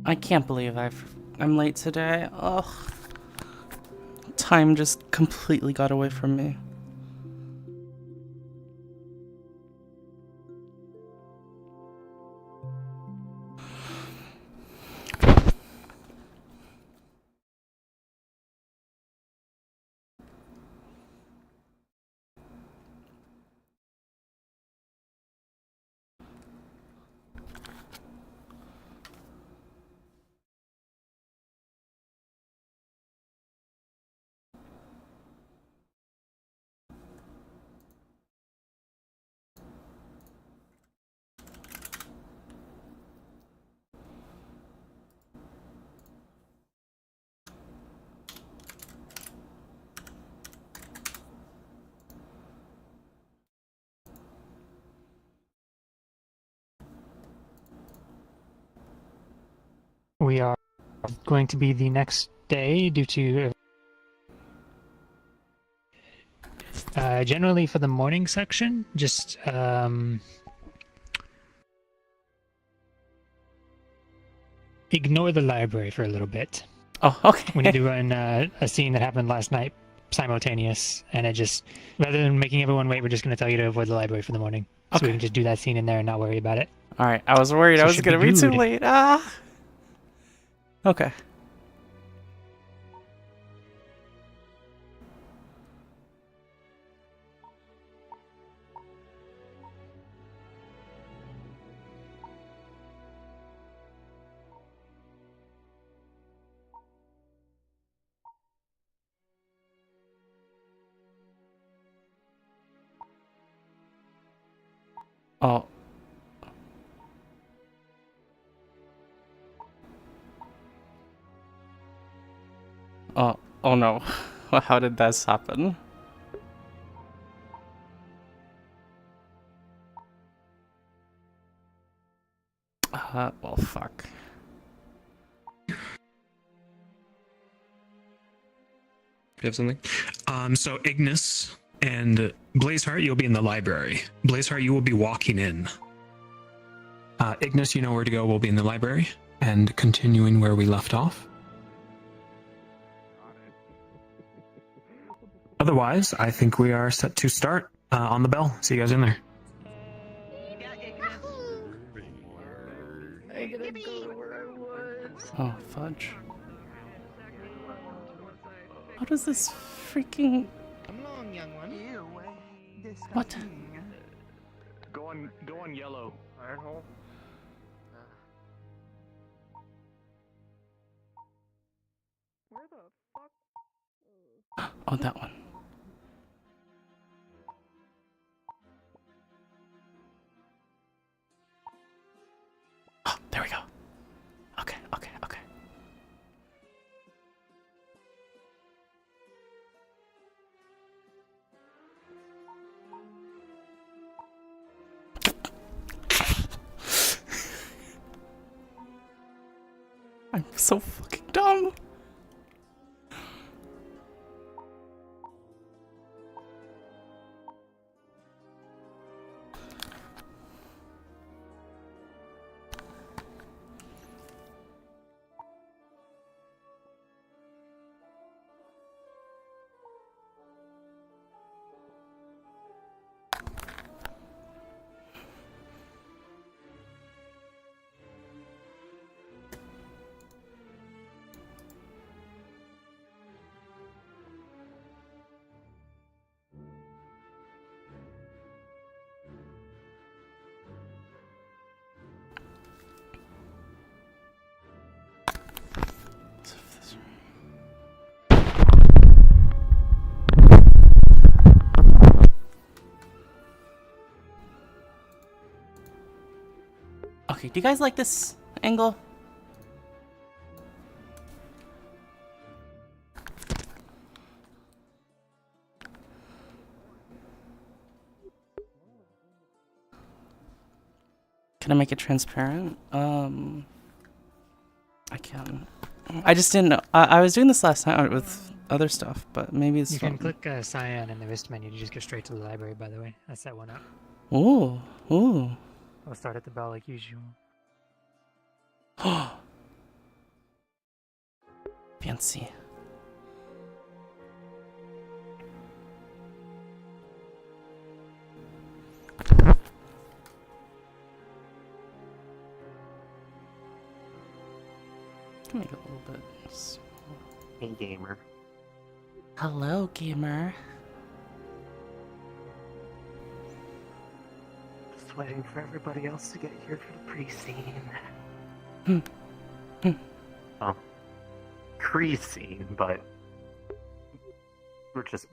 I can't believe I'm late today. Ugh. Time just completely got away from me. We are going to be the next day due to generally for the morning section, just ignore the library for a little bit. Oh, okay. We need to run a scene that happened last night simultaneous, and it just, rather than making everyone wait, we're just going to tell you to avoid the library for the morning. So we can just do that scene in there and not worry about it. Alright, I was worried I was gonna be too late. Ah! Okay. Oh. Oh no. How did this happen? Well, fuck. You have something? So Ignis and Blazeheart, you'll be in the library. Blazeheart, you will be walking in. Ignis, you know where to go. We'll be in the library and continuing where we left off. Otherwise, I think we are set to start on the bell. See you guys in there. Oh, fudge. How does this freaking... Come along, young one. What? Go on yellow. Iron hole. Where the fuck? Oh, that one. Oh, there we go. Okay. I'm so fucking dumb. Okay, do you guys like this angle? Can I make it transparent? I can. I just didn't know. I was doing this last night with other stuff, but maybe it's... You can click Cyan in the wrist menu to just go straight to the library, by the way. I set one up. Ooh. I'll start at the bell like usual. Fancy. Can make it a little bit. Hey, gamer. Hello, gamer. Just waiting for everybody else to get here for the pre-scene. Oh, pre-scene, but we're just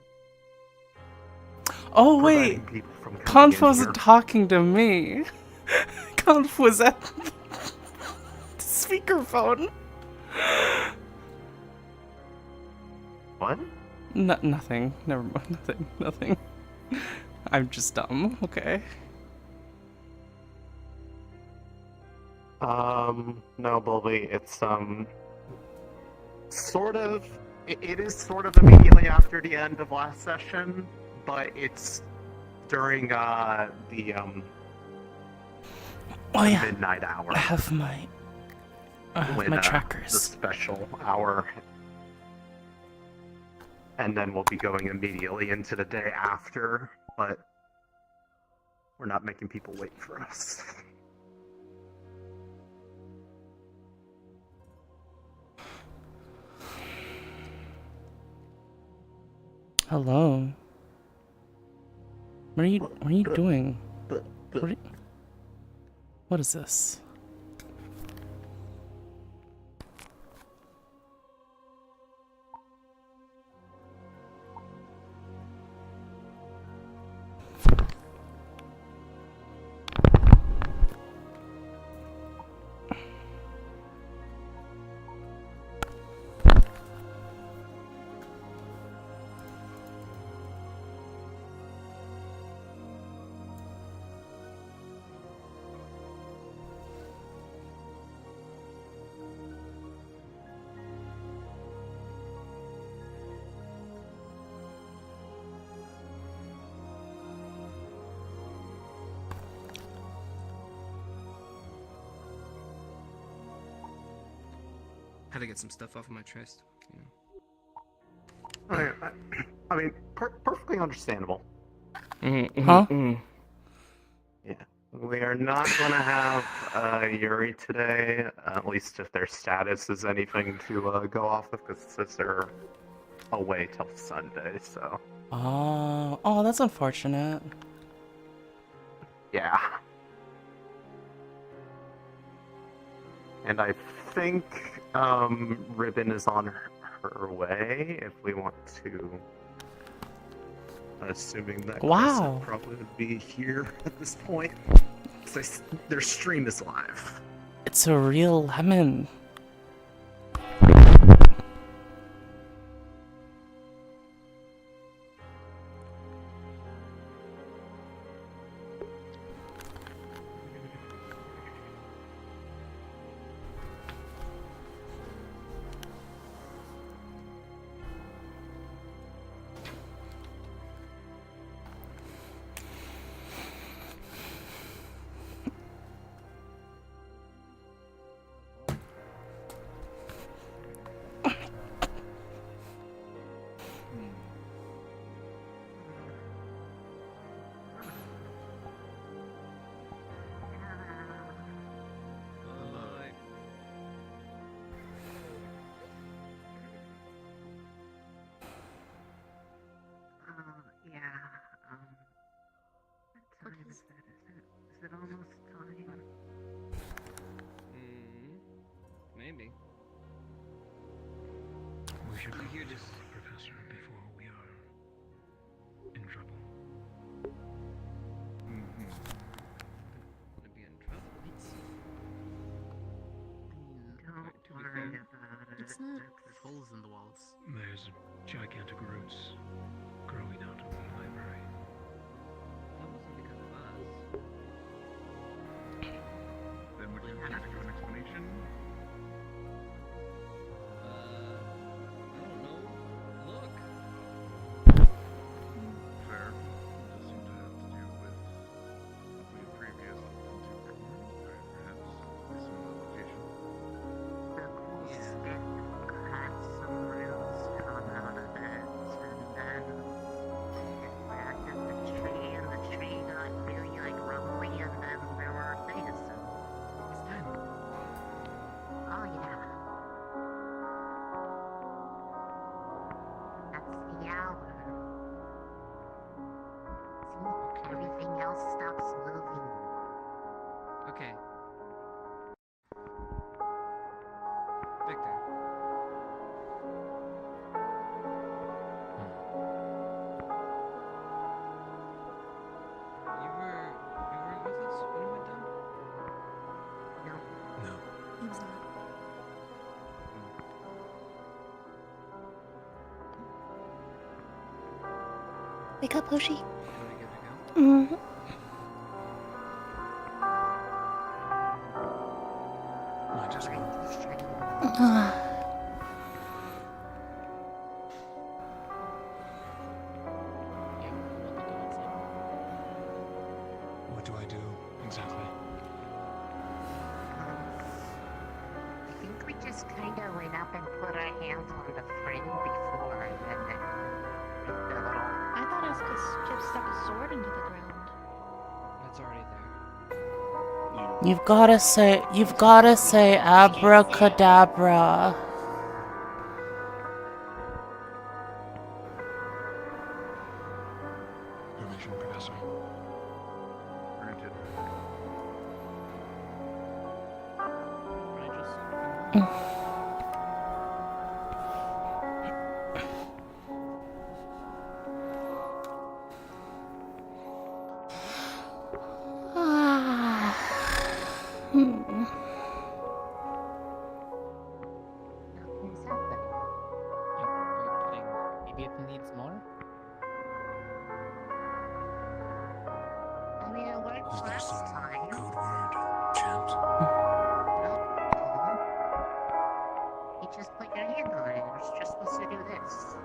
Oh preventing wait, people from coming Conf in wasn't here. talking to me. Conf was at the speakerphone. What? Nothing. Never mind. Nothing. I'm just dumb. Okay. No, Bulby, it's, sort of, it is sort of immediately after the end of last session, but it's during, Oh the yeah. midnight hour. I have my when, my the trackers. special hour. And then we'll be going immediately into the day after, but we're not making people wait for us. Hello. What are you doing? What is this? Had to get some stuff off of my chest. You know. I mean, perfectly understandable. Huh? Yeah. We are not going to have Yuri today, at least if their status is anything to go off of, because they're away till Sunday, so... Oh, that's unfortunate. Yeah. And I think Ribbon is on her way, if we want to... Assuming that Wow. Crescent probably would be here at this point. Their stream is live. It's a real lemon. What time is that? Is it almost time? Maybe. We should I hear this. Professor before we are in trouble. Wanna be in trouble? Don't To be worry fair, about it. it's not. There's holes in the walls. There's gigantic roots growing out of the library. That wasn't because of us. Then would you have to give an explanation? I don't know. Look. Fair. It does seem to have to do with what we had previously looked into before, perhaps a similar location. The cool stick had some Wake up, Hoshi. Are we good to go? Mm. I just Yeah, we're about to go inside. what do I do exactly? I think we just kind of went up and put our hands on the friend before, and then the little. I thought it was because Chip stuck a sword into the ground. It's already there. You've gotta say abracadabra. Permission, Professor. Granted. Can I just... Nothing's happening. We're putting... Maybe it needs more? I mean, it worked Is there last some time. code word, chant? You just put your hand on it. It's just supposed to do this.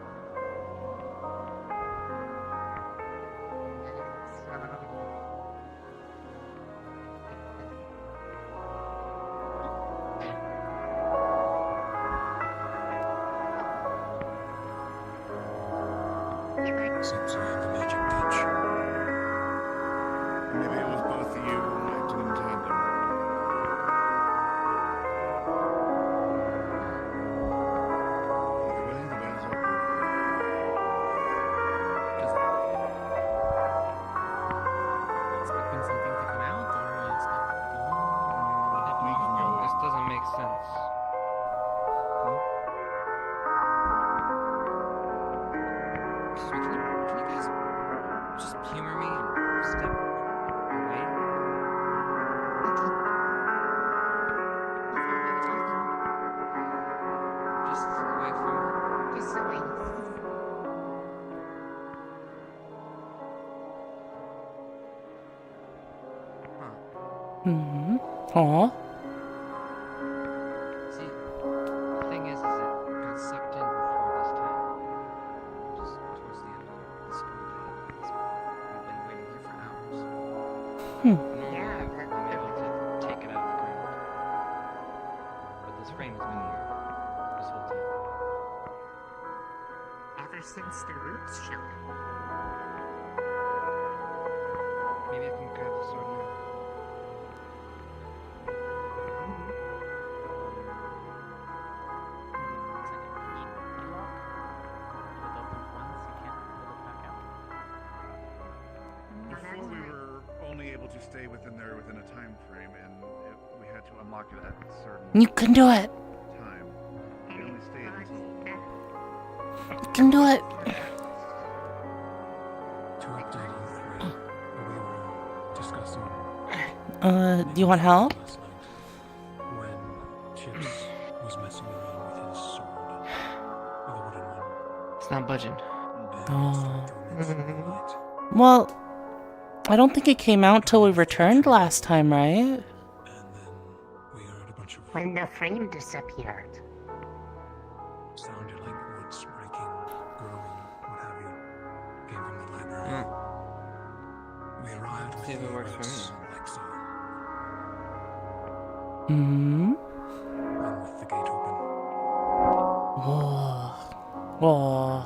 Seems you have the magic touch. Maybe it was both of you acting in tandem. Either way, the way is open. Just... Expecting something to come out, or expect it to go on? We can go. This doesn't make sense. Excuse me, can you guys just humor me and step away? Just away from... Just so I. Huh. Hmm. Aw. See, the thing is it got sucked in before this time. Just towards the end of the school day. We've been waiting here for hours. Normally, Yeah, I'm able to take it out of the ground. But this frame has been here this whole time. Ever since the roots showed up. Maybe I can grab the sword now. Looks like a neat lock. It opens once, you can't pull it back out. Before we were only able to stay within there within a time frame, and we had to unlock it at a certain You can do it. time. We only stayed until You can do it. To update you three, we were discussing Do you want help? last night when Chips was messing around with his sword, the wooden one, It's not budging. and Oh. started to emit light. Well, I don't think it came out till we returned last time, right? And then we heard a bunch of When the frame disappeared. sounded like woods breaking, growing, what have you, came from the library. Hmm. We arrived with See if it the works for ropes me. like so, Hmm. and with the gate open. Whoa. Whoa.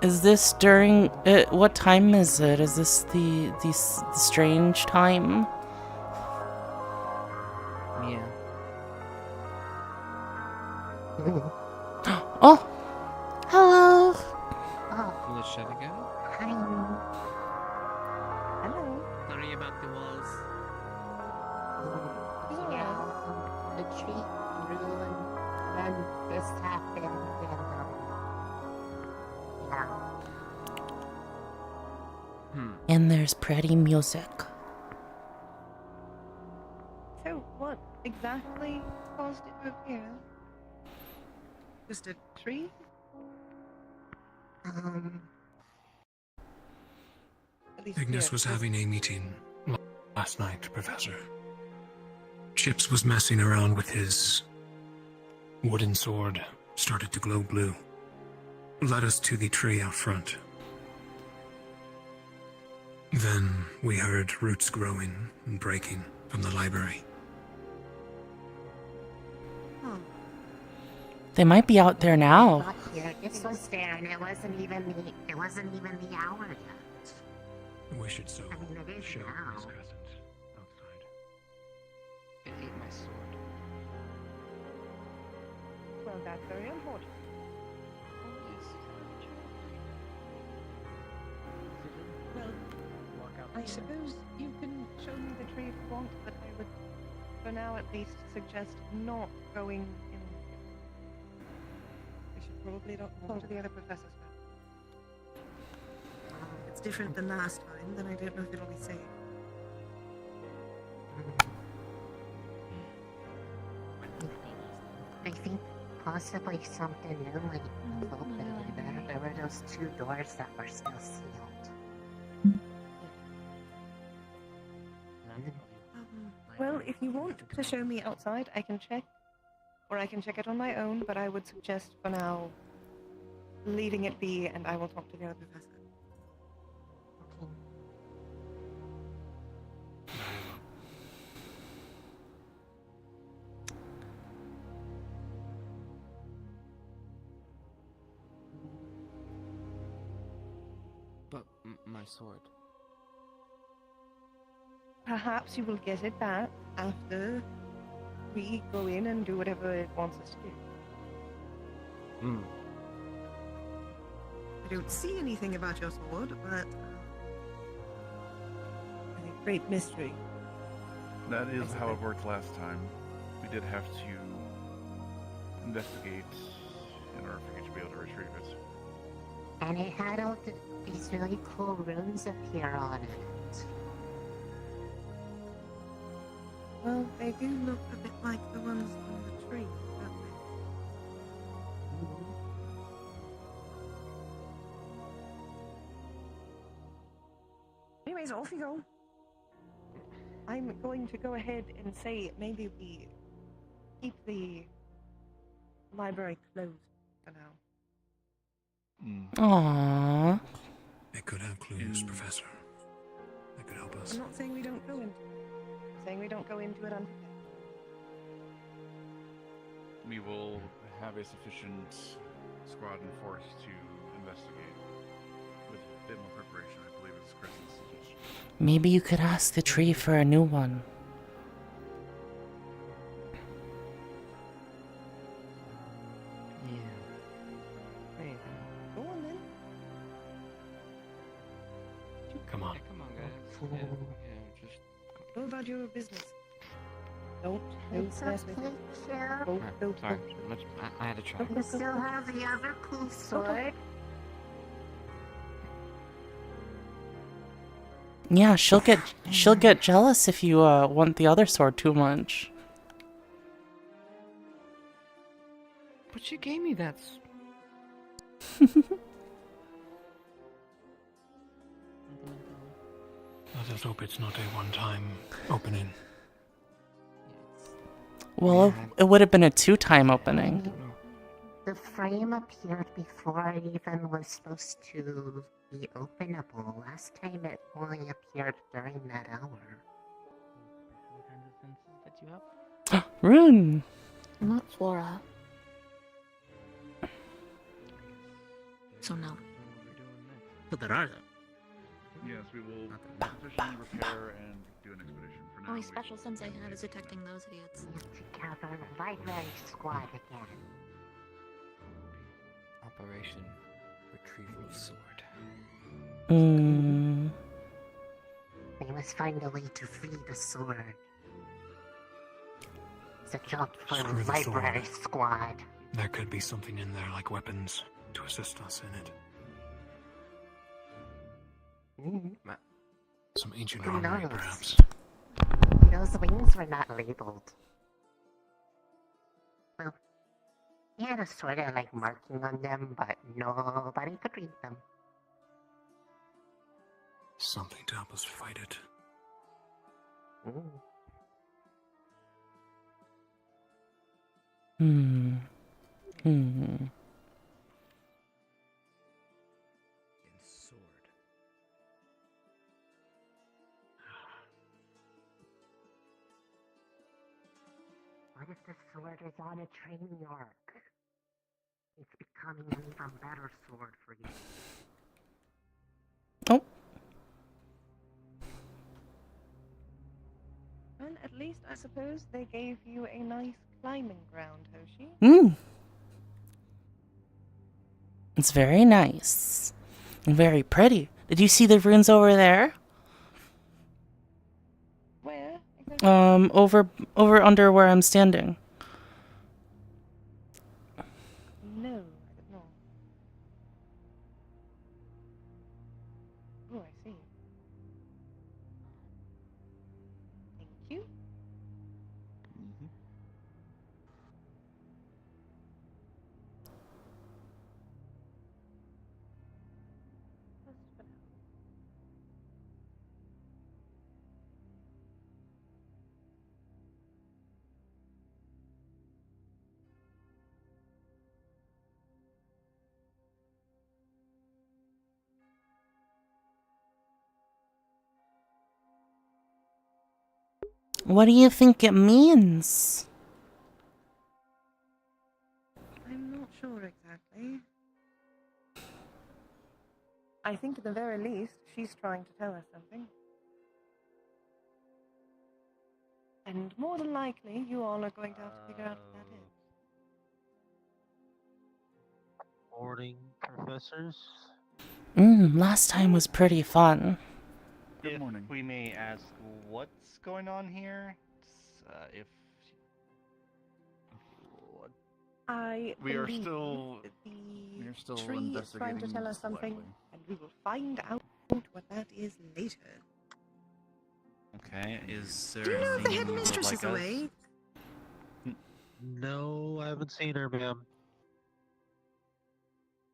Is this during? What time is it? Is this the strange time? Yeah. Oh, hello. Oh, Will it shut again? hi. Hello. Sorry about the walls. Yeah, the tree grew and this happened, and yeah. And there's pretty music. So what? exactly caused it to appear? Just a tree? At least Ignis here, was this- having a meeting last night, Professor. Chips was messing around with his wooden sword, started to glow blue. Led us to the tree out front. Then we heard roots growing and breaking from the library. Huh. They might be out there now. Not here. This was there, and it wasn't even the hour yet. We should so I mean, it is show now. his presence outside. It ate my sword. Well, that's very unfortunate. Yes. Well, Walk out. I suppose you can show me the tree if you want, but I would, for now at least, suggest not going in. We should probably not talk to the other professors now. It's different than last time, then I don't know if it'll be safe. I think possibly something new might have opened there. There were those 2 doors that were still sealed. Well, if you want to show me outside, I can check. Or I can check it on my own, but I would suggest for now leaving it be, and I will talk to the other professor. But my sword. Perhaps you will get it back after we go in and do whatever it wants us to do. I don't see anything about your sword, but a great mystery. That is how it worked last time. We did have to investigate in order for you to be able to retrieve it. And it had all these really cool runes appear on it. Well, they do look a bit like the ones on the tree, don't they? Anyways, off you go. I'm going to go ahead and say maybe we keep the library closed for now. Aww. It could have clues, Professor. That could help us. I'm not saying we don't go into it. I'm saying we don't go into it unprepared. We will have a sufficient squad and force to investigate. With a bit more preparation, I believe it's Chris's suggestion. Maybe you could ask the tree for a new one. Yeah. Hey. Go on then. Come on. Yeah, come on, guys. Yeah, just. Go about your business. Don't It's mess with okay, it. Kira. Don't. Sorry. I had to try. You still have the other cool sword. Yeah, she'll get jealous if you want the other sword too much. But she gave me that. Let us hope it's not a one-time opening. Well, it would have been a 2-time opening. The frame appeared before it even was supposed to be openable. Last time it only appeared during that hour. Sometimes the senses that you have. Rune. Not Flora. So no. But there are. Yes, we will sufficiently repair and do an expedition. For now, Only we special will- sense I have is detecting those idiots. To gather the library squad again. Operation Retrieval Sword. Mm. We must find a way to free the sword. It's a job for Screw the the library sword. squad. There could be something in there like weapons to assist us in it. Some ancient Who armory, knows? perhaps. Those wings were not labeled. Well, he had a sort of like marking on them, but nobody could read them. Something to help us fight it. Ooh. Hmm. And sword. What if the sword is on a training arc? It's becoming an even better sword for you. Oh. Well, at least I suppose they gave you a nice climbing ground, Hoshi. It's very nice. And very pretty. Did you see the runes over there? Where? Over under where I'm standing. No, I did not. Oh, I see. Thank you. Just for now. What do you think it means? I'm not sure exactly. I think at the very least, she's trying to tell us something. And more than likely, you all are going to have to figure out what that is. Morning, professors. Last time was pretty fun. Good morning. If we may ask, what's going on here? If what? We are believe still that we are still the tree is trying to investigating tell us something, slightly. and we will find out what that is later. Okay, is there Do you know if the anything you would headmistress like is away? No, I haven't seen her, ma'am.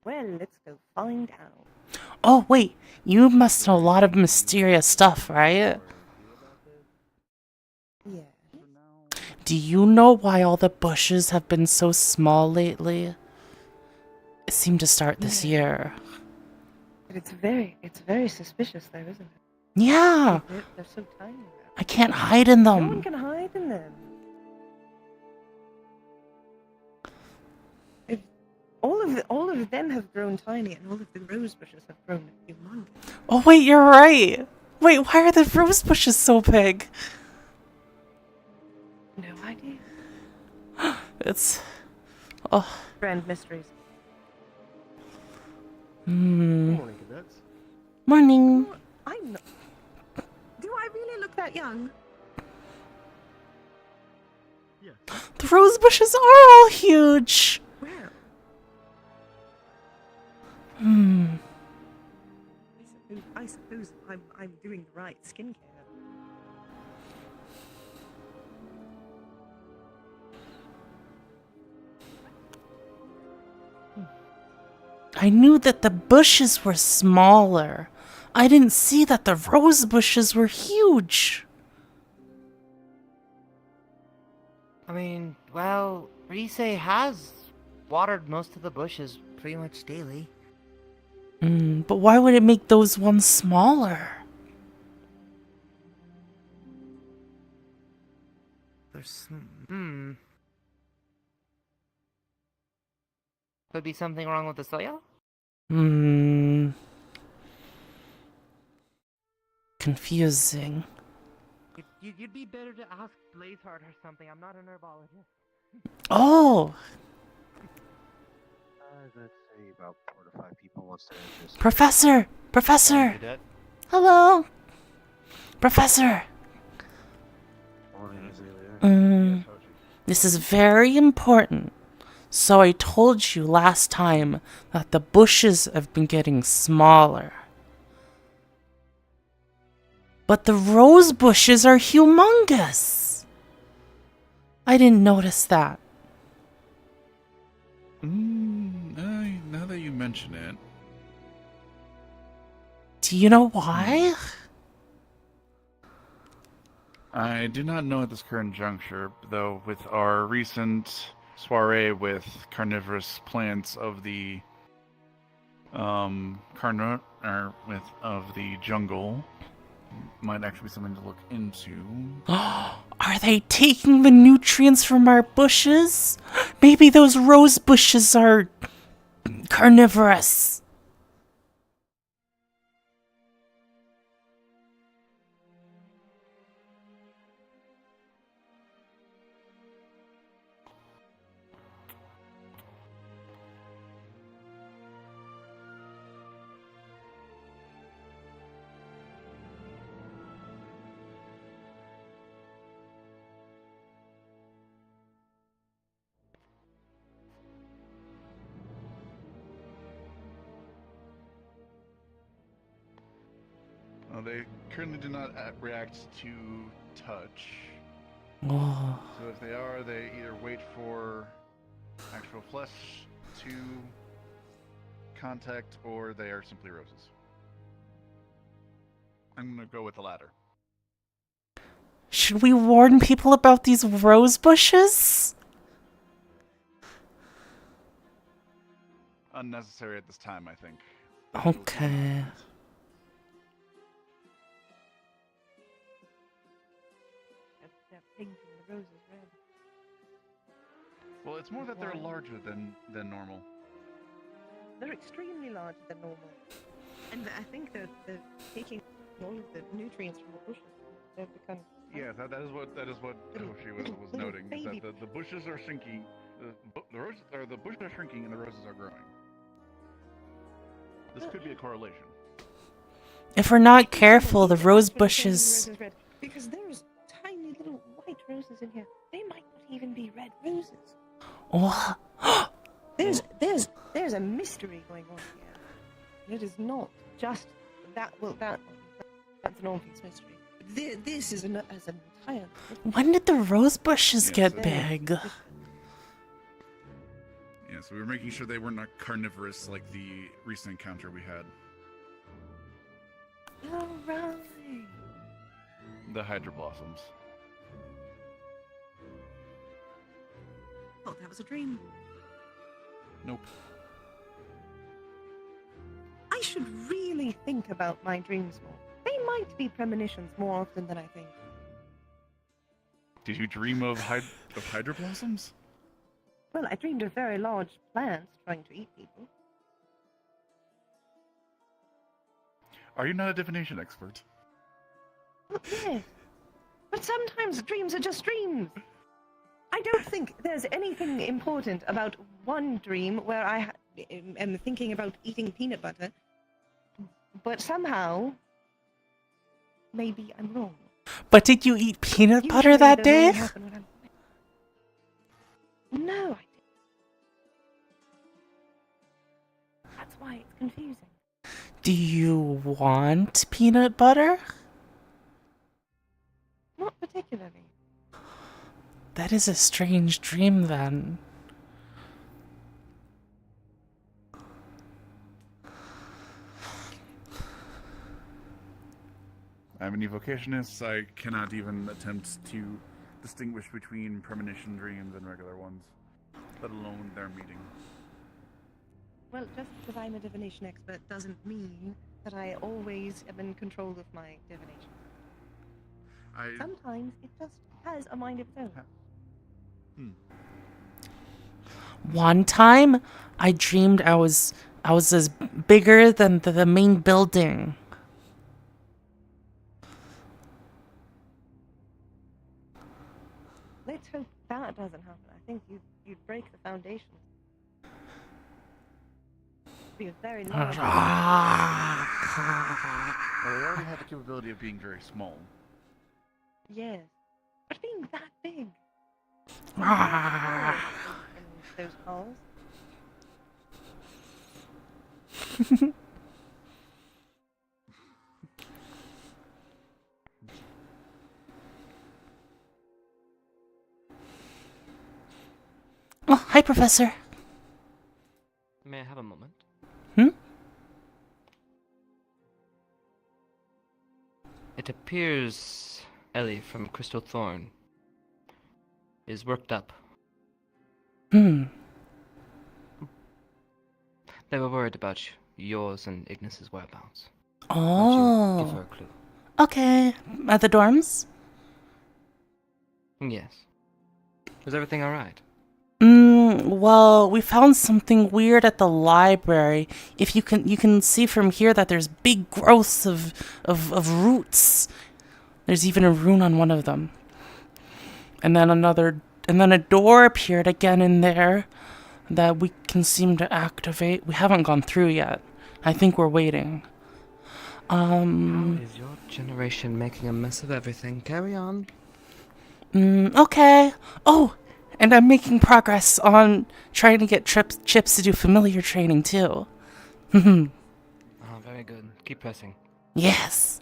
Well, let's go find out. Oh, wait. You must know a lot of mysterious stuff, right? Yeah. Do you know why all the bushes have been so small lately? It seemed to start this year. But it's very suspicious though, isn't it? Yeah. They're so tiny now. I can't hide in No one them. can hide in them. If all of them have grown tiny, and all of the rose bushes have grown humongous. Oh, wait, you're right. Wait, why are the rose bushes so big? No idea. It's... Oh. Grand mysteries. Morning, cadets. Morning. I'm not. Do I really look that young? Yes. The rose bushes are all huge. Where? I suppose I'm doing the right skincare. I knew that the bushes were smaller. I didn't see that the rose bushes were huge. I mean, well, Rise has watered most of the bushes pretty much daily. But why would it make those ones smaller? There's Could be something wrong with the soil? Confusing. You'd be better to ask Blazeheart or something. I'm not an herbologist. Oh! Let's say about 4 to 5 people once they're interested. Professor! Professor! Cadet. Hello! Professor! Morning, Azalea. This is very important. So I told you last time that the bushes have been getting smaller. But the rose bushes are humongous. I didn't notice that. Now that you mention it. Do you know why? I do not know at this current juncture, though with our recent soiree with carnivorous plants of the of the jungle might actually be something to look into. Are they taking the nutrients from our bushes? Maybe those rose bushes are carnivorous. They currently do not react to touch. Oh. So if they are, they either wait for actual flesh to contact, or they are simply roses. I'm gonna go with the latter. Should we warn people about these rose bushes? Unnecessary at this time, I think. Okay. They're pink and the rose is red. Well, it's more that they're larger than normal. They're extremely larger than normal. And I think that they're taking all of the nutrients from the bushes. They've become... Yeah, that is what Hoshi was noting. Is that the bushes are shrinking, the roses are the bushes are shrinking and the roses are growing. This could be a correlation. If we're not careful, the rose bushes... Because there's tiny little white roses in here. They might not even be red roses. What? There's a mystery going on here. It is not just that. Well, that's an obvious mystery. This is an entire. When did the rose bushes get big? Yeah, so we were making sure they were not carnivorous like the recent encounter we had. Oh, right. The Hydra Blossoms. Oh, that was a dream. Nope. I should really think about my dreams more. They might be premonitions more often than I think. Did you dream of Hydra Blossoms? Well, I dreamed of very large plants trying to eat people. Are you not a divination expert? Well, yes. But sometimes dreams are just dreams. I don't think there's anything important about one dream where I am thinking about eating peanut butter, but somehow, maybe I'm wrong. But did you eat peanut butter that day? No, I didn't. That's why it's confusing. Do you want peanut butter? Not particularly. That is a strange dream then. I'm an evocationist. I cannot even attempt to distinguish between premonition dreams and regular ones, let alone their meeting. Well, just because I'm a divination expert doesn't mean that I always am in control of my divination. Sometimes it just has a mind of its own. One time, I dreamed I was as bigger than the main building. Let's hope that doesn't happen. I think you'd break the foundation. It'd be a very large. Well, they already have the capability of being very small. Yes, but being that big. In those calls. Oh, hi, Professor. May I have a moment? Hmm? It appears Ellie from Crystal Thorn is worked up. Hmm. They were worried about yours and Ignis's whereabouts. Why don't you give her Oh. a clue? Okay. At the dorms? Yes. Was everything alright? Well, we found something weird at the library. If you can see from here that there's big growths of roots. There's even a rune on one of them. And then a door appeared again in there that we can seem to activate. We haven't gone through yet. I think we're waiting. How is your generation making a mess of everything? Carry on. Okay. Oh, and I'm making progress on trying to get Chips to do familiar training too. Oh, very good. Keep pressing. Yes.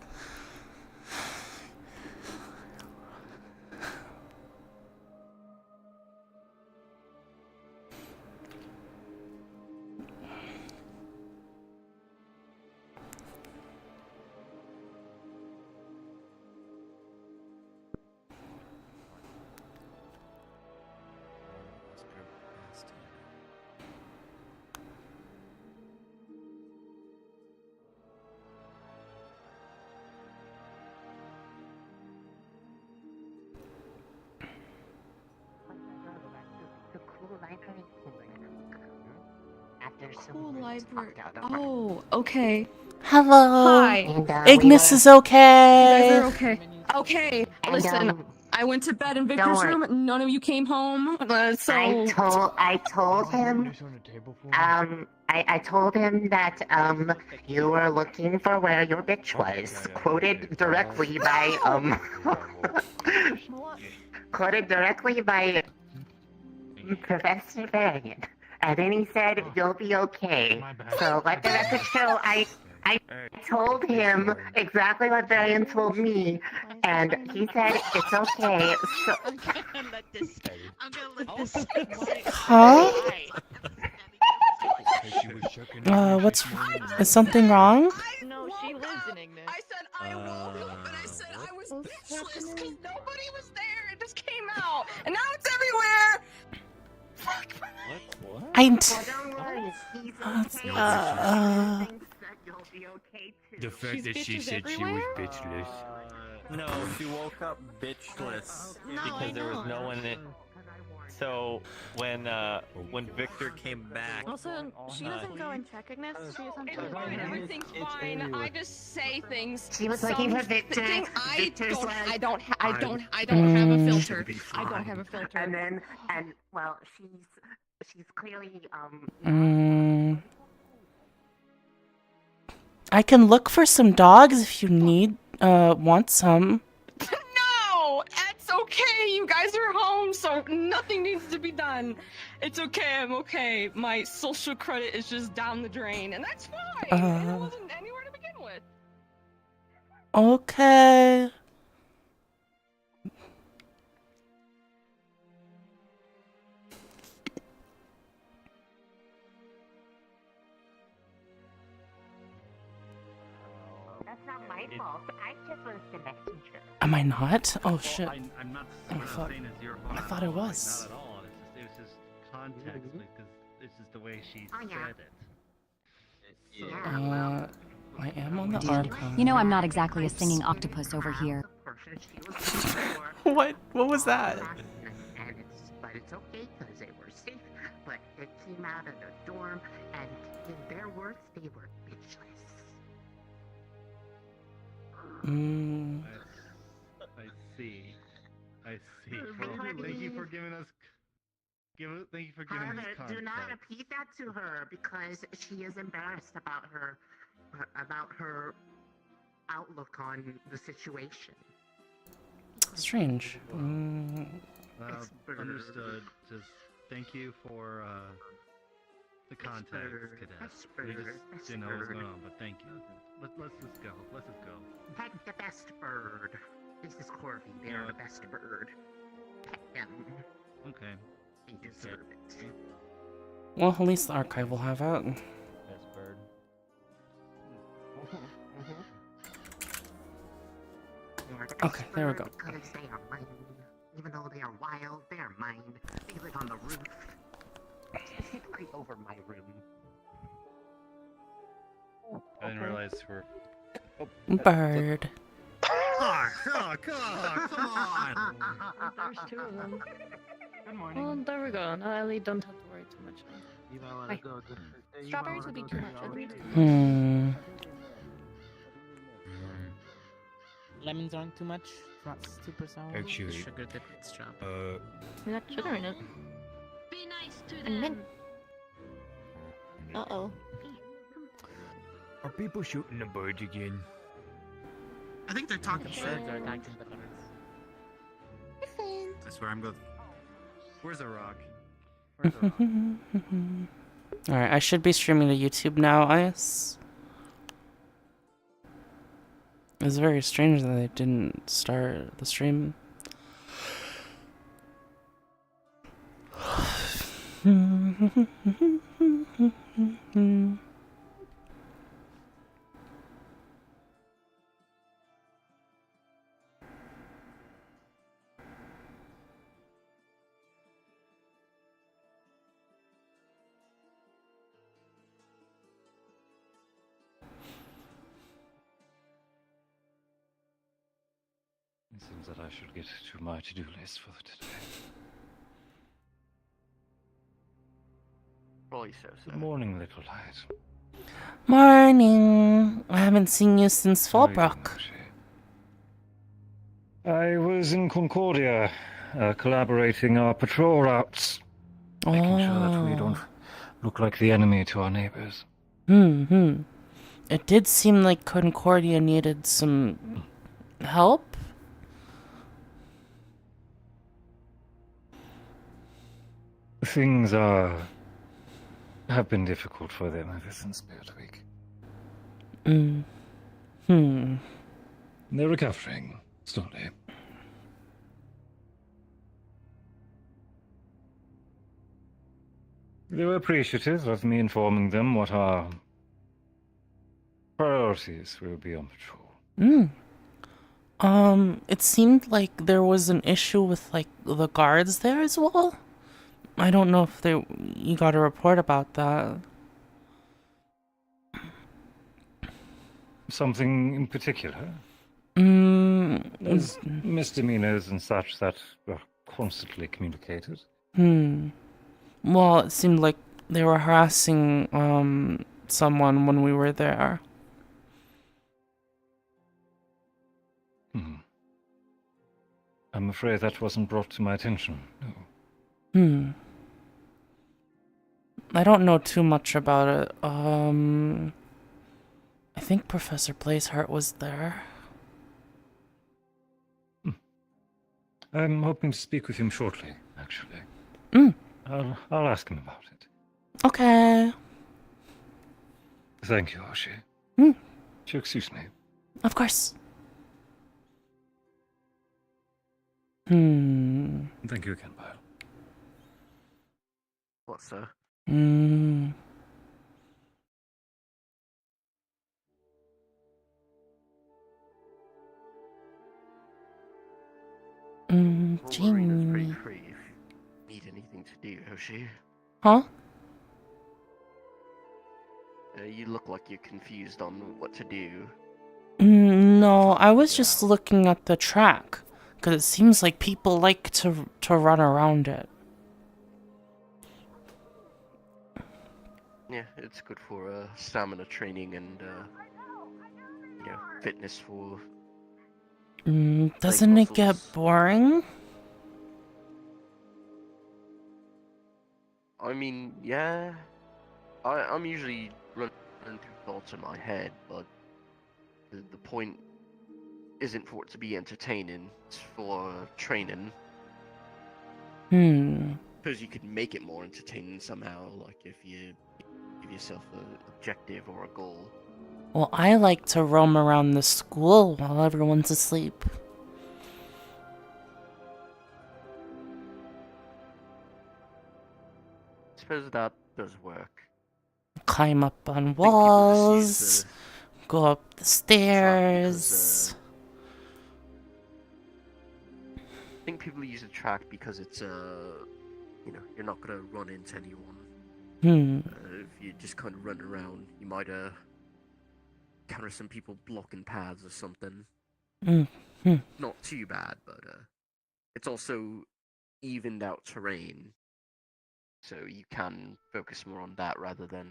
The cool library after some Cool words library. popped out of her. Oh, okay. Hello. Hi. And, Ignis is You okay. guys are okay. Okay, And, listen. I went to bed in don't Victor's worry. room. None of you came home. So I told him I told him that you were looking for where your bitch was. Quoted directly by quoted directly by Professor Varian. And then he said you'll be okay. So let the record show I told him exactly what Varian told me, and he said it's okay. So I'm gonna let this. Huh? Is something wrong? No, she lives in Ignis. I said I woke up and I said I was bitchless because nobody was there. It just came out, and now it's everywhere. don't worry, he's okay. You'll be okay too. The fact that she said she was bitchless. No, she woke up bitchless because there was no one in. So when Victor came back, Also, she doesn't go and check Ignis. She is on Everything's fine. I just say things. She was looking for Victor. I don't have a filter. I don't have a filter. And well, she's clearly I can look for some dogs if you want some. No, it's okay. You guys are home, so nothing needs to be done. It's okay. I'm okay. My social credit is just down the drain, and that's fine. And it wasn't anywhere to begin with. Okay. that's not my fault. I just was the messenger. Am I not? Oh shit. I'm not I what I'm thought- saying is your I fault. thought it was. Not at all. It was just context because this is the way she Oh, yeah. said it. I am on the archive. You know I'm not exactly a singing octopus over here. What was that? But it's okay because they were safe. But it came out of the dorm, and in their words, they were bitchless. I see. Well, thank you for giving us. Thank you for giving us However, context. do not repeat that to her because she is embarrassed about her outlook on the situation. Strange. Understood. Just thank you for the context, cadet. We just didn't know what was going on, but thank you. Let's just go. Let's just go. Pet the best bird. This is Corby. They are the best bird. Pet them. Okay. They deserve it. Well, at least the archive will have it. Yes, bird. Okay, there we go. Because they are mine. Even though they are wild, they are mine. They live on the roof. Specifically over my room. I didn't realize we're. Bird. Oh, come on! There's two of them. Good morning. Well, there we go. Now Ellie don't have to worry too much. You might want Hi. to go to. Strawberries would be too much, I think. Lemons aren't too much. It's not super sour. Actually, Sugar did its job. We got sugar in it. Be nice to And them. mint. Uh-oh. are people shooting the birds again? I think they're talking shit. Birds are attacking the birds. I swear I'm good. Where's the rock? Alright, I should be streaming to YouTube now, Ice. It's very strange that they didn't start the stream. It seems that I should get to my to-do list for today. Probably so. Good morning, little light. Morning. I haven't seen you since Fallbrook. I was in Concordia, collaborating our patrol routes, making sure that we don't look like the enemy to our neighbors. It did seem like Concordia needed some help. Things have been difficult for them ever since Spirit Week. They're recovering, slowly. They were appreciative of me informing them what our priorities will be on patrol. It seemed like there was an issue with, like, the guards there as well. I don't know if you got a report about that. Something in particular? There's Mm. misdemeanors and such that are constantly communicated. Well, it seemed like they were harassing, someone when we were there. I'm afraid that wasn't brought to my attention, no. I don't know too much about it. I think Professor Blazeheart was there. I'm hoping to speak with him shortly, actually. I'll ask him about it. Okay. Thank you, Oshi. Would you excuse me? Of course. Thank you again, Bile. What, sir? Wolverine is pretty free if you need anything to do, Hoshi. Huh? You look like you're confused on what to do. No, I was just looking at the track. Because it seems like people like to run around it. Yeah, it's good for stamina training and fitness for. Doesn't it get boring? I mean, yeah. I'm usually running through thoughts in my head, but the point isn't for it to be entertaining. It's for training. Because you could make it more entertaining somehow, like if you give yourself an objective or a goal. Well, I like to roam around the school while everyone's asleep. I suppose that does work. Climb up on I think people just use walls, go up the stairs. I think people use a track because it's you know, you're not gonna run into anyone. If you just kind of run around, you might encounter some people blocking paths or something. Not too bad, but it's also evened out terrain, so you can focus more on that rather than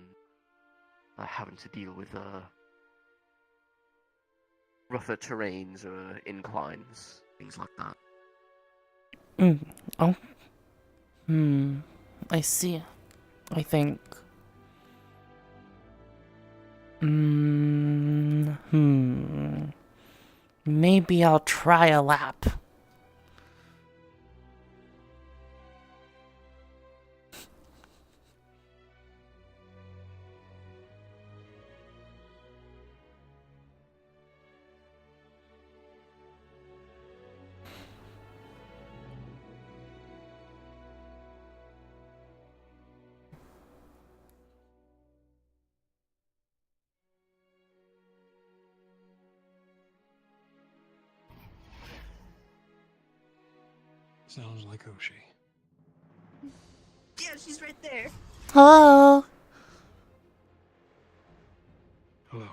having to deal with rougher terrains or inclines, things like that. Oh. I see. I think. Maybe I'll try a lap. Sounds like Oshi. Yeah, she's right there. Hello. Hello.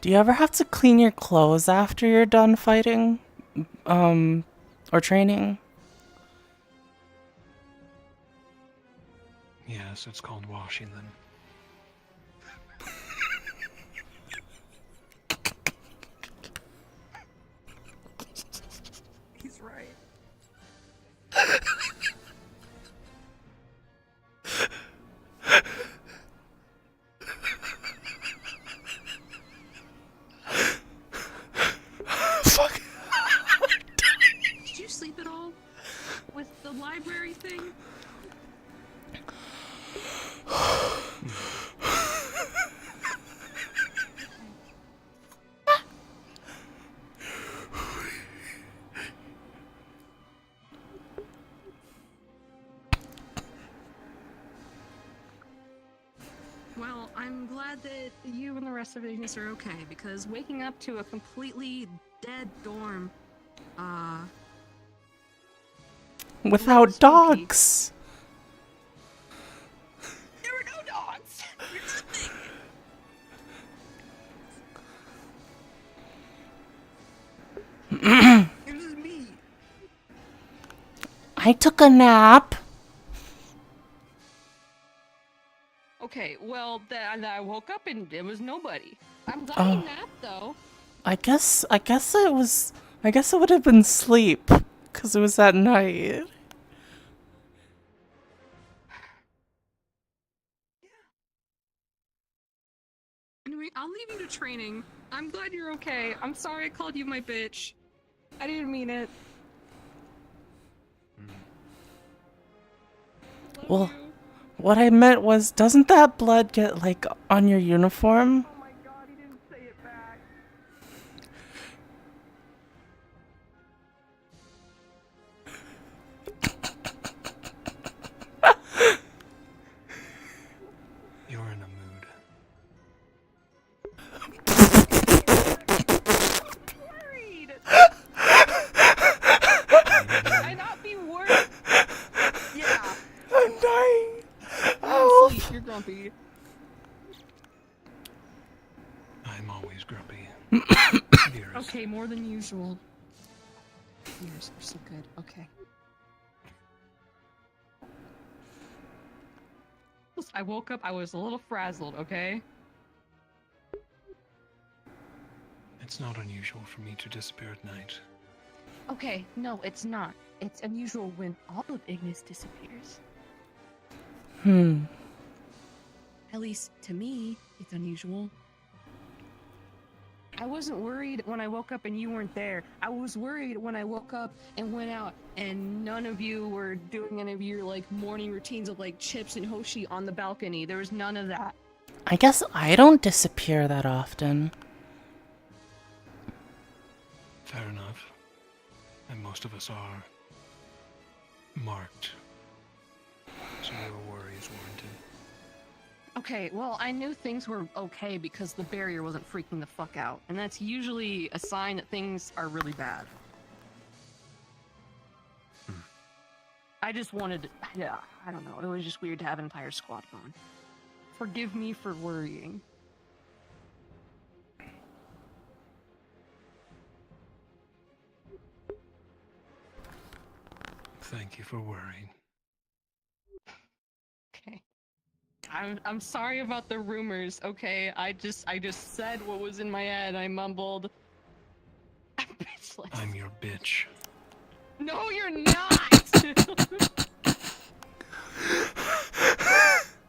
Do you ever have to clean your clothes after you're done fighting? Or training? Yes, it's called washing them. He's right. Fuck. Did you sleep at all with the library thing? Well, I'm glad that you and the rest of Ignis are okay, because waking up to a completely dead dorm, Without dogs. there were no dogs! Here's the thing. It was me. I took a nap. Okay, well, then I woke up and there was nobody. I'm glad you napped, though. I guess it would have been sleep, because it was at night. Anyway, I'll leave you to training. I'm glad you're okay. I'm sorry I called you my bitch. I didn't mean it. Well, what I meant was, doesn't that blood get, like, on your uniform? Oh my god, he didn't say it back. You're in a mood. Worried. I not be worried. Yeah. I'm dying. Oh, sleep. You're grumpy. I'm always grumpy. Okay, more than usual. Beers are so good. Okay. I woke up, I was a little frazzled, okay? It's not unusual for me to disappear at night. Okay, no, it's not. It's unusual when all of Ignis disappears. At least, to me, it's unusual. I wasn't worried when I woke up and you weren't there. I was worried when I woke up and went out and none of you were doing any of your like morning routines of like Chips and Hoshi on the balcony. There was none of that. I guess I don't disappear that often. Fair enough. And most of us are marked. So your worry is warranted. Okay, well, I knew things were okay because the barrier wasn't freaking the fuck out. And that's usually a sign that things are really bad. I just wanted, yeah, I don't know. It was just weird to have an entire squad gone. Forgive me for worrying. Thank you for worrying. Okay. I'm sorry about the rumors, okay? I just said what was in my head. I mumbled. I'm bitchless. I'm your bitch. No, you're not!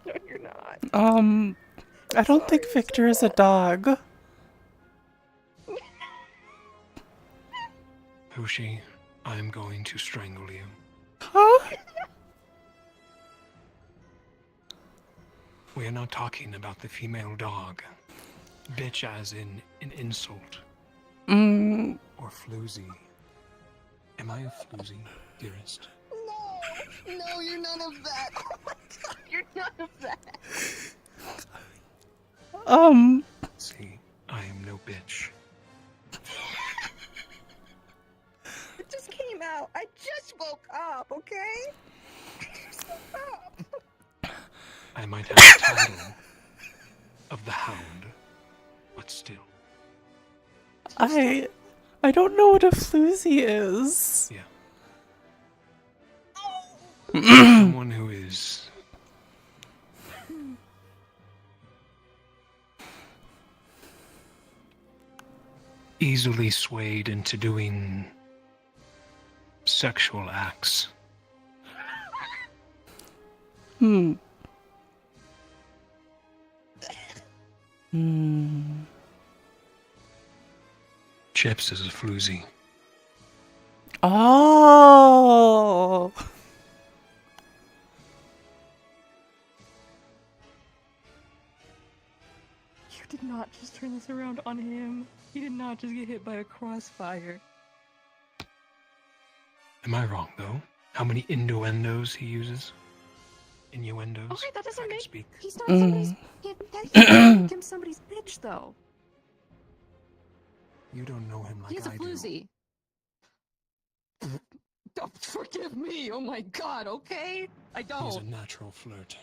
No, you're not. I don't think Victor is a dog. Hoshi, I'm going to strangle you. Huh? We are not talking about the female dog. Bitch as in an insult. Or floozy. Am I a floozy, dearest? No, you're none of that. Oh my god, you're none of that. See, I am no bitch. It just came out. I just woke up, okay? I just woke up. I might have the title of the Hound, but still. I don't know what a floozy is. Yeah. Someone who is easily swayed into doing sexual acts. Chips is a floozy. Oh. You did not just turn this around on him. He did not just get hit by a crossfire. Am I wrong, though? How many innuendos he uses? Innuendos? Okay, that doesn't make... Speak. He's not somebody's... That doesn't make him somebody's bitch, though. You don't know him like He's a I floozy. Don't forgive me, oh my god, okay? I do. He's a don't. natural flirt.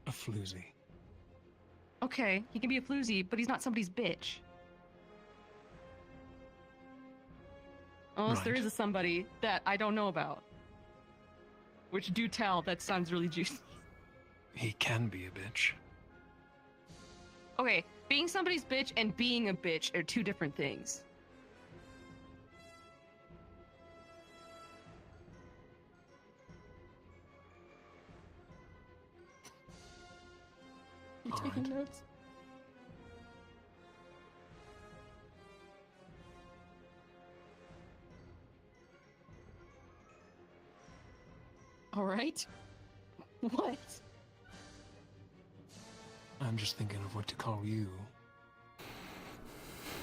A floozy. Okay, he can be a floozy, but he's not somebody's bitch. Unless there Right. is a somebody that I don't know about. Which, do tell, that sounds really juicy. He can be a bitch. Okay, being somebody's bitch and being a bitch are two different things. You All taking right. notes? All right. What? I'm just thinking of what to call you.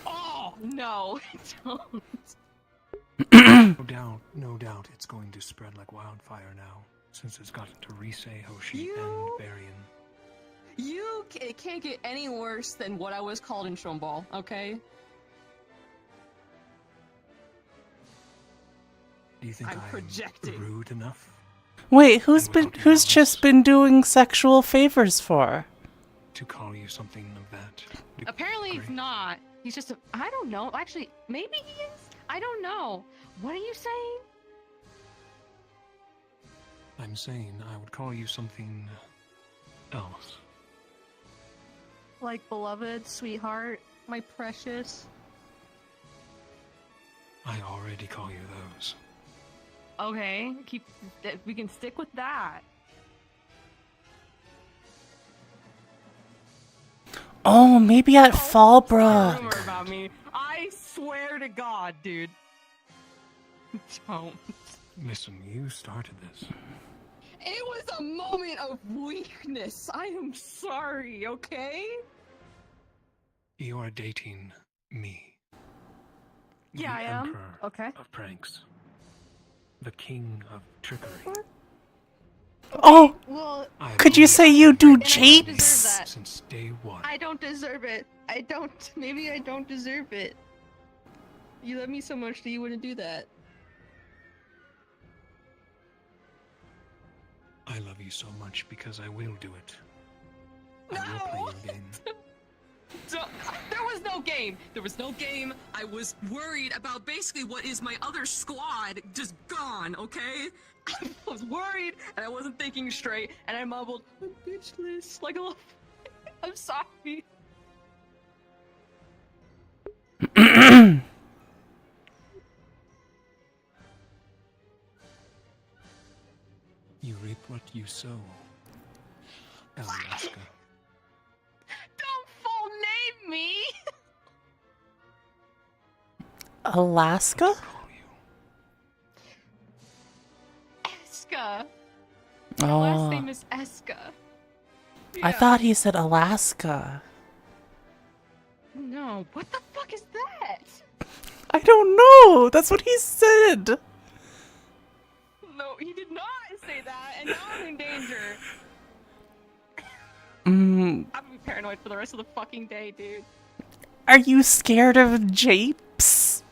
Oh no! Don't. No doubt it's going to spread like wildfire now, since it's gotten to Rise, Hoshi, and Barian. It can't get any worse than what I was called in Shomball, okay? Do you think I'm I'm projecting. rude enough? Wait, who's just been doing sexual favors for? To call you something of that. Apparently he's not. He's just a... I don't know. Actually, maybe he is? I don't know. What are you saying? I'm saying I would call you something else. Like beloved, sweetheart, my precious. I already call you those. Okay, we can stick with that. Oh, maybe at rumor Fallbrook. about me. I swear to God, dude. Don't. Listen, you started this. It was a moment of weakness. I am sorry, okay? You are dating me. Yeah, the I am. Emperor Okay. of pranks. The king of trickery. Oh, Well, could you say you do and I don't deserve japes? that. Since day one. I don't deserve it. I don't. Maybe I don't deserve it. You love me so much that you wouldn't do that. I love you so much because I will do it. I will play your game. There was no game. There was no game. I was worried about basically what is my other squad just gone, okay? I was worried and I wasn't thinking straight and I mumbled, I'm bitchless, like a little... I'm sorry. You reap what you sow. Alaska. Don't full name me! Alaska? Eska. My last name is Eska. I thought he said Alaska. No, what the fuck is that? I don't know. That's what he said. No, he did not say that, and now I'm in danger. Mm, I'm gonna be paranoid for the rest of the fucking day, dude. are you scared of japes?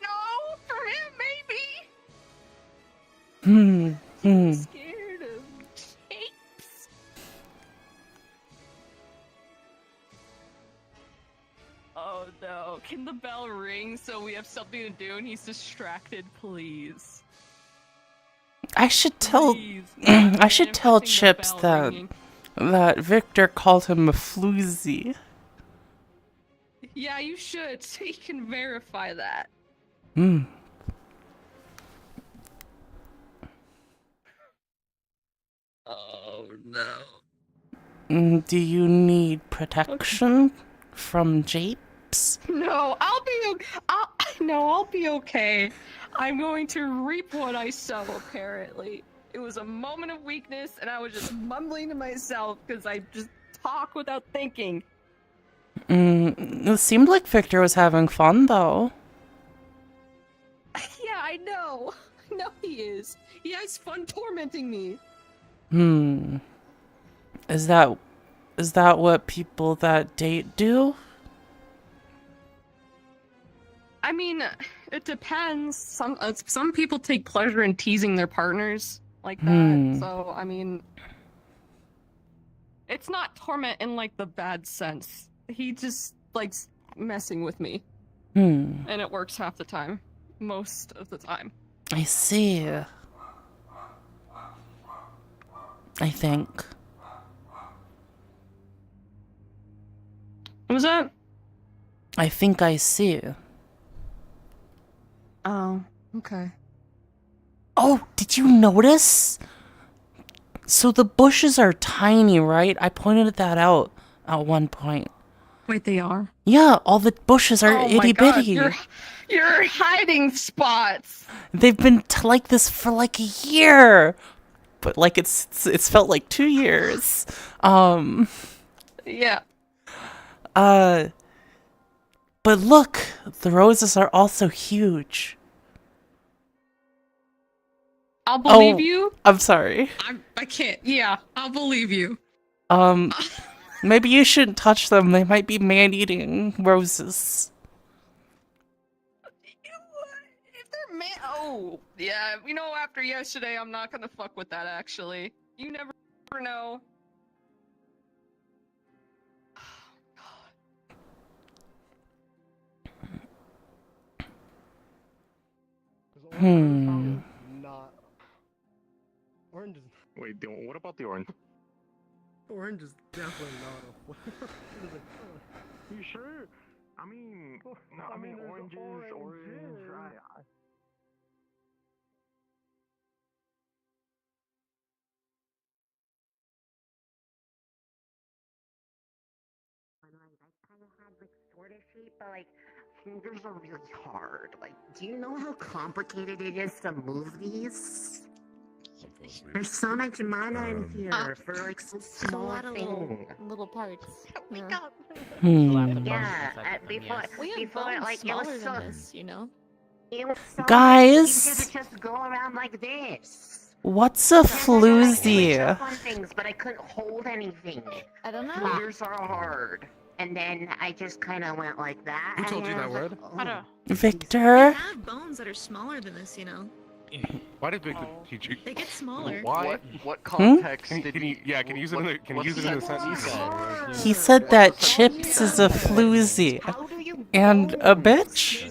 No, for him, maybe. Hmm. Scared of japes. Oh no, can the bell ring so we have something to do and he's distracted, please? I should tell. Please. I should tell Manifesting the Chips bell that ringing. Victor called him a floozy. Yeah, you should, so you can verify that. Hmm. Oh no. Do you need protection from japes? No, I'll be okay. I'm going to reap what I sow, apparently. It was a moment of weakness, and I was just mumbling to myself because I just talk without thinking. It seemed like Victor was having fun, though. Yeah, I know. I know he is. He has fun tormenting me. Is that what people that date do? I mean, it depends. Some people take pleasure in teasing their partners like that. So, I mean, it's not torment in like the bad sense. He just likes messing with me. And it works half the time. Most of the time. I see. I think. What was that? I think I see. Oh, okay. Oh, did you notice? So the bushes are tiny, right? I pointed that out at one point. Wait, they are? Yeah, all the bushes are Oh my itty God, bitty. you're hiding spots. They've been like this for like a year, but like it's felt like 2 years. Yeah. But look, the roses are also huge. I'll believe you. I'm sorry. I can't. Yeah, I'll believe you. Maybe you shouldn't touch them. They might be man-eating roses. If they're oh, yeah. You know, after yesterday, I'm not gonna fuck with that. Actually, you never know. Not. Orange is. Wait, what about the orange? Orange is definitely not a flavor. It is a color. You sure? I mean, no, I mean orange is orange. Right? feet, but like fingers are really hard. Like, do you know how complicated it is to move these? There's so much mana in here for like so There's a small lot of thing. little parts. We Yeah. got Yeah, before We have before bones like it smaller was than so this, you know. it was so Guys? much easier to just go around like this. What's a I would floozy? jump on things, but I couldn't hold anything. I don't know. Fingers are hard. And then I just kind of went like that. Who and told you then I that was word? like, oh. Victor? We have bones that are smaller than this, you know. Why did Victor teach you? They get smaller. Why? What context Can did you, yeah, can you use it in a, can you use it in a sentence? He said that Chips is a floozy. And a bitch?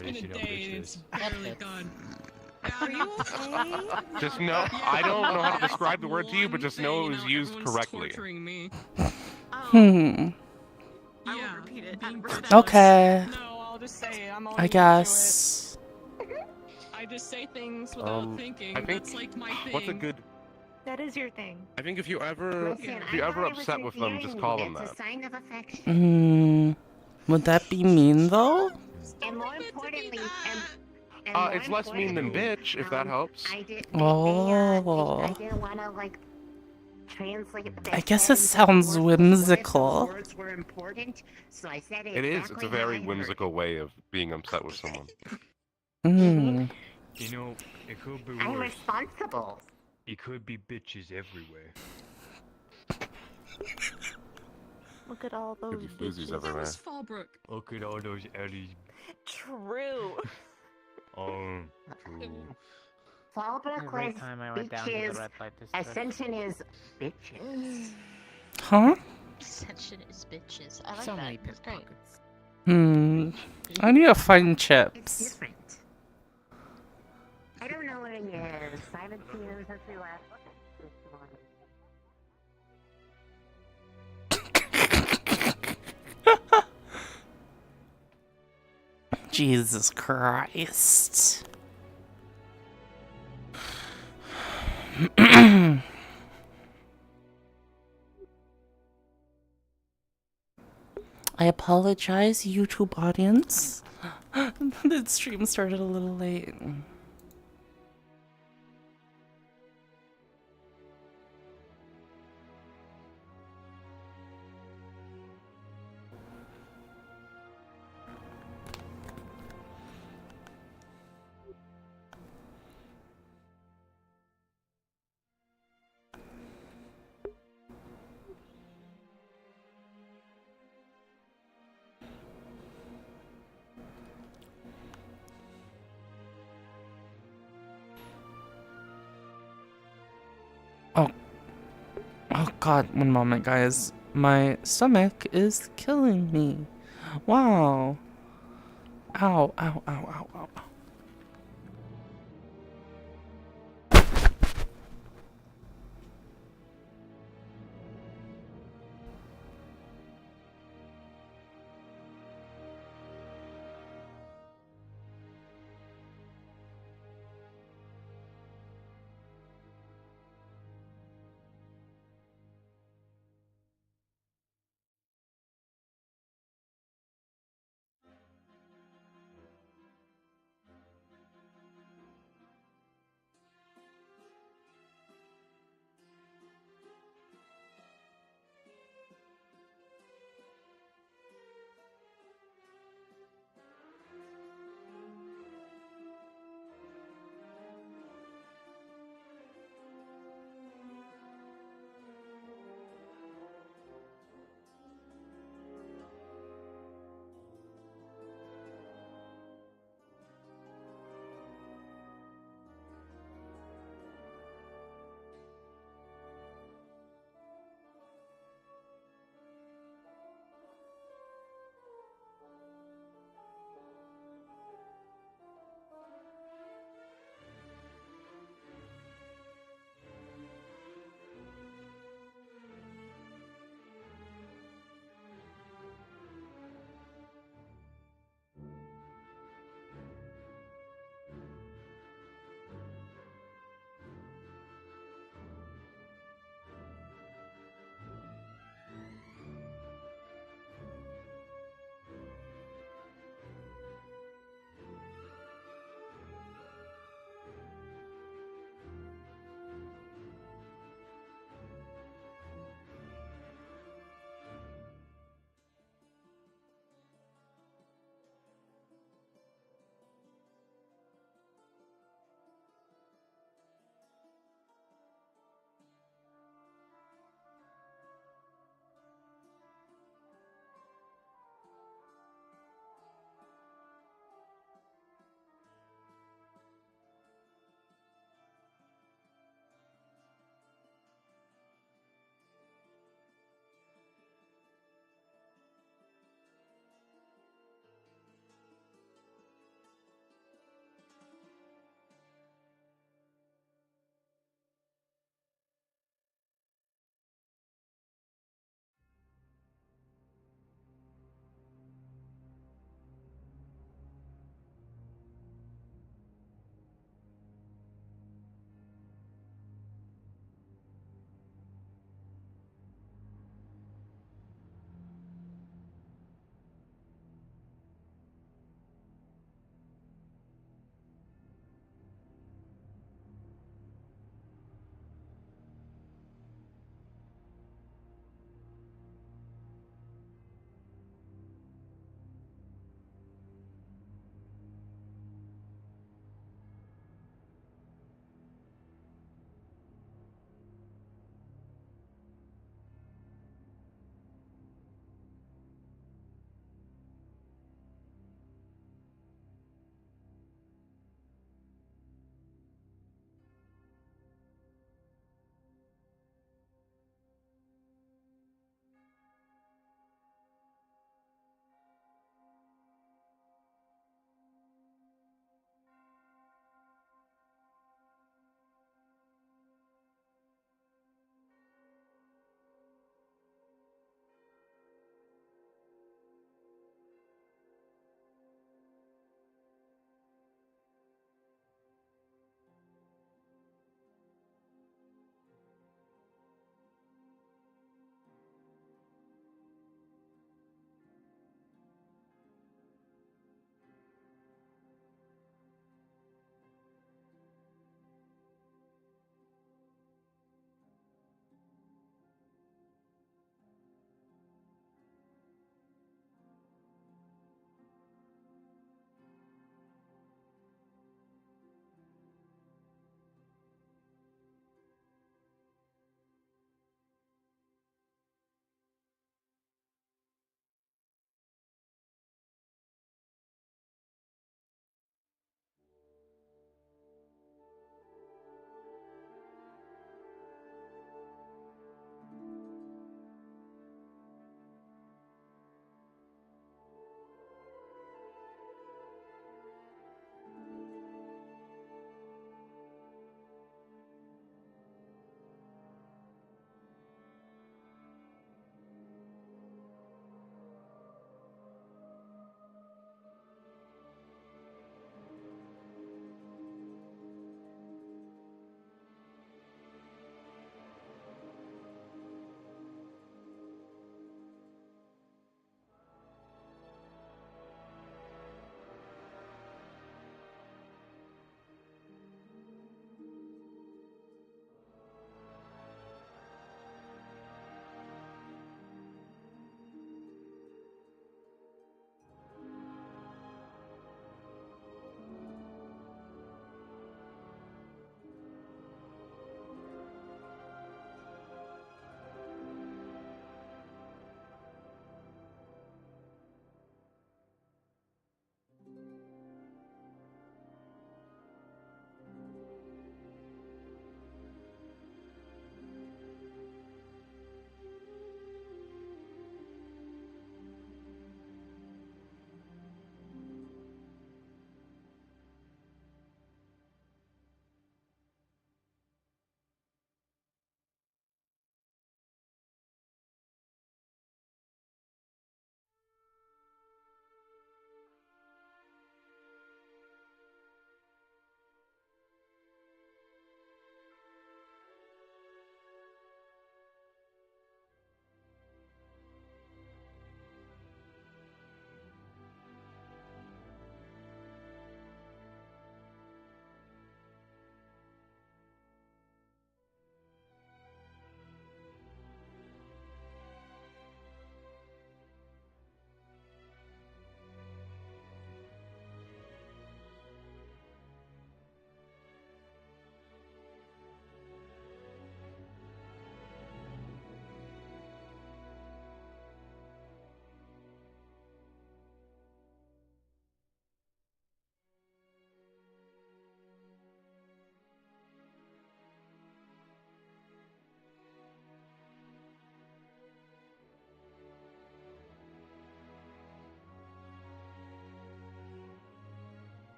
Just know, I don't know how to describe the word to you, but just know it was used correctly. Hmm. Yeah. Okay. No, I'll just say it. I'm I guess. I just say things without thinking. I think That's like my thing. what's a good? That is your thing. I think if you ever Listen, upset with them, just call them It's a that. sign of affection. Would that be mean though? And more importantly, It's less mean than bitch, if that helps. I didn't Oh. want to like translate. I guess it sounds whimsical. Words were important, so I said it. It is. exactly It's a how very I heard whimsical way of being upset with someone. Hmm. You know, it could be it. I'm worse. responsible. It could be bitches everywhere. Look at all those. Could be floozies everywhere. Fallbrook. Look at all those Ellies. True. True. Fallbrook Every was time I went down to the bitches. red light district. Ascension is bitches. Huh? Ascension is bitches. I like So that. many That's great. I need to find It's Chips. different. I don't know what it is. I haven't seen him since we last looked at this morning. Jesus Christ. I apologize, YouTube audience. The stream started a little late. Oh god, one moment, guys. My stomach is killing me. Wow. Ow, ow, ow, ow, ow.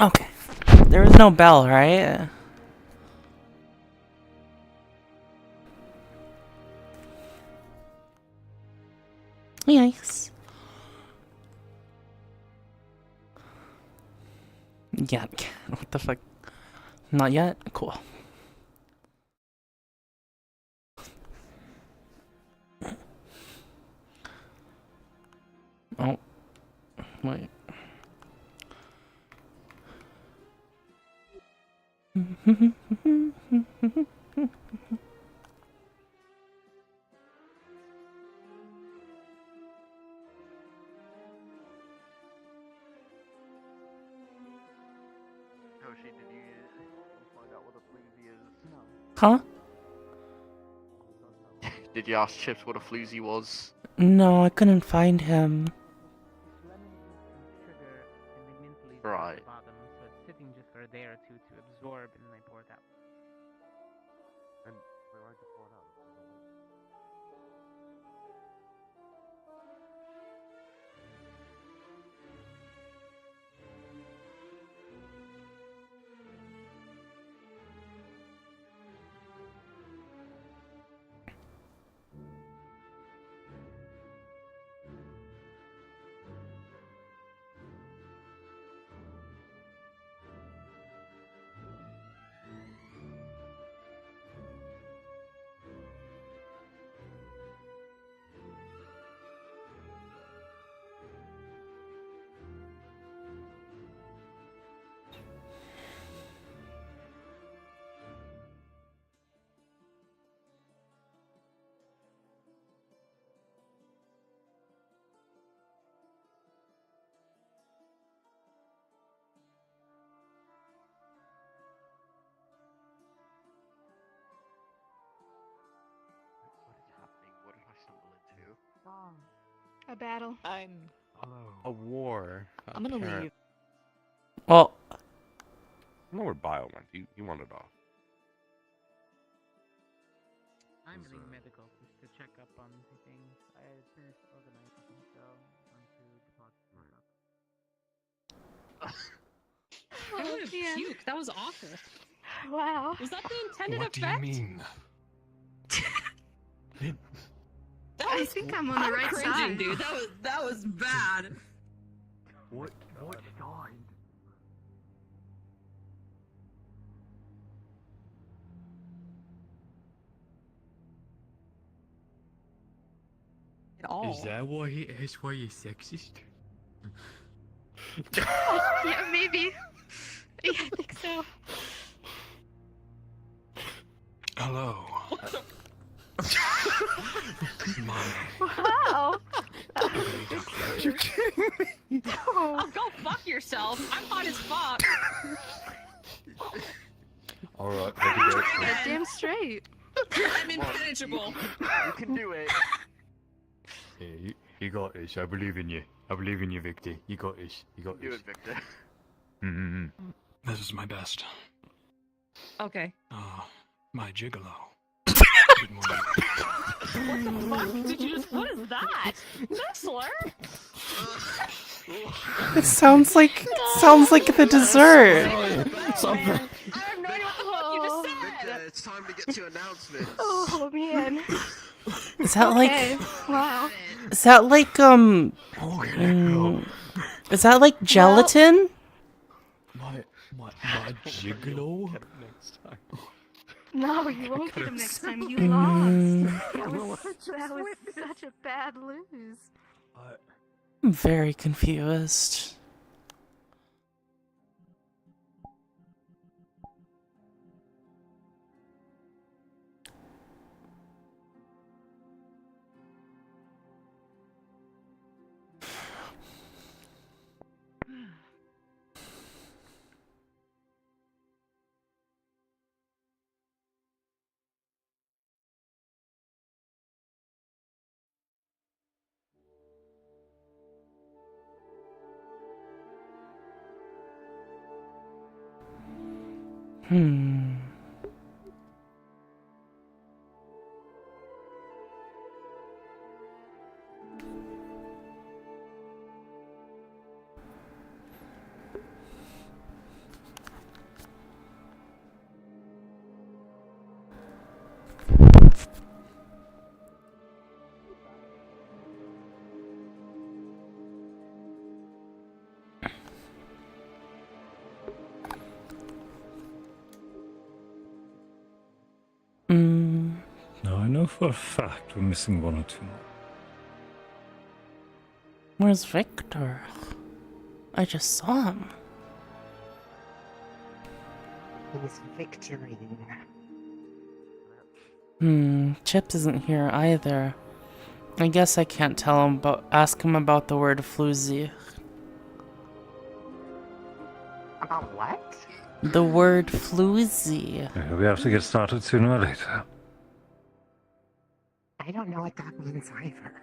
Okay. There was no bell, right? Yikes. Yeah. What the fuck? Not yet? Cool. Oh. Wait. Toshi, did you find out what a floozy is? No. Huh? Did you ask Chips what a floozy was? No, I couldn't find him. Sugar and the mint leaves Right. at the bottom, so it's sitting just for a day or two to absorb, and then I pour it out. And wait, why'd you pour it out? What did I stumble into? A battle. A war. I'm gonna apparent- leave. Well, I know where Bio went. He wandered off. I'm getting medical just to check up on things. I finished organizing, so I'm to deposit. I would have yeah. puked. That was awful. Wow. Was that the intended What do you effect? mean? I think I'm on the right cringing, side. dude. That was bad. What side? At all. Is that why you're sexist? Yeah, maybe. Yeah, I think so. Hello. Wow. You're kidding me? Oh, go fuck yourself. I'm hot as fuck. Alright, Damn straight. I'm impenetrable. You can do it. Yeah, you got this. I believe in you. I believe in you, Victor. You got this. You got Do this. it, Victor. Mm-hmm. This is my best. Okay. My gigolo. Good morning. What the fuck did you just? What is that? Is that a slur? It sounds like the dessert. Something. I have no idea what the fuck you just said. Victor, it's time to get to announcements. Oh man. Is that Okay. like? Wow. Is that like Is that like gelatin? My gigolo. No, you won't get him next time. You Mm. lost. That was such a bad lose. I'm very confused. Hmm. for a fact we're missing one or two more. Where's Victor? I just saw him. He's victoring. Chips isn't here either. I guess I can't tell him, but ask him about the word floozy. About what? The word floozy. We have to get started sooner or later. I don't know what that means either.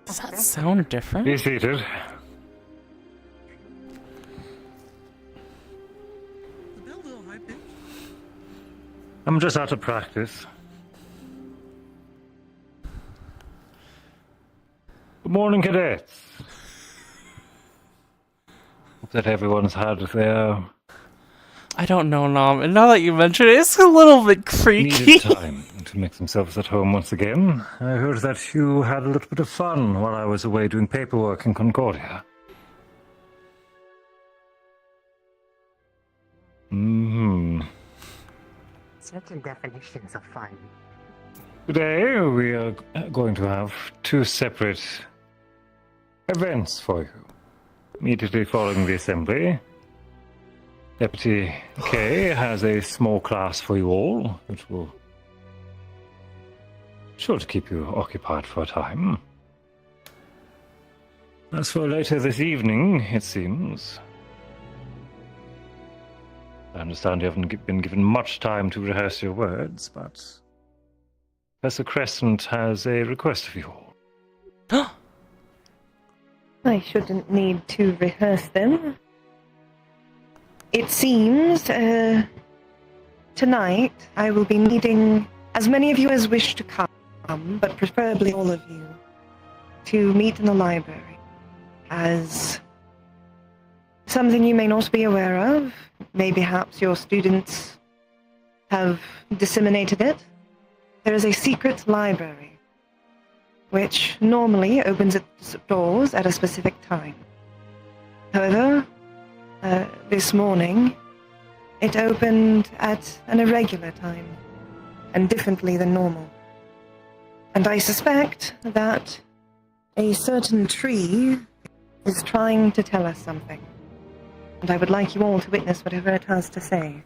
Does that sound different? Be seated. I'm just out of practice. Good morning, cadets. Hope that everyone's had their I don't know, Nom. And now that you mention it, it's a little bit creaky. needed time to make themselves at home once again. I heard that you had a little bit of fun while I was away doing paperwork in Concordia. Certain definitions of fun. Today we are going to have two separate events for you. Immediately following the assembly, Deputy K has a small class for you all, which will sure to keep you occupied for a time. As for later this evening, it seems, I understand you haven't been given much time to rehearse your words, but Professor Crescent has a request of you all. I shouldn't need to rehearse them. It seems, tonight I will be needing as many of you as wish to come, but preferably all of you, to meet in the library. As something you may not be aware of, maybe perhaps your students have disseminated it, there is a secret library, which normally opens its doors at a specific time. However, this morning, it opened at an irregular time, and differently than normal. And I suspect that a certain tree is trying to tell us something. And I would like you all to witness whatever it has to say.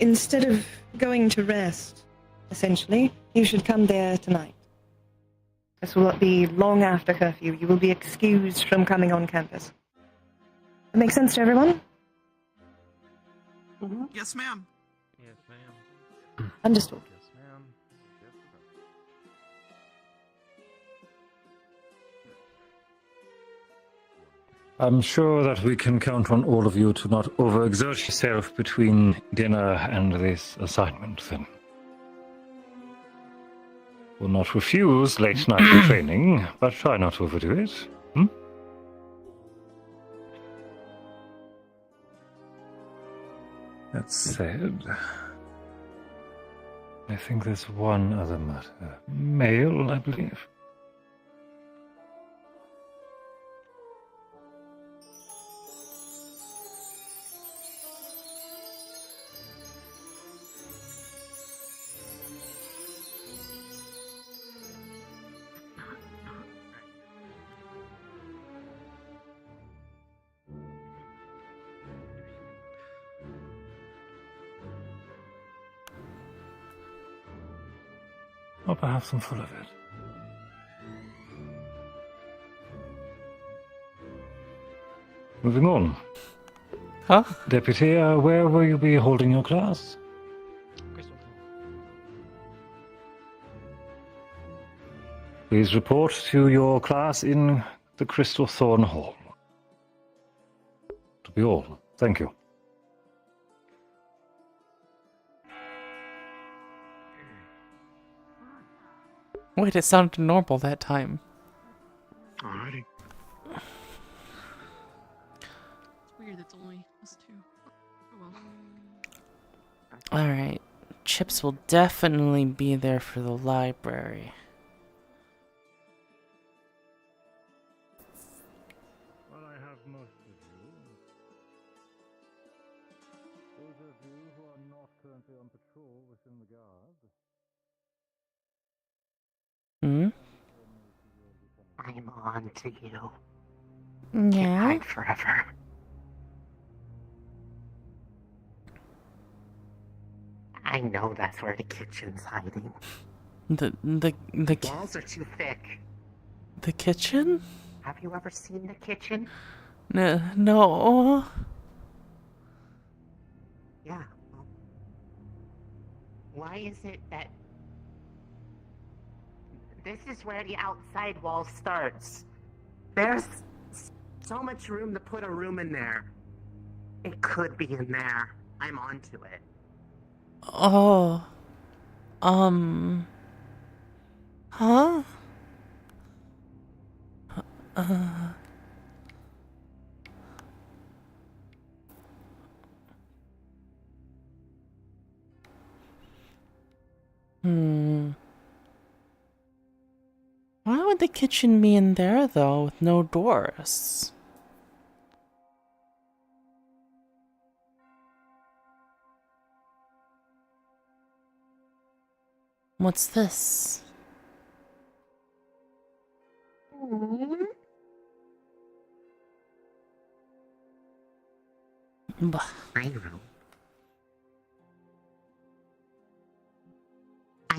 Instead of going to rest, essentially, you should come there tonight. This will be long after curfew. You will be excused from coming on campus. That makes sense to everyone? Yes, ma'am. Yes, ma'am. Understood. Yes, ma'am. I'm sure that we can count on all of you to not overexert yourself between dinner and this assignment, then. Will not refuse late night training, but try not to overdo it. That said, I think there's one other matter. Mail, I believe. Or perhaps I'm full of it. Moving on. Huh? Deputy, where will you be holding your class? Please report to your class in the Crystal Thorn Hall. To be all. Thank you. Wait, it sounded normal that time. Alrighty. It's weird, it's only us two. Oh well. Alright. Chips will definitely be there for the library. most of you. Those of you who are not currently on patrol within the guard. Hmm? I'm on to you. Yeah. Can't hide forever. I know that's where the kitchen's hiding. The Walls are too thick. the kitchen? Have you ever seen the kitchen? No. Yeah. Why is it that this is where the outside wall starts? There's so much room to put a room in there. It could be in there. I'm onto it. Oh. Huh? Why would the kitchen be in there, though, with no doors? What's this? Bah. I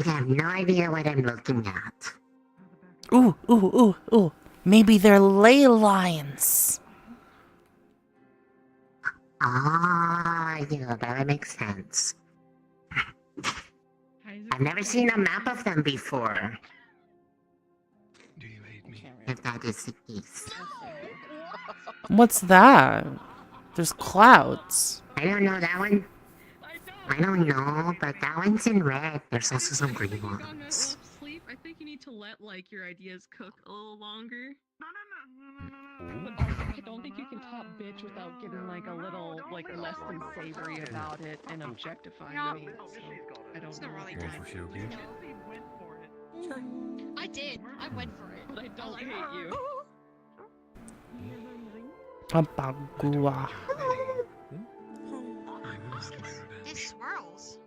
have no idea what I'm looking at. Ooh. Maybe they're ley lines. Ah, yeah, that makes sense. I've never seen a map of them before. If that is the case. What's that? There's clouds. I don't know that one. I don't know, but that one's in red. There's also some green ones. Sleep. I think you need to let like your ideas cook a little longer. I don't think you can top bitch without getting like a little like less than savory about it and objectifying me. So I don't know. I did. I went for it. But I don't hate you. Abagua. It swirls.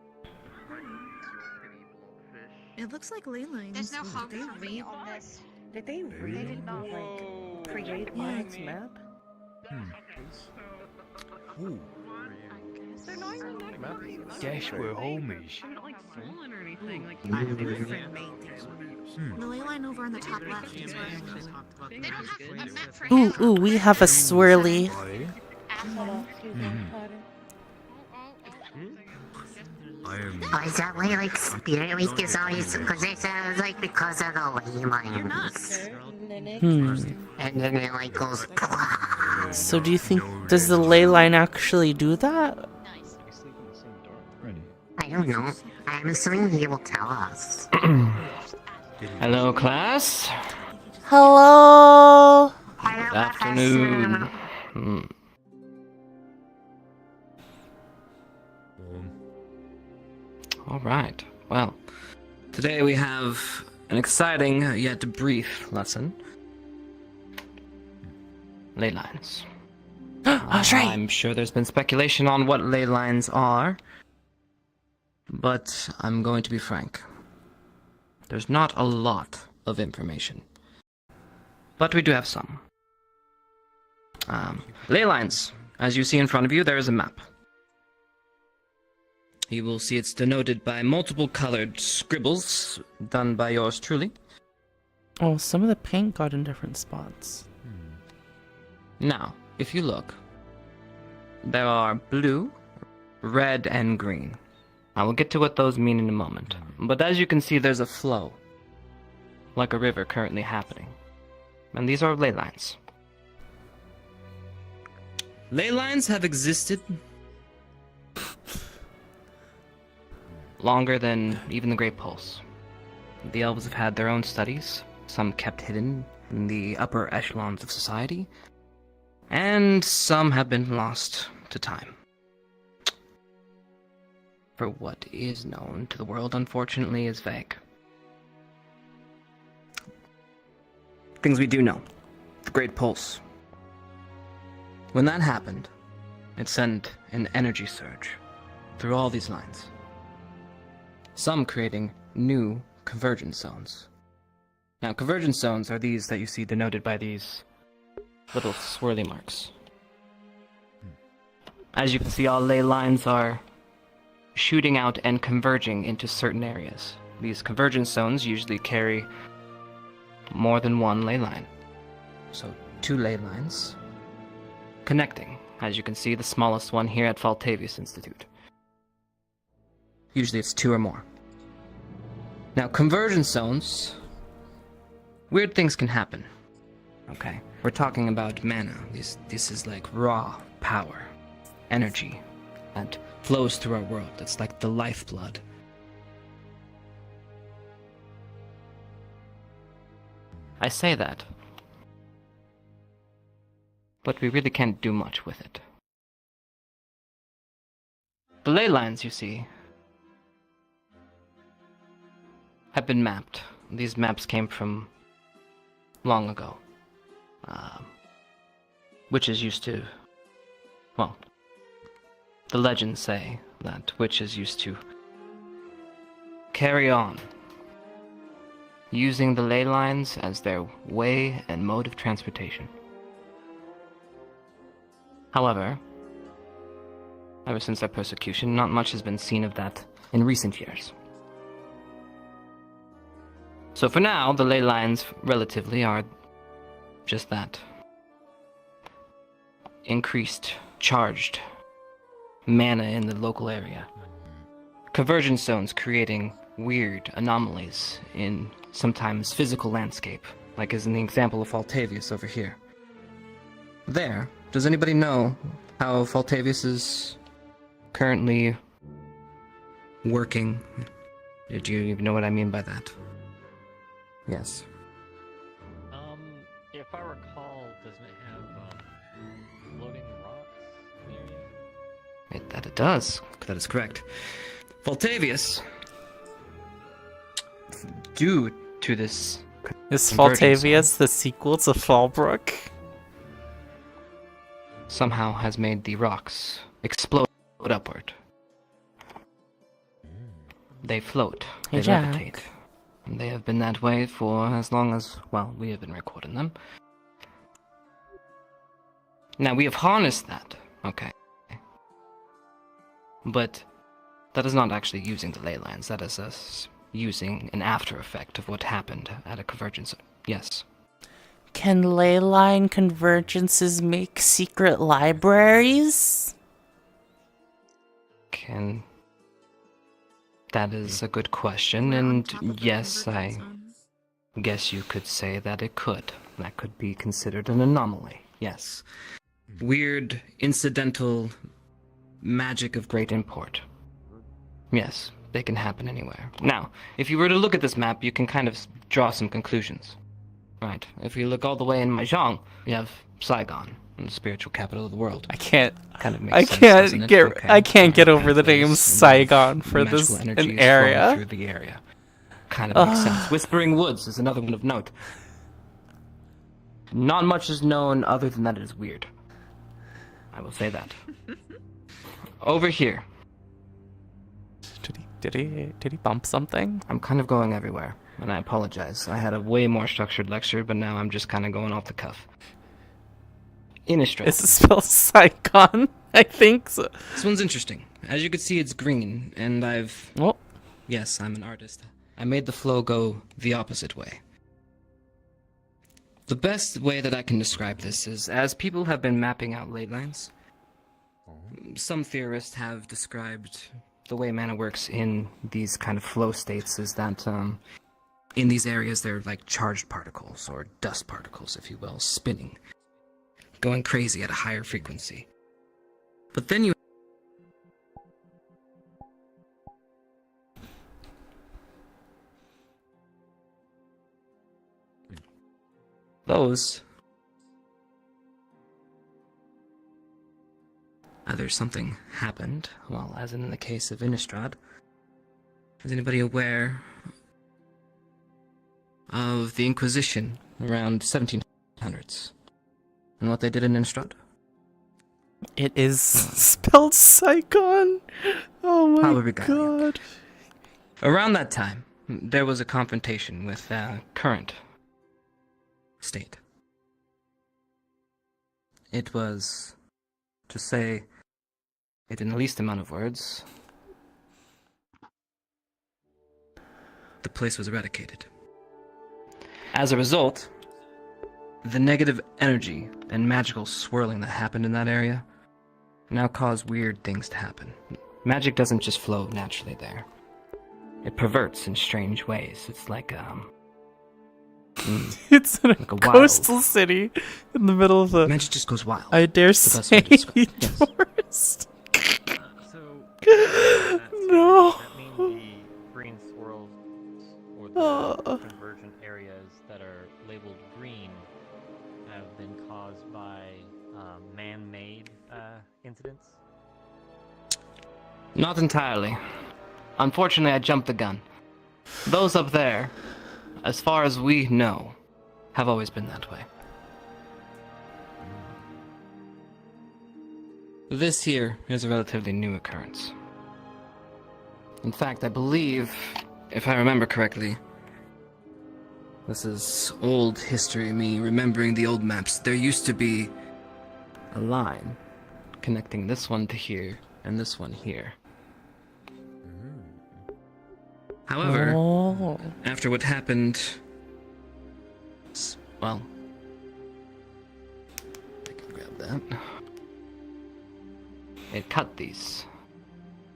It looks like ley lines. There's no hope Did for me on this. Did they really create Line's map? Ooh. They're not even that great. Guess we're homies. I'm not like swollen or anything. Like The ley line over on the top left is where they don't have a map for Ooh, we have a swirly. Oh, is that why like Spirit Week is always because it sounds like because of the ley lines. And then it like goes. So do you think, does the ley line actually do that? I don't know. I'm assuming he will tell us. Hello, class. Hello. Good afternoon. All right. Well, today we have an exciting yet brief lesson. Ley lines. That's right. I'm sure there's been speculation on what ley lines are, but I'm going to be frank. There's not a lot of information, but we do have some. Ley lines. As you see in front of you, there is a map. You will see it's denoted by multiple colored scribbles done by yours truly. Oh, some of the paint got in different spots. Now, if you look, there are blue, red, and green. I will get to what those mean in a moment. But as you can see, there's a flow, like a river currently happening. And these are ley lines. Ley lines have existed longer than even the Great Pulse. The elves have had their own studies, some kept hidden in the upper echelons of society, and some have been lost to time. For what is known to the world, unfortunately, is vague. Things we do know. The Great Pulse. When that happened, it sent an energy surge through all these lines, some creating new convergence zones. Now, convergence zones are these that you see denoted by these little swirly marks. As you can see, all ley lines are shooting out and converging into certain areas. These convergence zones usually carry more than one ley line. So 2 ley lines connecting. As you can see, the smallest one here at Faltavius Institute. Usually it's 2 or more. Now, convergence zones, weird things can happen. Okay, we're talking about mana. This is like raw power, energy that flows through our world. It's like the lifeblood. I say that, but we really can't do much with it. The ley lines, you see, have been mapped. These maps came from long ago. Witches used to, well, the legends say that witches used to carry on using the ley lines as their way and mode of transportation. However, ever since their persecution, not much has been seen of that in recent years. So for now, the ley lines relatively are just that. Increased, charged mana in the local area. Convergence zones creating weird anomalies in sometimes physical landscape, like as in the example of Faltavius over here. There, does anybody know how Faltavius is currently working? Do you even know what I mean by that? Yes. If I recall, doesn't it have floating rocks near you? It does. That is correct. Faltavius, due to this... Is convergence Faltavius the sequel to Fallbrook? somehow has made the rocks explode upward. They float. They Hey, Jack. levitate. And they have been that way for as long as, well, we have been recording them. Now, we have harnessed that, okay. But that is not actually using the ley lines. That is us using an after effect of what happened at a convergence. Yes. Can ley line convergences make secret libraries? Can... That is a good question, and yes, I guess you could say that it could. That could be considered an anomaly, yes. Weird, incidental magic of great import. Yes, they can happen anywhere. Now, if you were to look at this map, you can kind of draw some conclusions. Right, if you look all the way in Mahjong, you have Saigon, the spiritual capital of the world. I can't. Kind of makes sense, doesn't it? Okay. I can't get over the There's name Saigon for magical this energies an flowing area. through the area. Kind of makes sense. Whispering Woods is another one of note. Not much is known other than that it is weird. I will say that. Over here. Did he bump something? I'm kind of going everywhere, and I apologize. I had a way more structured lecture, but now I'm just kind of going off the cuff. Innistrad. Is it spelled Saigon? I think so. This one's interesting. As you can see, it's green, and I've... Well, yes, I'm an artist. I made the flow go the opposite way. The best way that I can describe this is, as people have been mapping out ley lines, some theorists have described the way mana works in these kind of flow states is that in these areas they're like charged particles, or dust particles, if you will, spinning, going crazy at a higher frequency. But then you those either something happened, well, as in the case of Innistrad. Is anybody aware of the Inquisition around 1700s and what they did in Innistrad? It is spelled Saigon. Oh my Probably got you. god. Around that time, there was a confrontation with current state. It was, to say it in the least amount of words, the place was eradicated. As a result, the negative energy and magical swirling that happened in that area now cause weird things to happen. Magic doesn't just flow naturally there. It perverts in strange ways. It's like, It's in a like a coastal city in the middle of the. Magic just goes wild. I dare It's the best way say, to describe it. Yes. forest. No. No. That means the green swirls or the convergent areas that are labeled green have been caused by man-made incidents. Not entirely. Unfortunately, I jumped the gun. Those up there, as far as we know, have always been that way. This here is a relatively new occurrence. In fact, I believe, if I remember correctly, this is old history, me remembering the old maps. There used to be a line connecting this one to here and this one here. However, after what happened, well, I can grab that. It cut these.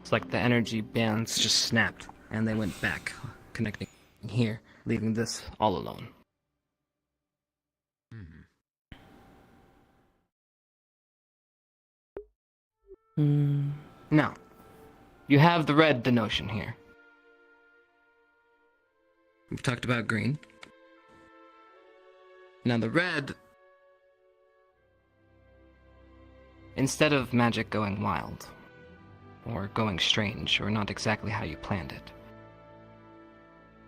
It's like the energy bands just snapped and they went back, connecting here, leaving this all alone. Now, you have the red denotion here. We've talked about green. Now the red, instead of magic going wild, or going strange, or not exactly how you planned it,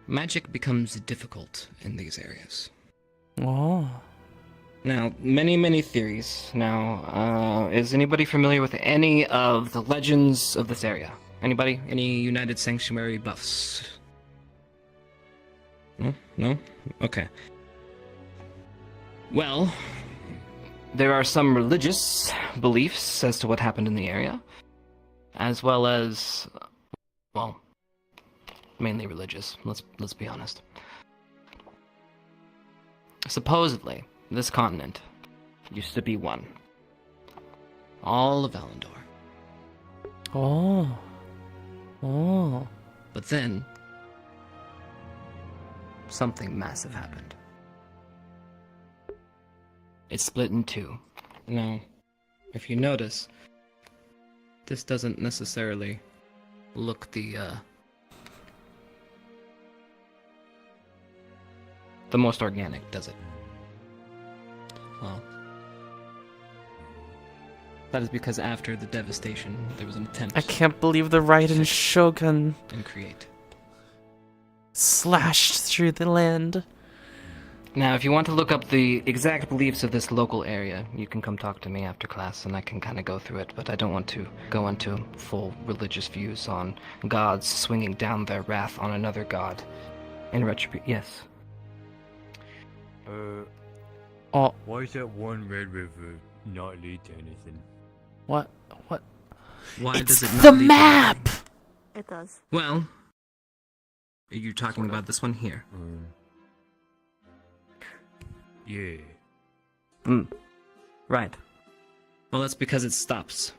magic becomes difficult in these areas. Oh. Now, many theories. Now, is anybody familiar with any of the legends of this area? Anybody? Any United Sanctuary buffs? No? No? Okay. Well, there are some religious beliefs as to what happened in the area, as well as, well, mainly religious, let's be honest. Supposedly, this continent used to be one. All of Valandor. Oh. Oh. But then, something massive happened. It split in two. Now, if you notice, this doesn't necessarily look the most organic, does it? Well, that is because after the devastation, there was an attempt. I can't believe the Raiden Shogun and create slashed through the land. Now, if you want to look up the exact beliefs of this local area, you can come talk to me after class and I can kind of go through it, but I don't want to go into full religious views on gods swinging down their wrath on another god in retribution. Yes. Oh. Why is that one red river not lead to anything? What? Why It's does it not the lead to map! anything? It does. Well, are you talking about this one here? Yeah. Right. Well, that's because it stops.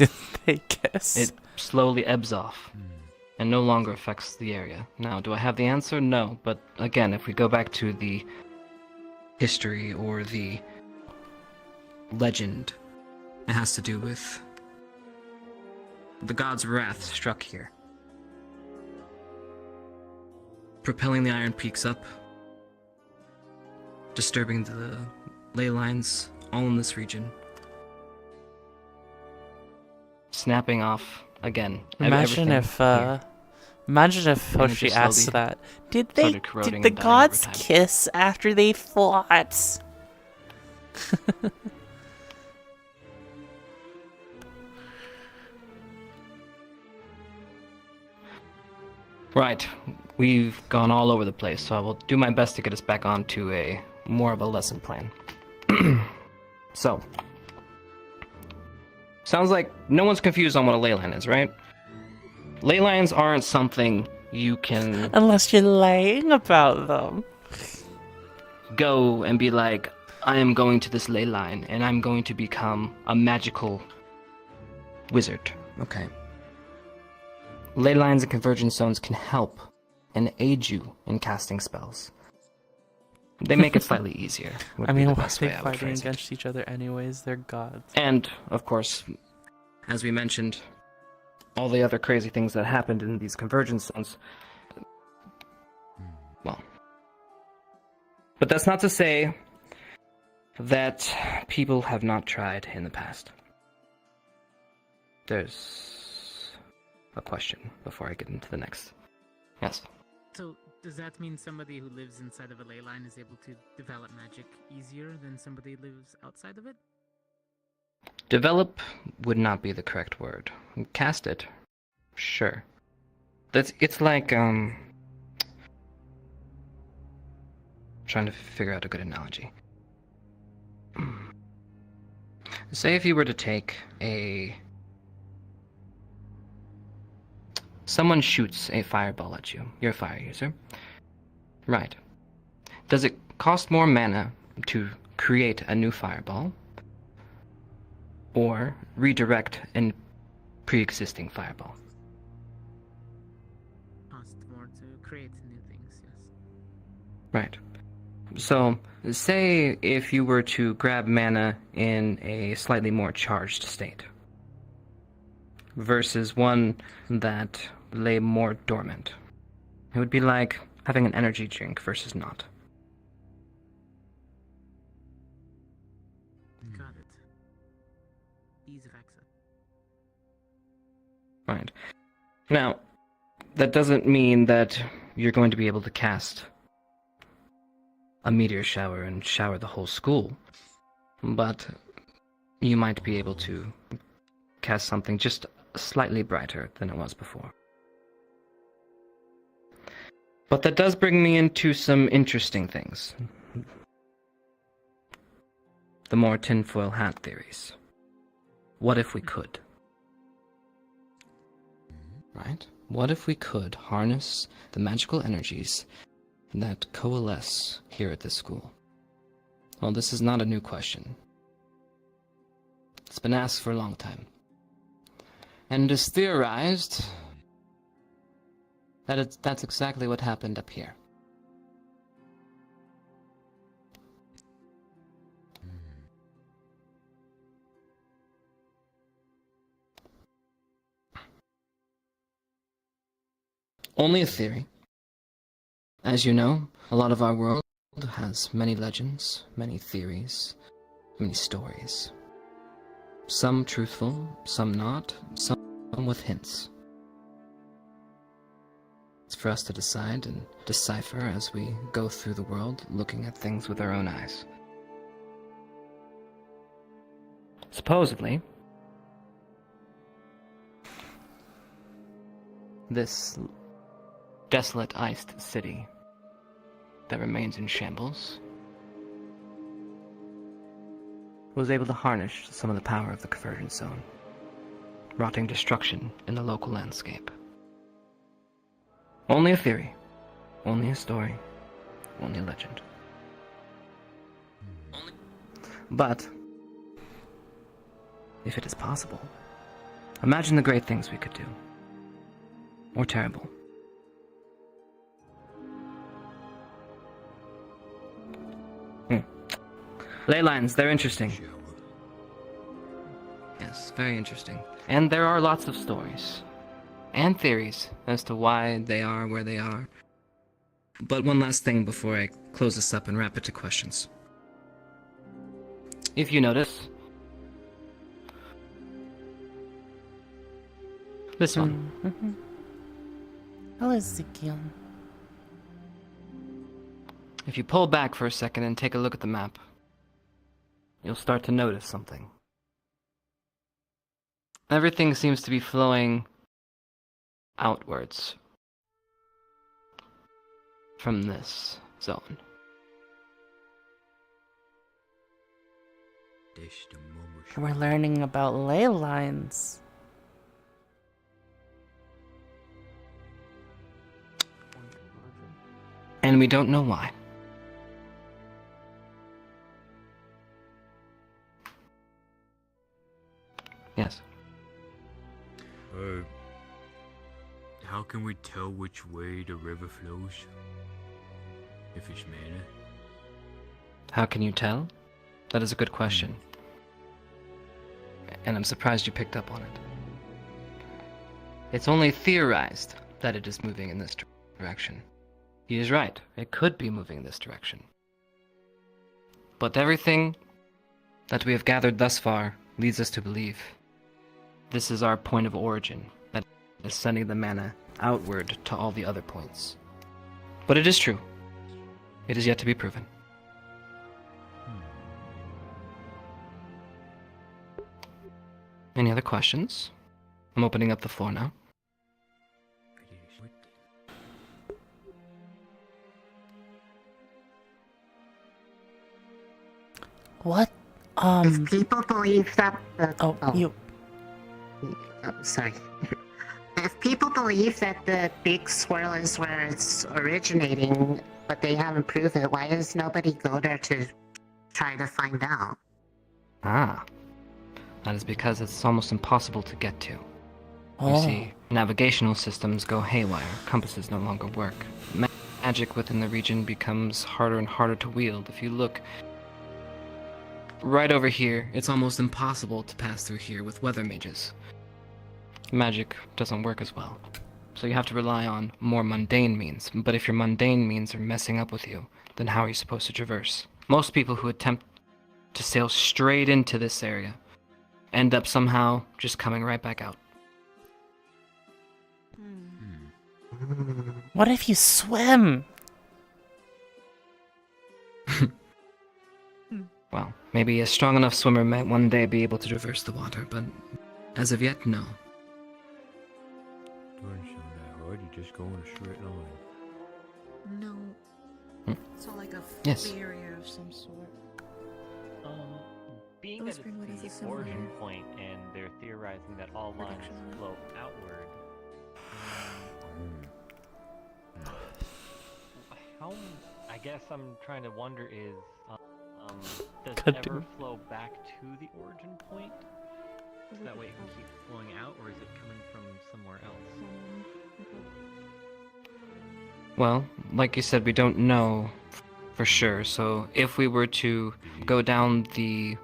I guess. It slowly ebbs off and no longer affects the area. Now, do I have the answer? No. But again, if we go back to the history or the legend, it has to do with the god's wrath struck here, propelling the Iron Peaks up, disturbing the ley lines all in this region, snapping off again. Imagine if Hoshi asked that. Did the gods kiss after they fought? Right. We've gone all over the place, so I will do my best to get us back onto a more of a lesson plan. So, sounds like no one's confused on what a ley line is, right? Ley lines aren't something you can Unless you're lying about them. go and be like, I am going to this ley line and I'm going to become a magical wizard. Okay. Ley lines and convergence zones can help and aid you in casting spells. They make it slightly easier. I mean, why are they fighting against each other anyways? They're gods. And, of course, as we mentioned, all the other crazy things that happened in these convergence zones. Well. But that's not to say that people have not tried in the past. There's a question before I get into the next. Yes. So, does that mean somebody who lives inside of a ley line is able to develop magic easier than somebody who lives outside of it? Develop would not be the correct word. Cast it. Sure. It's like, trying to figure out a good analogy. Say if you were to take someone shoots a fireball at you. You're a fire user. Right. Does it cost more mana to create a new fireball or redirect a pre-existing fireball? Cost more to create new things, yes. Right. So, say if you were to grab mana in a slightly more charged state versus one that lay more dormant. It would be like having an energy drink versus not. Got it. Ease of access. Right. Now, that doesn't mean that you're going to be able to cast a meteor shower and shower the whole school, but you might be able to cast something just slightly brighter than it was before. But that does bring me into some interesting things. The more tinfoil hat theories. What if we could? Right? What if we could harness the magical energies that coalesce here at this school? Well, this is not a new question. It's been asked for a long time. And it is theorized that that's exactly what happened up here. Only a theory. As you know, a lot of our world has many legends, many theories, many stories. Some truthful, some not, some with hints. It's for us to decide and decipher as we go through the world, looking at things with our own eyes. Supposedly, this desolate iced city that remains in shambles was able to harness some of the power of the convergence zone, rotting destruction in the local landscape. Only a theory, only a story, only a legend. But, if it is possible, imagine the great things we could do. Or terrible. Ley lines, they're interesting. Yes, very interesting. And there are lots of stories and theories as to why they are where they are. But one last thing before I close this up and wrap it to questions. If you notice, this one. Mm-hmm. Hello, Ezekiel. If you pull back for a second and take a look at the map, you'll start to notice something. Everything seems to be flowing outwards. from this zone. We're learning about ley lines. And we don't know why. Yes. How can we tell which way the river flows? If it's mana? How can you tell? That is a good question. And I'm surprised you picked up on it. It's only theorized that it is moving in this direction. He is right. It could be moving in this direction. But everything that we have gathered thus far leads us to believe this is our point of origin, that is sending the mana outward to all the other points. But it is true. It is yet to be proven. Any other questions? I'm opening up the floor now. What? If people believe that you. Oh, sorry. If people believe that the big swirl is where it's originating, but they haven't proved it, why does nobody go there to try to find out? Ah. That is because it's almost impossible to get to. Oh. You see, navigational systems go haywire, compasses no longer work. Magic within the region becomes harder and harder to wield. If you look right over here, it's almost impossible to pass through here with weather mages. Magic doesn't work as well. So you have to rely on more mundane means. But if your mundane means are messing up with you, then how are you supposed to traverse? Most people who attempt to sail straight into this area end up somehow just coming right back out. What if you swim? Well, maybe a strong enough swimmer might one day be able to traverse the water, but as of yet, no. Doesn't sound that hard, you just go in a straight line. No. So like a Yes. barrier of some sort. Being I was that wondering what it's is the it origin somewhere? point and they're theorizing that all lines flow outward, how, I guess I'm trying to wonder is, does Could it do. ever flow back to the origin point? That way it can keep flowing out, or is it coming from somewhere else? Well, like you said, we don't know for sure, so if we were to go down the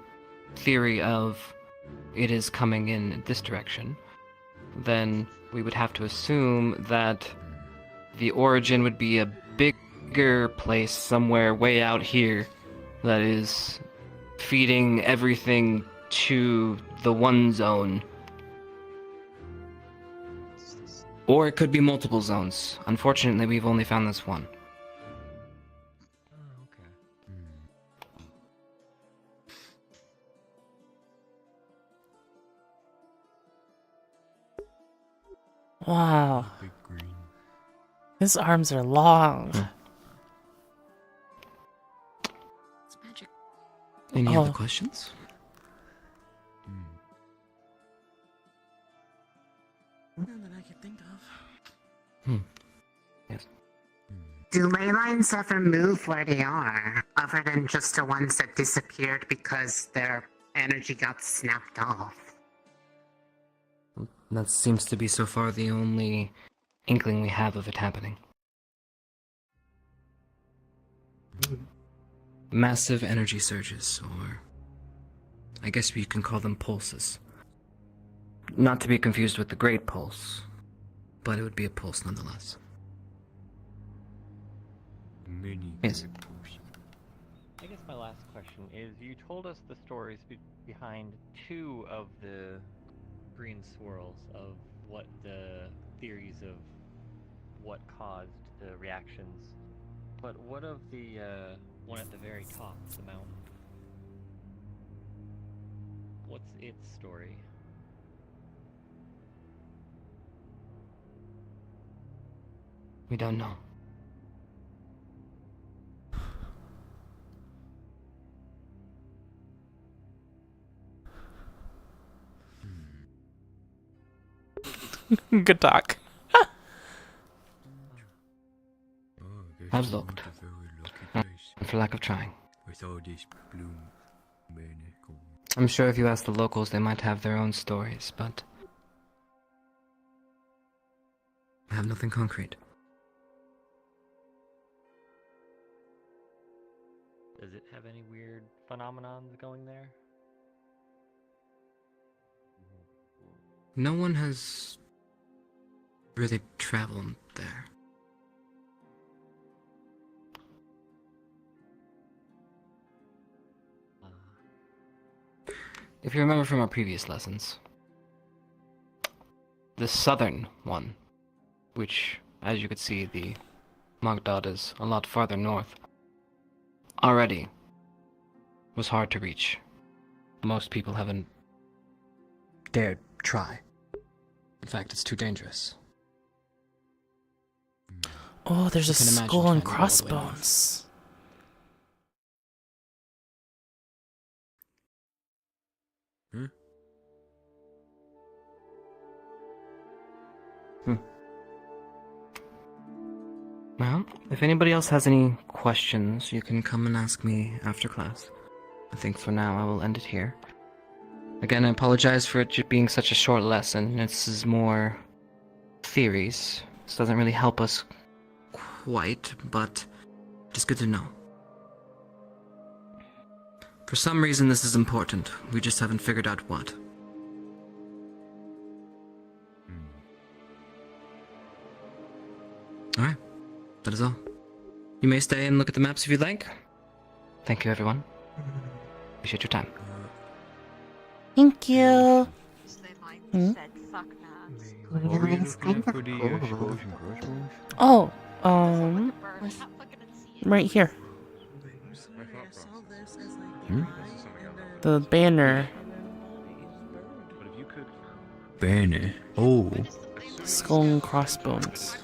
theory of it is coming in this direction, then we would have to assume that the origin would be a bigger place somewhere way out here that is feeding everything to the one zone. Or it could be multiple zones. Unfortunately, we've only found this one. Wow. His arms are long. It's magic. Any Oh. other questions? None that I can think of. Yes. Do ley lines ever move where they are, other than just the ones that disappeared because their energy got snapped off? That seems to be so far the only inkling we have of it happening. Massive energy surges, or I guess you can call them pulses. Not to be confused with the Great Pulse, but it would be a pulse nonetheless. Yes. I guess my last question is, you told us the stories behind two of the green swirls of what the theories of what caused the reactions, but what of the one at the very top of the mountain? What's its story? We don't know. Good talk. I've looked. For lack of trying. I'm sure if you ask the locals, they might have their own stories, but I have nothing concrete. Does it have any weird phenomenons going there? No one has really traveled there. If you remember from our previous lessons, the southern one, which, as you could see, the Magdad is a lot farther north, already was hard to reach. Most people haven't dared try. In fact, it's too dangerous. Oh, there's a You can imagine skull trying and to go all the way north. crossbones. Well, if anybody else has any questions, you can come and ask me after class. I think for now I will end it here. Again, I apologize for it being such a short lesson. This is more theories. This doesn't really help us quite, but just good to know. For some reason this is important. We just haven't figured out what. Alright. That is all. You may stay and look at the maps if you'd like. Thank you, everyone. Appreciate your time. Thank you. Oh, right here. The banner. Banner. Oh. Skull and crossbones.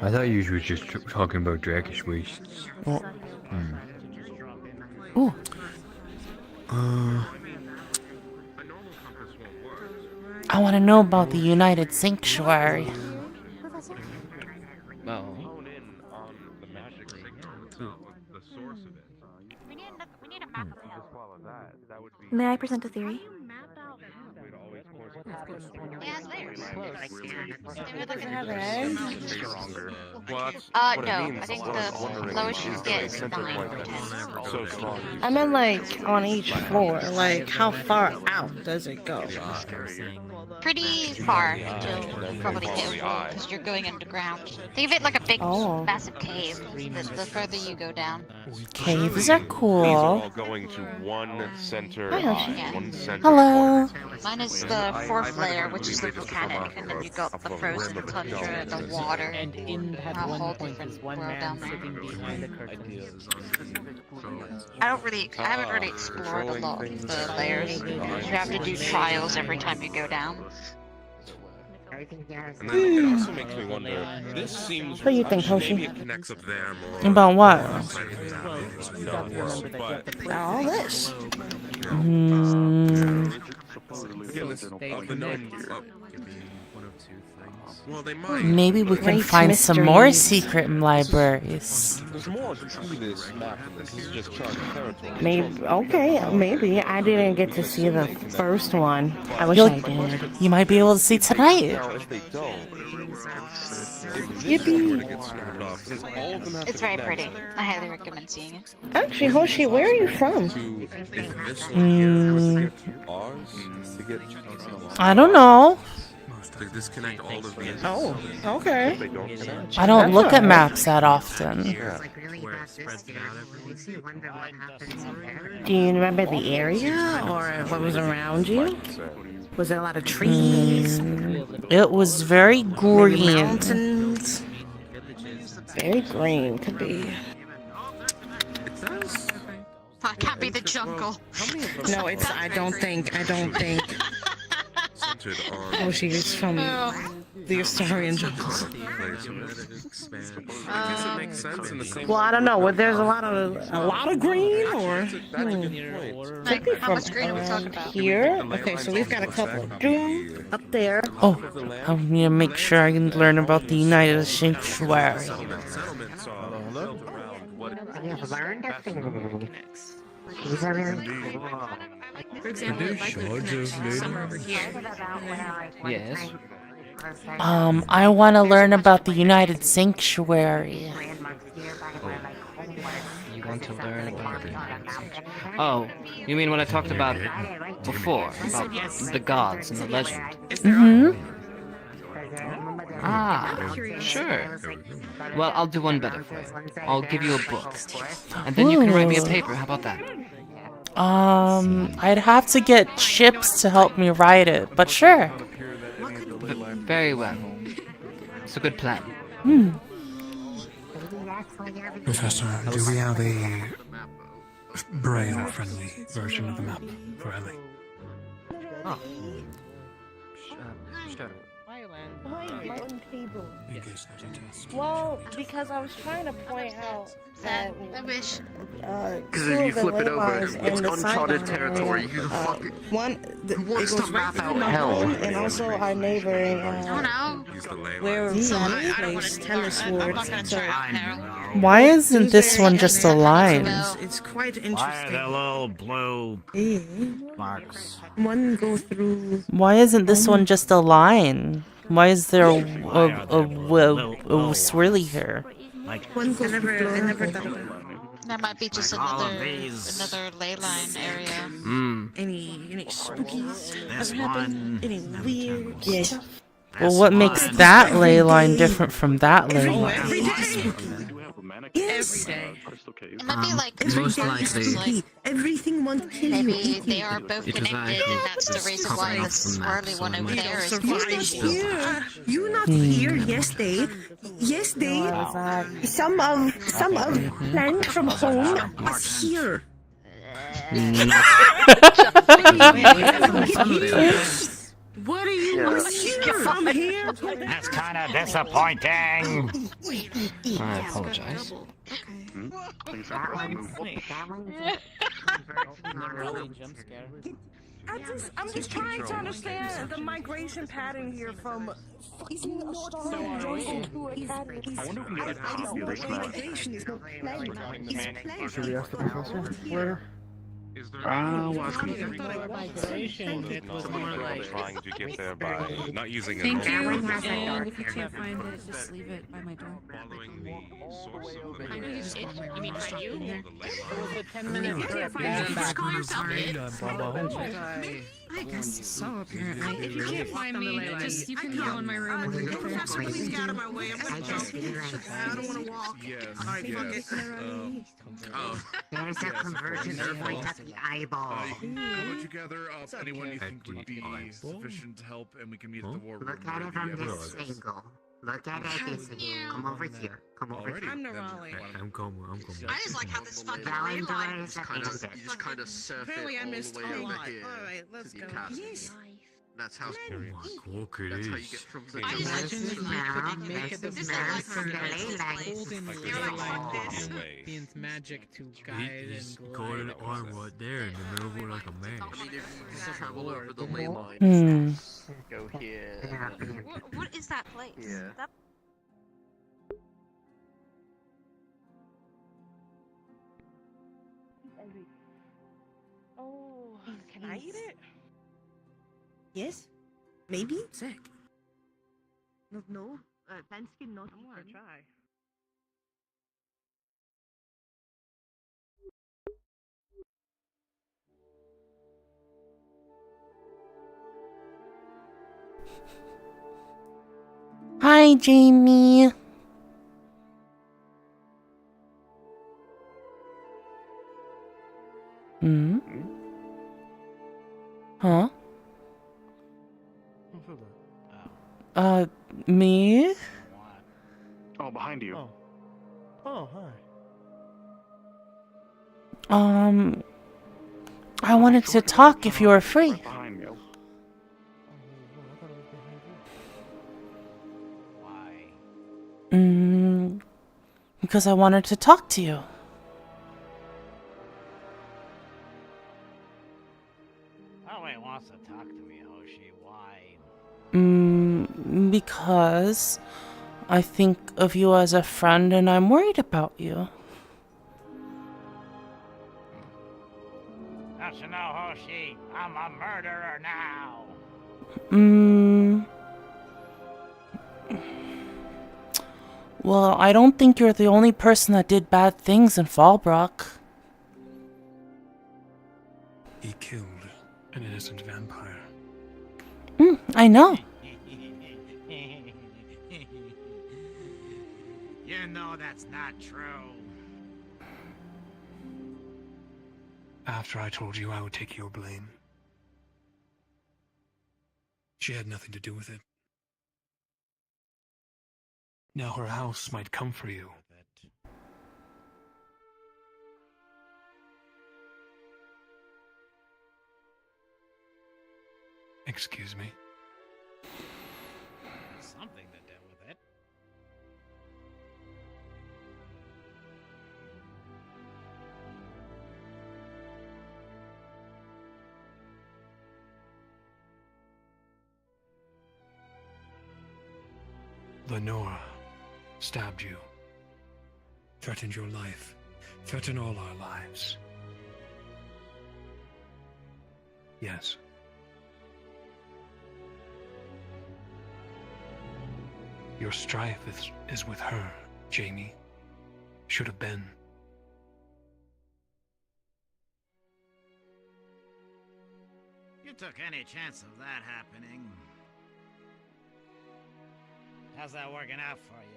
I thought you were just talking about Drakish wastes. Oh. Ooh. I want to know about the United Sanctuary. May I present a theory? No. I think the lowest you get is 9 or 10. I meant like on each floor. Like how far out does it go? Pretty far until probably hit a wall because you're going underground. Think of it like a big, massive cave. The further you go down. Caves are cool. These are all going to one center Hi, Yoshi. eye, one center Hello. Mine is the 4th layer, which is the volcanic, and then you got the frozen tundra, the water, And in that a whole one point, different there's one world man down there. sitting behind the curtain. I haven't really explored a lot of the layers. You have to do trials every time you go down. And then it also makes me wonder, this seems What do you think, Hoshi? maybe it connects up there more. About what? But All this. well, they might. Maybe we can Great find some more mysteries. secret libraries. There's more to this map than this. This is just charged territory. Maybe. Okay. Maybe I didn't get to see the first one. I wish You'll- I did. You might be able to see tonight. Now, if they don't, Yippee. It's very pretty. I highly recommend seeing it. Actually, Hoshi, where are you from? I don't know. To disconnect all of these. Oh, okay. I don't look at That's maps that often. Do you remember the area or what was around you? Was there a lot of trees? It was very Maybe green. mountains? Very green, could be. That can't be the jungle. No, it's. I don't think. Centered on Oh, she's from. the Astarian jungles. Well, I don't know. Well, there's a lot of green, or Like, how much green are we talking about? here. Okay, so we've got a couple of doom up there. Oh, I need to make sure I can learn about the United Sanctuary. You've learned a thing. These are really cool. For example, if I could connect somewhere over here. Yes. I want to learn about the United Sanctuary. You want to learn about the Oh, you mean what I talked about before, about the gods and the legend? Mm-hmm. Ah, sure. Well, I'll do one better for you. I'll give you a book, and then you can write me a paper. How about that? I'd have to get Chips to help me write it, but sure. Very well. It's a good plan. Professor, do we have a Braille-friendly version of the map for Ellie? Oh. Mountain table. In case there's a test. Well, because I was trying to point out that I wish. Because if you flip it over, it's uncharted territory. You fucking it wants goes to map out my hell. home and also our neighboring where we place tennis swords. So Why isn't this one just a line? it's quite Why are interesting. there little blue marks? One go through. Why isn't this one just a line? Why is there a swirly here? One goes I never thought of that. That might be just another ley line area. Any spookies ever happen? Any weird stuff? Well, what makes that ley line different from that ley line? Every day. Yes. It might be like Most likely. Everything won't kill you. maybe they are both It was connected, actually and that's the reason why the off the map, swirly so one I over might there is Here. You not here. Yes, they. Some of Plank from home was here. What are you from here? That's kind of disappointing. I apologize. I'm just trying to understand the migration pattern here from. I wonder if we can get a copy of this map. Should we ask the professor where? Migration, it was more like trying to get there by not using Thank a you, and if you can't find it, just leave it by my door. following the source of the I know you just you mean just you? it was a 10-minute You trip. can't find Sorry. I guess so, apparently. If you can't find me, just you can go in my room and then Professor, please get out of my way. I don't want to walk. There's a convergence point at the eyeball. How about you gather up anyone you think would be sufficient help, and we can meet at the war room. Look at it from this angle. Look at it this angle. Come over here. Come over here. I'm Nerali. I'm coming. I just like how this fucking ley Valentine line. is at the end. You just kind of surf Apparently, it I all missed the a way over lot. here. Alright, let's to the go. castle. Yes. That's how. Quick it That's how you is. get from the. I just This is map. Make it This is the map from the golden ley line. ley line means magic to guide He's and got an glide. arm right there in the middle of it like a man. I mean, if you travel over the ley line, Hmm. go here. What is that place? Yeah. That Oh, can I eat it? Yes? Maybe? Sick. No. Panskin not. I'm gonna try. Hi, Jamie. Hmm? Huh? Me? Oh, behind you. Oh, hi. I wanted to talk if you were free. Behind you. Because I wanted to talk to you. Nobody wants to talk to me, Hoshi. Why? Because I think of you as a friend and I'm worried about you. Don't you know, Hoshi? I'm a murderer now. Well, I don't think you're the only person that did bad things in Fallbrook. He killed an innocent vampire. I know. You know that's not true. After I told you I would take your blame. She had nothing to do with it. Now her house might come for you. Excuse me. Something to do with it. Lenora stabbed you. Threatened your life. Threatened all our lives. Yes. Your strife is with her, Jamie. Should have been. You took any chance of that happening. How's that working out for you?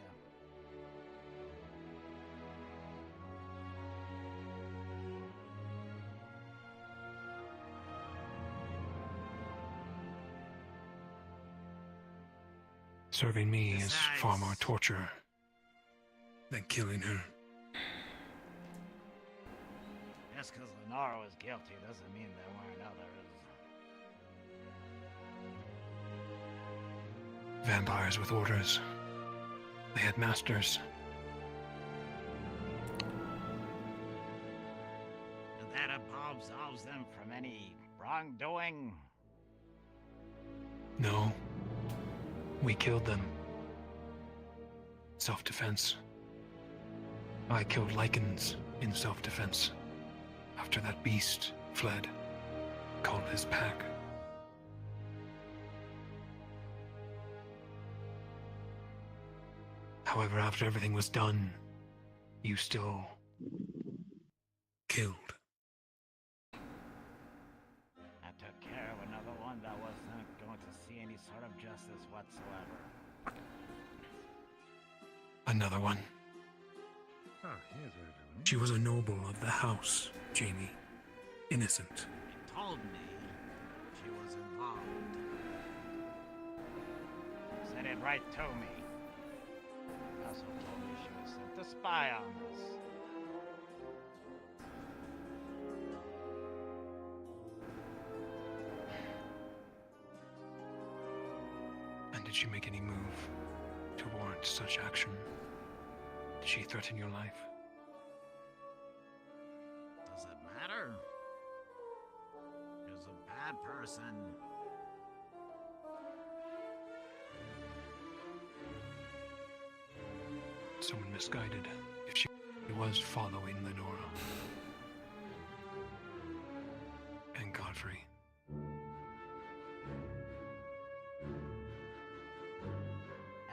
Serving me is far more torture than killing her. Just because Lenora was guilty doesn't mean there weren't others. Vampires with orders. They had masters. And that absolves them from any wrongdoing? No. We killed them. Self-defense. I killed Lycans in self-defense. After that beast fled, called his pack. However, after everything was done, you still killed. I took care of another one that wasn't going to see any sort of justice whatsoever. Another one. Oh, here's what everyone. She was a noble of the house, Jamie. Innocent. She told me she was involved. Said it right to me. Also told me she was sent to spy on us. And did she make any move to warrant such action? Did she threaten your life? Does it matter? She was a bad person. Someone misguided if she was following Lenora. And Godfrey.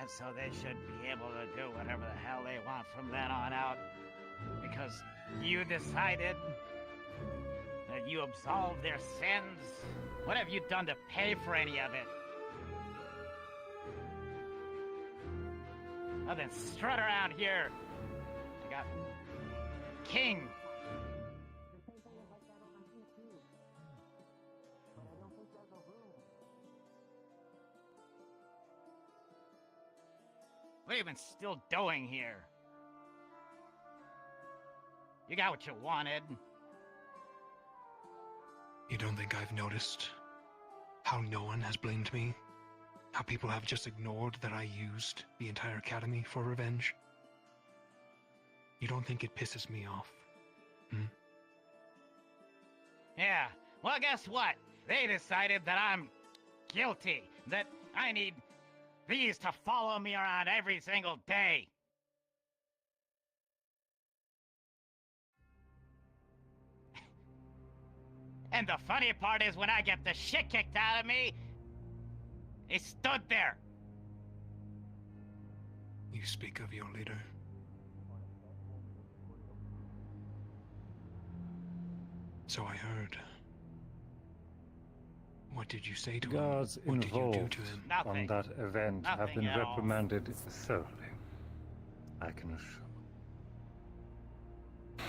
And so they should be able to do whatever the hell they want from then on out. Because you decided that you absolved their sins? What have you done to pay for any of it? Other than strut around here. I got King. What are you even still doing here? You got what you wanted. You don't think I've noticed how no one has blamed me? How people have just ignored that I used the entire academy for revenge? You don't think it pisses me off? Yeah, well, guess what? They decided that I'm guilty, that I need these to follow me around every single day. And the funny part is when I get the shit kicked out of me, he stood there. You speak of your leader. So I heard. What did you say to him? Guards What did you do involved to him? on that event have Nothing been at all. reprimanded thoroughly, I can assure. Oh,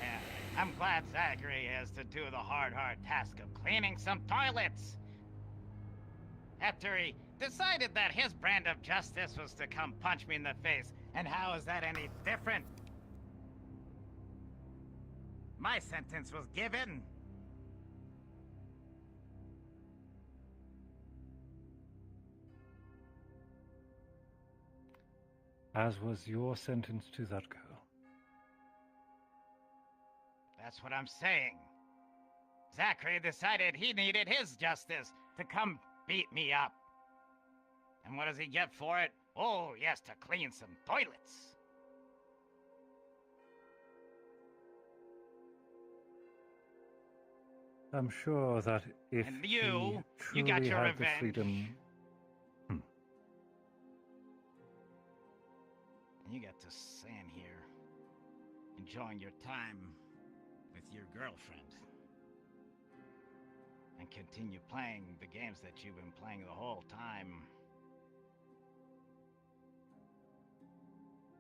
yeah. I'm glad Zachary has to do the hard task of cleaning some toilets. After he decided that his brand of justice was to come punch me in the face. And how is that any different? My sentence was given. As was your sentence to that girl. That's what I'm saying. Zachary decided he needed his justice to come beat me up. And what does he get for it? Oh, yes, to clean some toilets. I'm sure that if And he you truly got your had the revenge. freedom... And you get to stand here, enjoying your time with your girlfriend. And continue playing the games that you've been playing the whole time.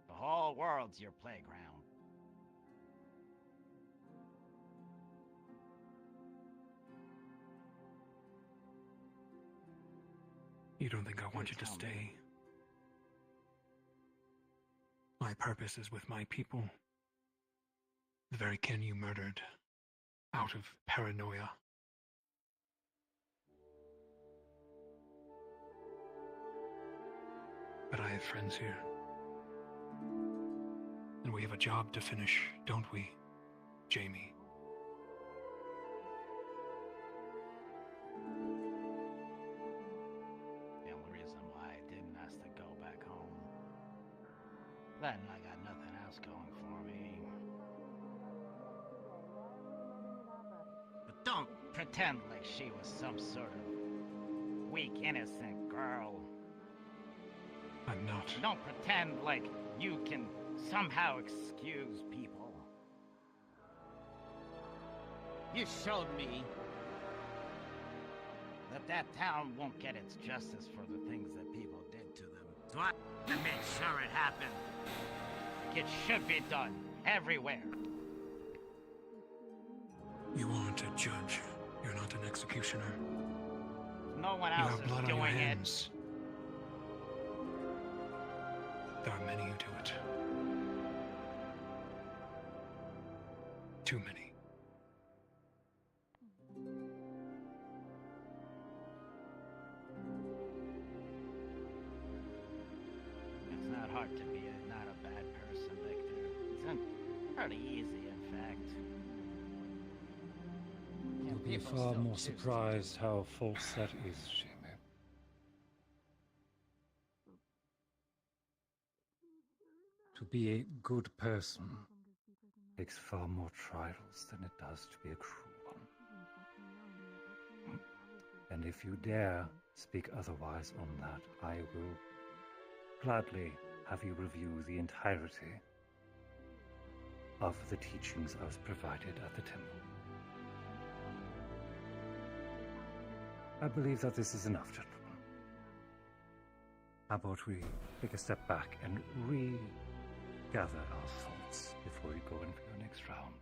The whole world's your playground. You don't think I want you to stay? My purpose is with my people. The very kin you murdered. Out of paranoia. But I have friends here. And we have a job to finish, don't we, Jamie? The only reason why I didn't ask to go back home. Then I got nothing else going for me. But don't pretend like she was some sort of weak, innocent girl. I'm not. Don't pretend like you can somehow excuse people. You showed me that town won't get its justice for the things that people did to them. So I have to make sure it happened. Like it should be done everywhere. You aren't a judge. You're not an executioner. No one You else have is blood on your doing it. hands. There are many who do it. Too many. It's not hard to be not a bad person, Victor. It's pretty easy, in fact. You'll be People far still more choose to surprised how false that is, Jamie. To be a good person takes far more trials than it does to be a cruel one. And if you dare speak otherwise on that, I will gladly have you review the entirety of the teachings I was provided at the temple. I believe that this is enough, gentlemen. How about we take a step back and regather our thoughts before we go in for your next round?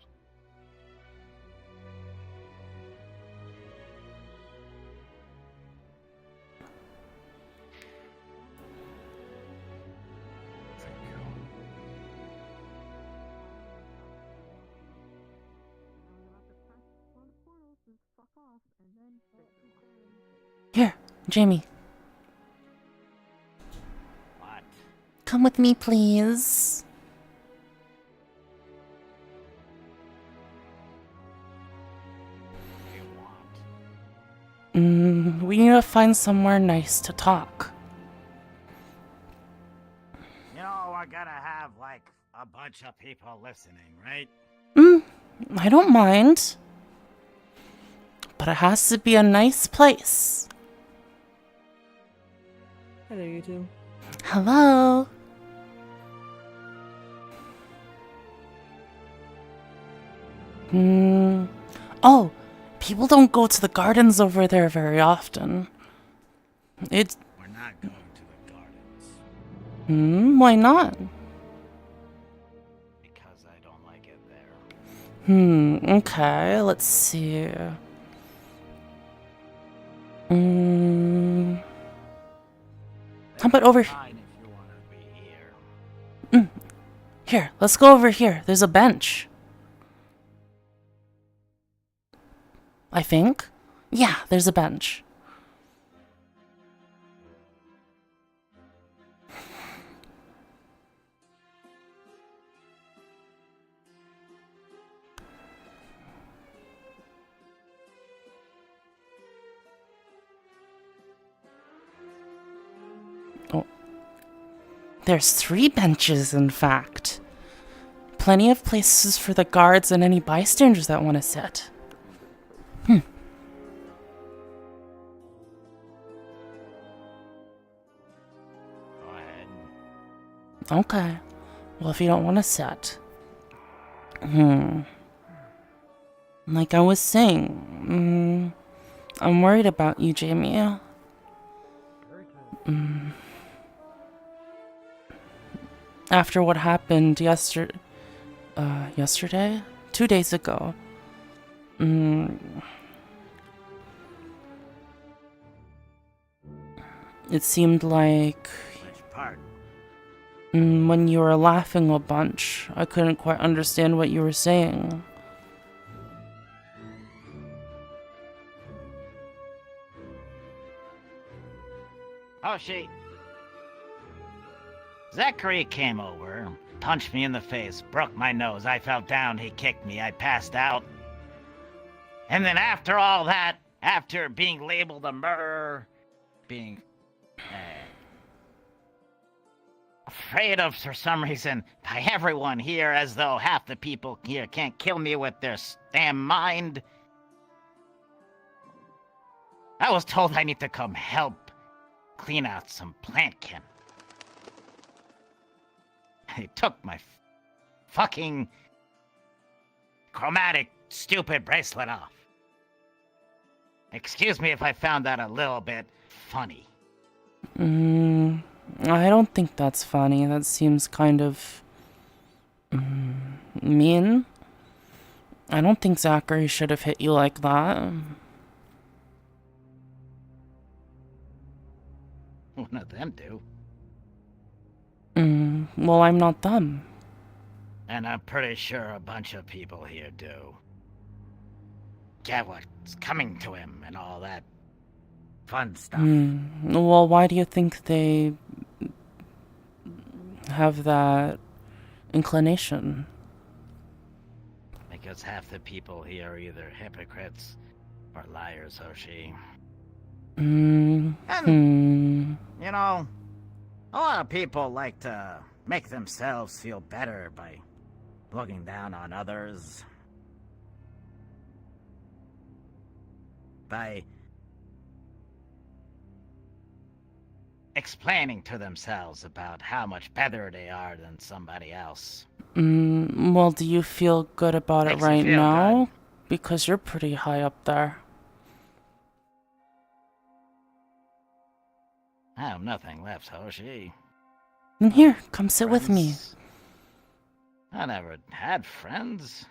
Thank you. Here, Jamie. What? Come with me, please? We need to find somewhere nice to talk. You know, we're gonna have, like, a bunch of people listening, right? I don't mind. But it has to be a nice place. Hello, you two. Hello. Oh, people don't go to the gardens over there very often. We're not going to the gardens. Why not? Because I don't like it there. Okay, let's see. How about over here? Here, let's go over here. There's a bench. I think. Yeah, there's a bench. Oh. There's 3 benches, in fact. Plenty of places for the guards and any bystanders that want to sit. Okay. Well, if you don't want to sit. Like I was saying, I'm worried about you, Jamie. After what happened yesterday? 2 days ago. It seemed like when you were laughing a bunch, I couldn't quite understand what you were saying. Oh, Zachary came over, punched me in the face, broke my nose. I fell down, he kicked me, I passed out. And then after all that, after being labeled a murderer, being afraid of, for some reason, by everyone here, as though half the people here can't kill me with their damn mind, I was told I need to come help clean out some plant kin. They took my fucking chromatic stupid bracelet off. Excuse me if I found that a little bit funny. I don't think that's funny. That seems kind of mean. I don't think Zachary should have hit you like that. One of them do. Well, I'm not them. And I'm pretty sure a bunch of people here do. Get what's coming to him and all that fun stuff. Well, why do you think they have that inclination? Because half the people here are either hypocrites or liars, Hoshi. And, you know, a lot of people like to make themselves feel better by looking down on others. By explaining to themselves about how much better they are than somebody else. Well, do you feel good about it Makes you right feel now? Because you're pretty high up there. I have nothing left, Hoshi. And here, come sit with me. I never had friends.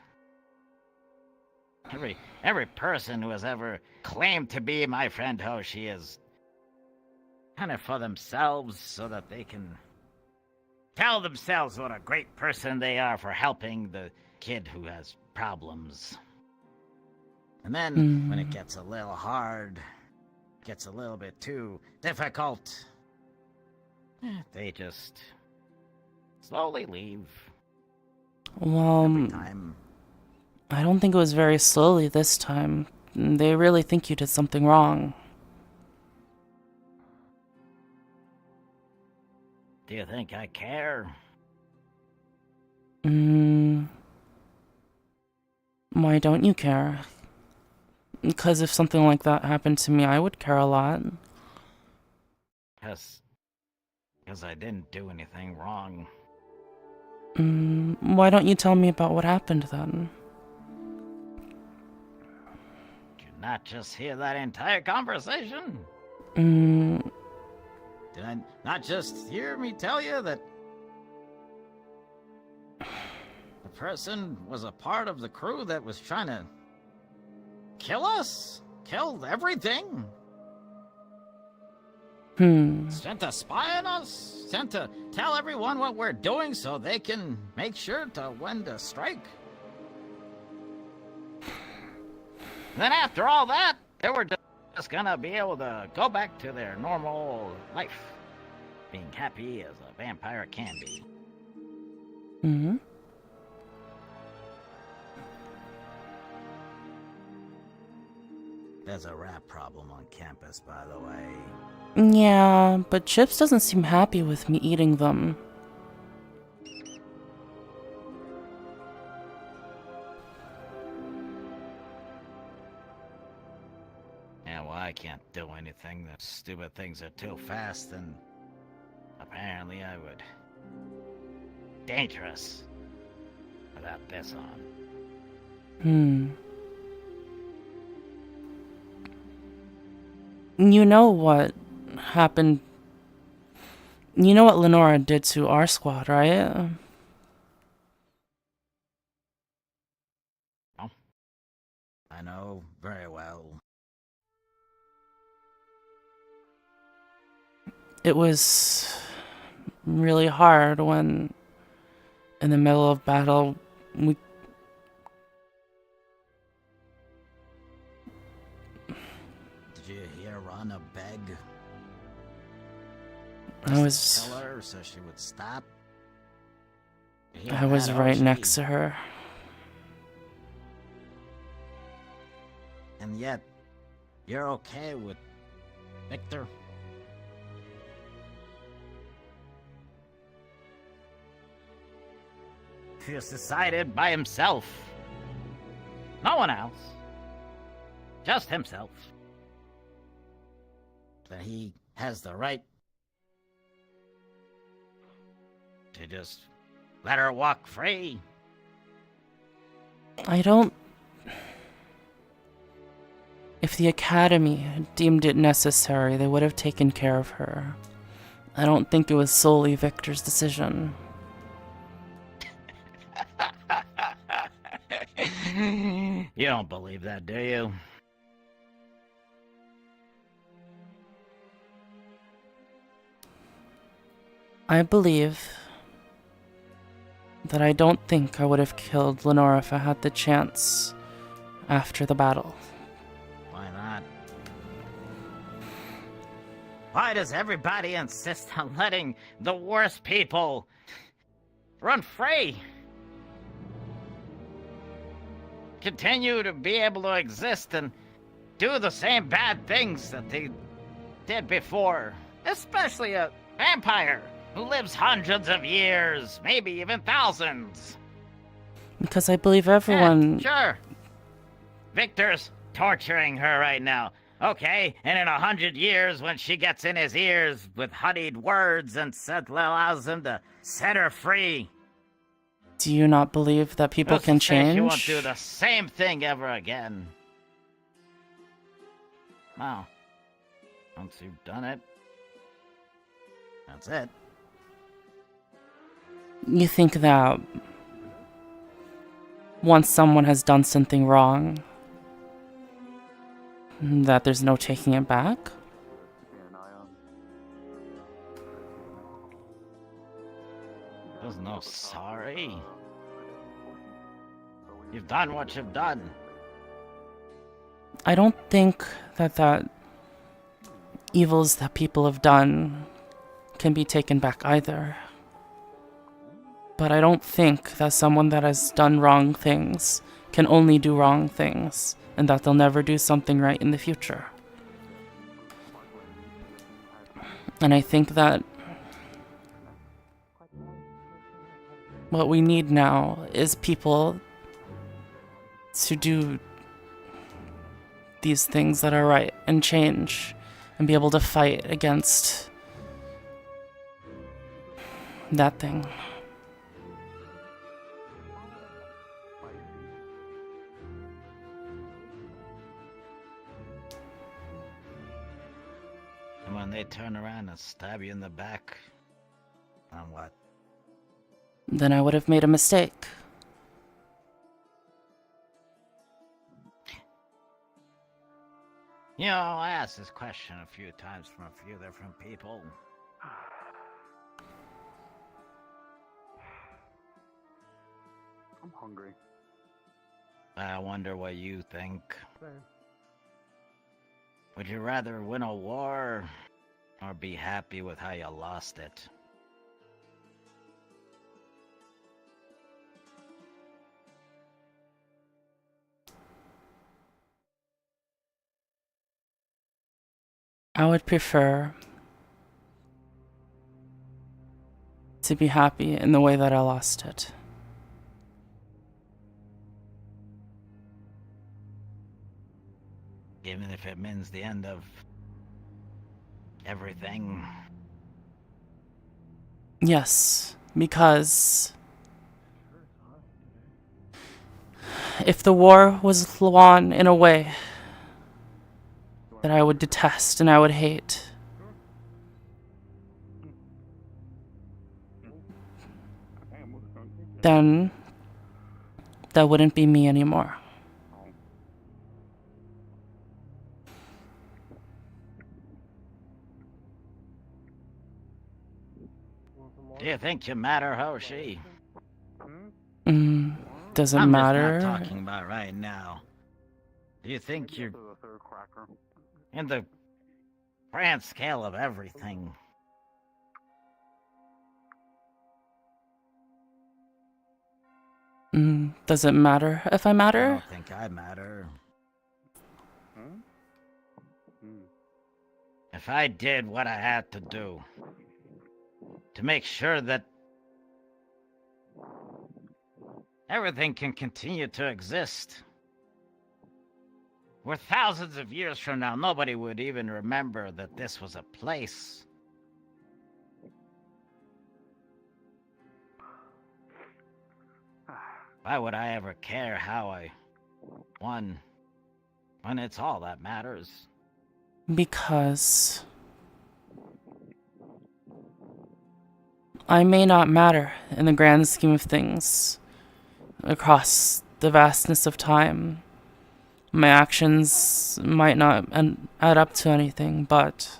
Every person who has ever claimed to be my friend Hoshi is kind of for themselves so that they can tell themselves what a great person they are for helping the kid who has problems. And then when it gets a little hard, gets a little bit too difficult, they just slowly leave. Well, I don't think it was very slowly this time. They really think you did something wrong. Do you think I care? Why don't you care? Because if something like that happened to me, I would care a lot. Because I didn't do anything wrong. Why don't you tell me about what happened then? Did you not just hear that entire conversation? Did I not just hear me tell you that the person was a part of the crew that was trying to kill us? Kill everything? Sent to spy on us? Sent to tell everyone what we're doing so they can make sure to when to strike? Then after all that, they were just gonna be able to go back to their normal life. Being happy as a vampire can be. There's a rat problem on campus, by the way. Yeah, but Chips doesn't seem happy with me eating them. Yeah, well, I can't do anything. The stupid things are too fast, and apparently I would. Dangerous. Without this on. You know what happened? You know what Lenora did to our squad, right? Oh. I know very well. It was really hard when, in the middle of battle, we... Did you hear Rana beg? I was... Tell her so she would stop? I was right next to her. And yet, you're okay with Victor? He has decided by himself. No one else. Just himself. That he has the right to just let her walk free. I don't... If the Academy deemed it necessary, they would have taken care of her. I don't think it was solely Victor's decision. You don't believe that, do you? I believe that I don't think I would have killed Lenora if I had the chance after the battle. Why not? Why does everybody insist on letting the worst people run free? Continue to be able to exist and do the same bad things that they did before. Especially a vampire who lives hundreds of years, maybe even thousands. Because I believe everyone... Yeah, sure. Victor's torturing her right now. Okay, and in 100 years, when she gets in his ears with honeyed words and allows him to set her free. Do you not believe that people can change? She won't do the same thing ever again. Now, once you've done it, that's it. You think that once someone has done something wrong, that there's no taking it back? There's no sorry. You've done what you've done. I don't think that evils that people have done can be taken back either. But I don't think that someone that has done wrong things can only do wrong things, and that they'll never do something right in the future. And I think that what we need now is people to do these things that are right and change and be able to fight against that thing. And when they turn around and stab you in the back, then what? Then I would have made a mistake. You know, I asked this question a few times from a few different people. I'm hungry. I wonder what you think. Would you rather win a war or be happy with how you lost it? I would prefer to be happy in the way that I lost it. Even if it means the end of everything. Yes, because if the war was won in a way that I would detest and I would hate, then that wouldn't be me anymore. Do you think you matter, Hoshi? Doesn't I'm matter. just not talking about right now. Do you think you're in the grand scale of everything? Does it matter if I I matter? don't think I matter. If I did what I had to do to make sure that everything can continue to exist, where thousands of years from now nobody would even remember that this was a place. Why would I ever care how I won when it's all that matters? Because I may not matter in the grand scheme of things across the vastness of time. My actions might not add up to anything, but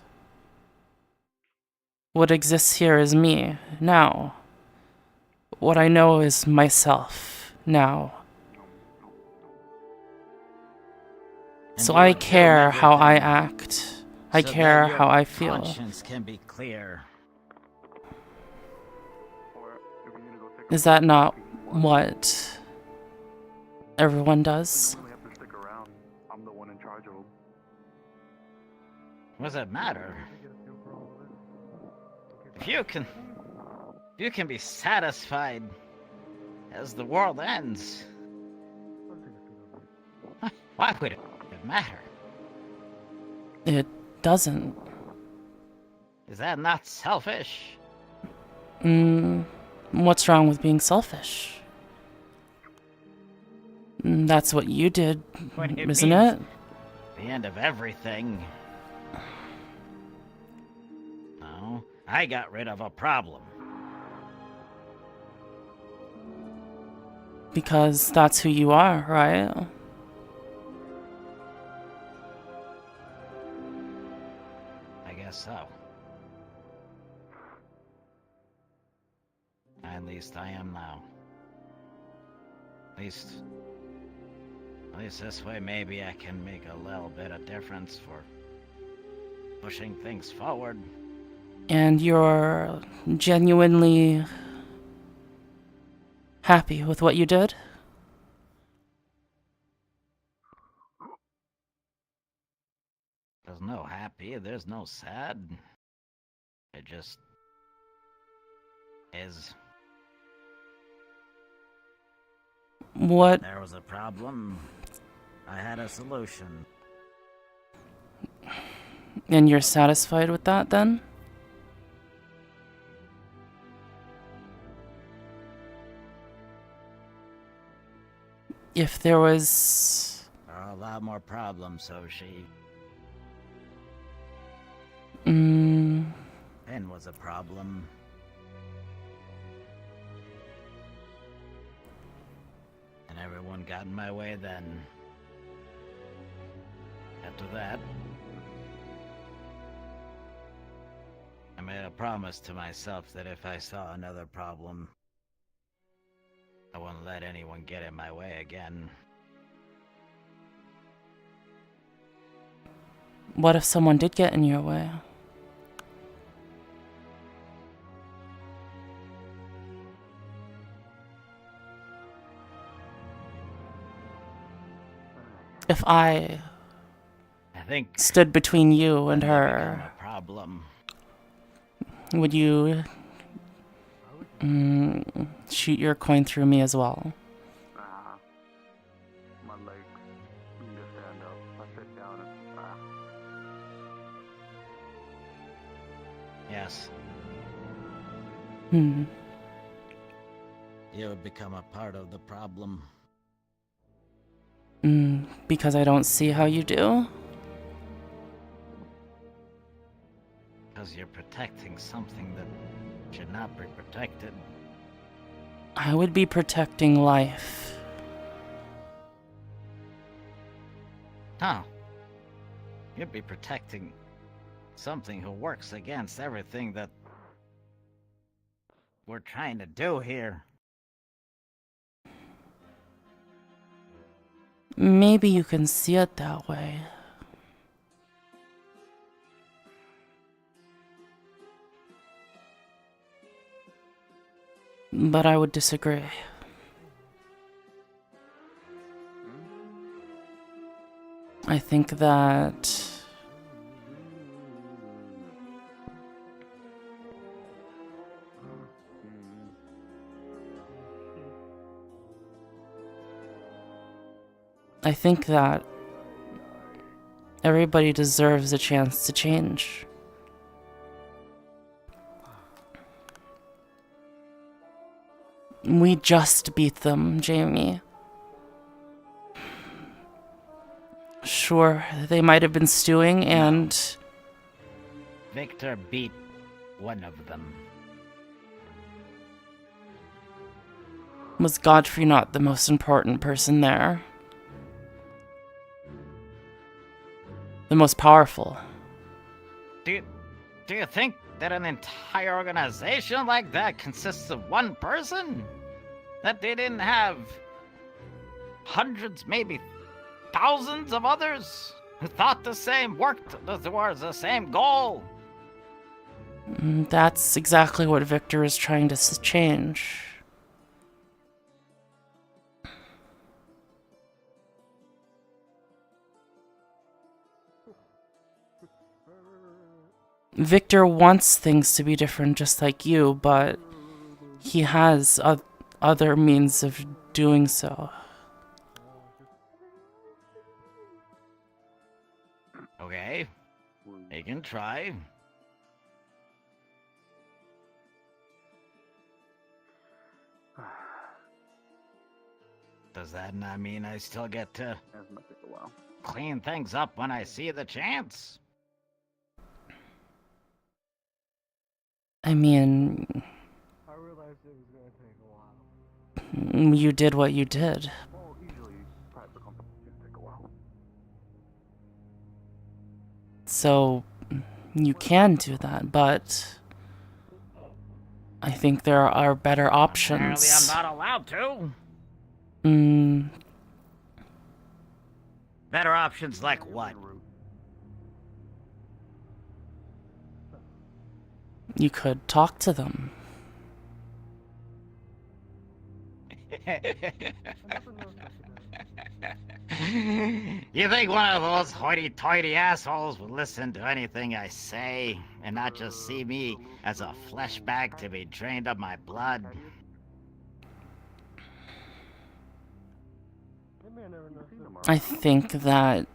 what exists here is me now. What I know is myself now. So I care how I act. I So that care your how I feel. conscience can be clear. Is that not what everyone does? I'm the one in charge of them. What does it matter? If you can be satisfied as the world ends, why would it matter? It doesn't. Is that not selfish? What's wrong with being selfish? That's what you did, When it isn't means it? The end of everything. No, I got rid of a problem. Because that's who you are, right? I guess so. At least I am now. At least this way maybe I can make a little bit of difference for pushing things forward. And you're genuinely happy with what you did? There's no happy, there's no sad. It just is. What? There was a problem. I had a solution. And you're satisfied with that then? If there was... There are a lot more problems, so she... Pen was a problem. And everyone got in my way then. After that, I made a promise to myself that if I saw another problem, I wouldn't let anyone get in my way again. What if someone did get in your way? If I think stood between you and her, a problem. would you shoot your coin through me as well? My legs need to stand up. I sit down and Yes. You would become a part of the problem. Because I don't see how you do? Because you're protecting something that should not be protected. I would be protecting life. No. You'd be protecting something who works against everything that we're trying to do here. Maybe you can see it that way. But I would disagree. I think that everybody deserves a chance to change. We just beat them, Jamie. Sure, they might have been stewing and... Victor beat one of them. Was Godfrey not the most important person there? The most powerful? Do you think that an entire organization like that consists of one person? That they didn't have hundreds, maybe thousands of others who thought the same, worked towards the same goal? That's exactly what Victor is trying to change. Victor wants things to be different just like you, but he has other means of doing so. Okay, you can try. Does that not mean I still get to clean things up when I see the chance? I mean, I realized it was going to take a while. you did what you did. Well, usually practical competitions take a while. So, you can do that, but I think there are better options. Apparently I'm not allowed to. Better options like what? You could talk to them. You think one of those hoity-toity assholes would listen to anything I say and not just see me as a flesh bag to be drained of my blood? I think that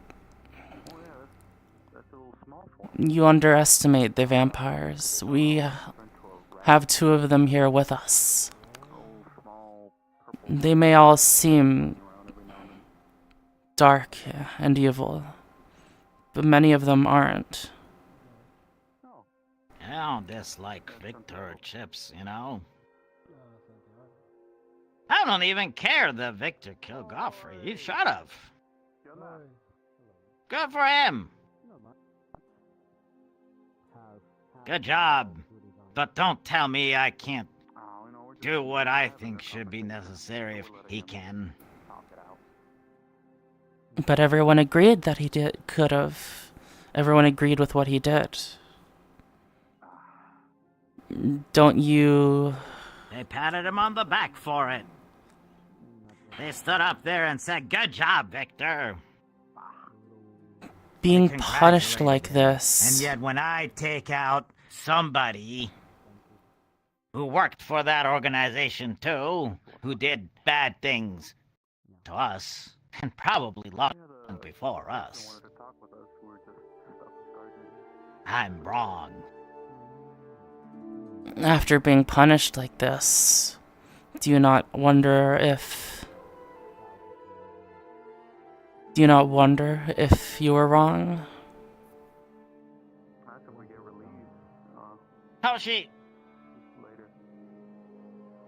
you underestimate the vampires. We have 2 of them here with us. They may all seem dark and evil, but many of them aren't. I don't dislike Victor or Chips, you know? I don't even care that Victor killed Godfrey. He should have. Good for him. Good job. But don't tell me I can't do what I think should be necessary if he can. But everyone agreed that he could have. Everyone agreed with what he did. Don't you... They patted him on the back for it. They stood up there and said, "Good job, Victor." Being punished like this... And yet when I take out somebody who worked for that organization too, who did bad things to us, and probably long before us, I'm wrong. After being punished like this, do you not wonder if... Do you not wonder if you were wrong? Toshi,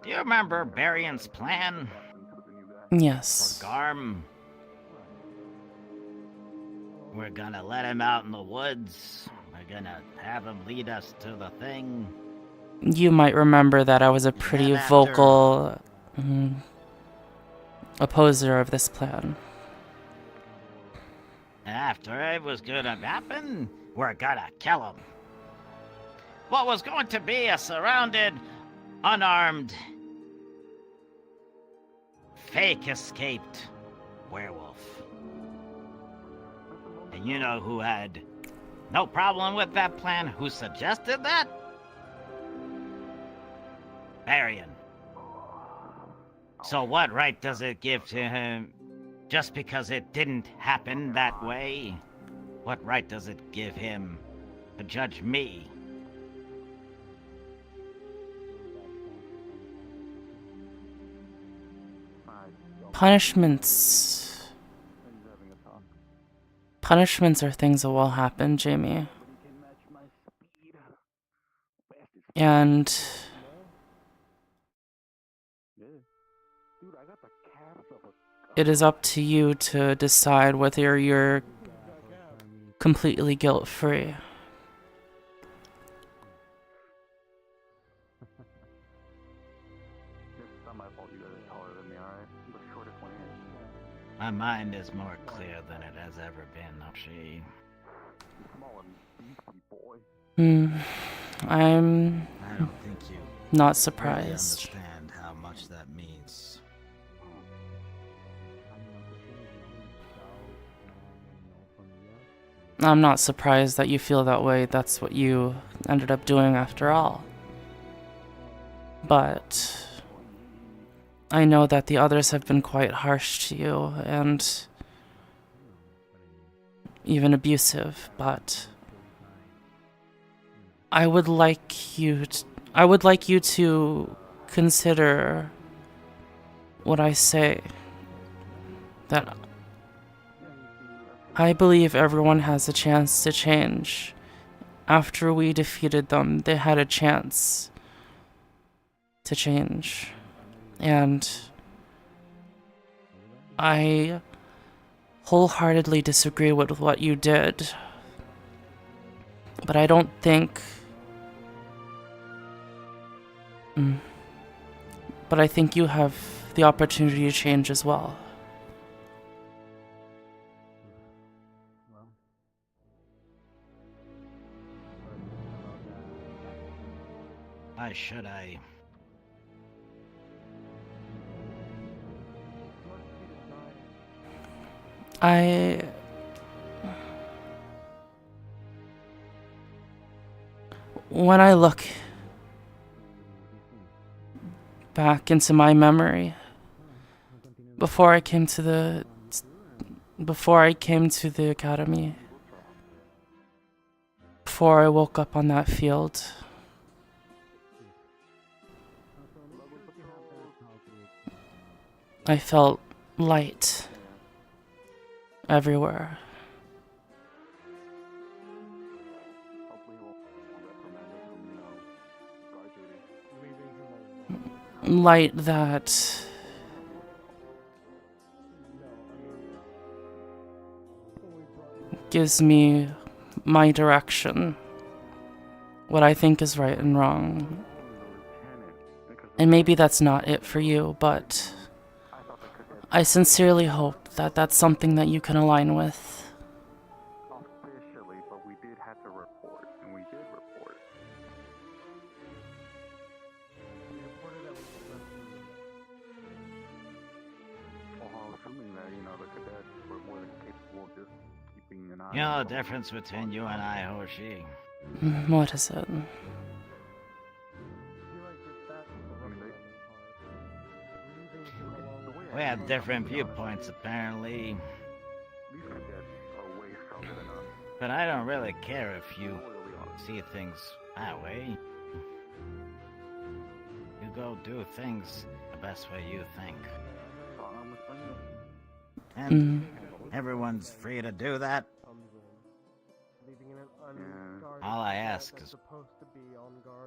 do you remember Barion's plan? Yes. For Garm? We're gonna let him out in the woods. We're gonna have him lead us to the thing. You might remember that I was a pretty vocal opposer of this plan. And after it was gonna happen, we're gonna kill him. What was going to be a surrounded, unarmed, fake escaped werewolf. And you know who had no problem with that plan? Who suggested that? Barian. So what right does it give to him just because it didn't happen that way? What right does it give him to judge me? Punishments are things that will happen, Jamie. And it is up to you to decide whether you're completely guilt-free. My mind is more clear than it has ever been, Oshi. I'm I don't think you not really surprised. understand how much that means. I'm not surprised that you feel that way. That's what you ended up doing after all. But I know that the others have been quite harsh to you and even abusive, but I would like you to consider what I say. That I believe everyone has a chance to change. After we defeated them, they had a chance to change. And I wholeheartedly disagree with what you did. But I don't think... But I think you have the opportunity to change as well. Why should I? When I look back into my memory, before I came to the academy, before I woke up on that field, I felt light everywhere. Light that gives me my direction, what I think is right and wrong. And maybe that's not it for you, but I sincerely hope that that's something that you can align with. Officially, but we did have to report, and we did report. Well, assuming that, the cadets were more than capable of just keeping an eye on You know the difference between you and I, Hoshi? What is it? We have different viewpoints, apparently. These cadets are way stronger than us. But I don't really care if you see things that way. You go do things the best way you think. And everyone's free to do that. All I ask is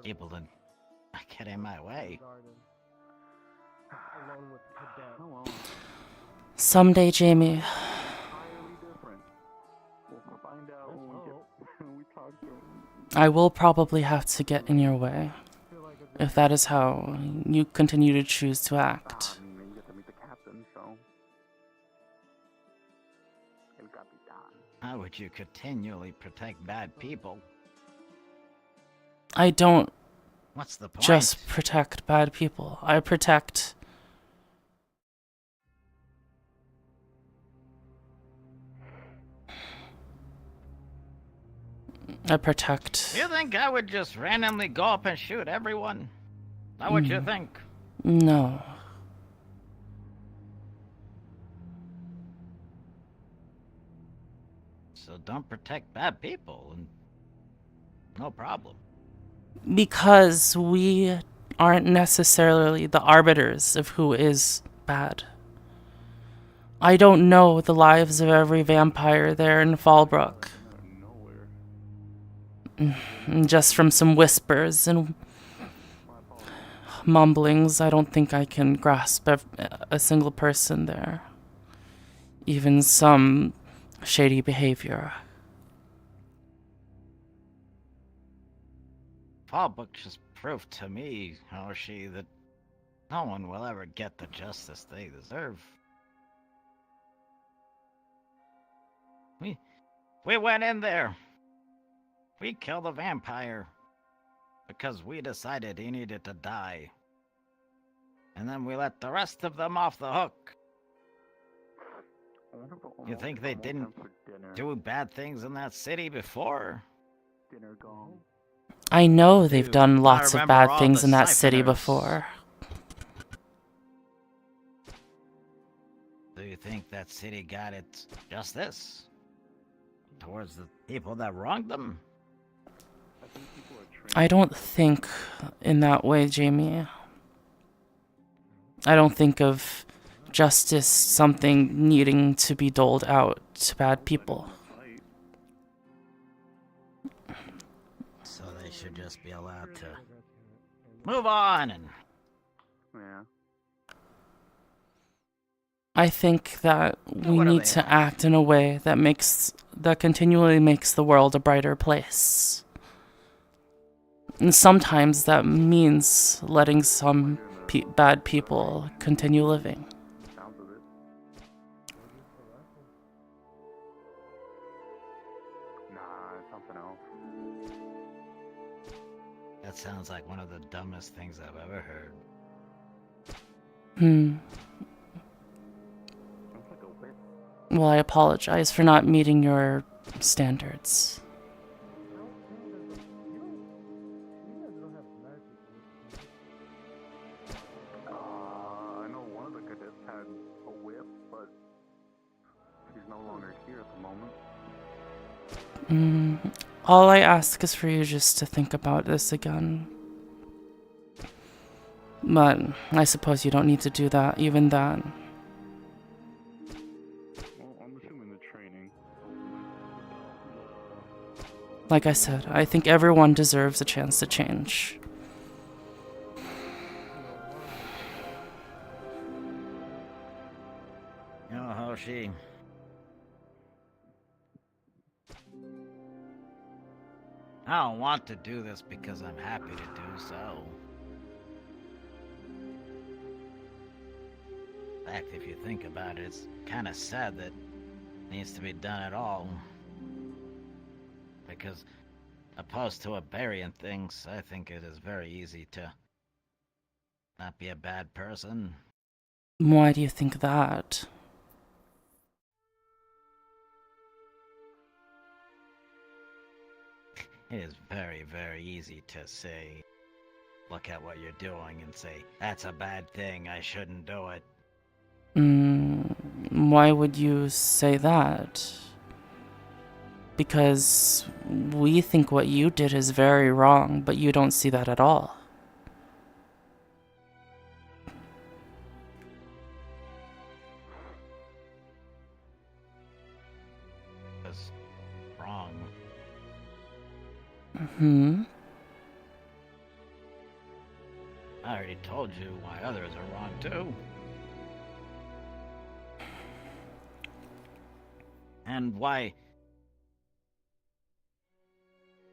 people to not get in my way. Someday, Jamie. I will probably have to get in your way, if that is how you continue to choose to act. How would you continually protect bad people? I don't What's the point? just protect bad people. I protect You think I would just randomly go up and shoot everyone? Is that what you think? No. So don't protect bad people, and no problem. Because we aren't necessarily the arbiters of who is bad. I don't know the lives of every vampire there in Fallbrook. Just from some whispers and mumblings, I don't think I can grasp a single person there. Even some shady behavior. Fallbook just proved to me, Hoshi, that no one will ever get the justice they deserve. We went in there. We killed a vampire because we decided he needed to die. And then we let the rest of them off the hook. You think they didn't do bad things in that city before? I know they've done lots of remember bad all things the in that city siphoners. before. Do you think that city got its justice towards the people that wronged them? I don't think in that way, Jamie. I don't think of justice something needing to be doled out to bad people. So they should just be allowed to move on and... I think that we need to act in a way that continually makes the world a brighter place. And sometimes that means letting some bad people continue living. That sounds like one of the dumbest things I've ever heard. Well, I apologize for not meeting your standards. I know one of the cadets had a whip, but he's no longer here at the moment. All I ask is for you just to think about this again. But I suppose you don't need to do that, even then. Well, I'm assuming the training. Like I said, I think everyone deserves a chance to change. You know, Hoshi. I don't want to do this because I'm happy to do so. In fact, if you think about it, it's kind of sad that it needs to be done at all. Because, opposed to a burying things, I think it is very easy to not be a bad person. Why do you think that? It is very, very easy to say, look at what you're doing and say, that's a bad thing, I shouldn't do it. Why would you say that? Because we think what you did is very wrong, but you don't see that at all. It's wrong. I already told you why others are wrong too. And why...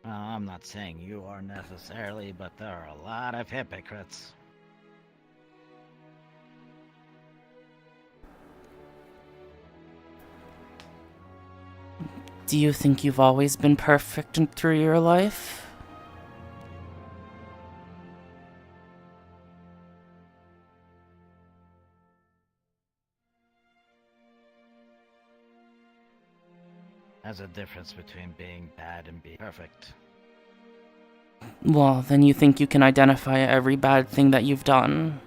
Well, I'm not saying you are necessarily, but there are a lot of hypocrites. Do you think you've always been perfect through your life? There's a difference between being bad and being perfect. Well, then you think you can identify every bad thing that you've done.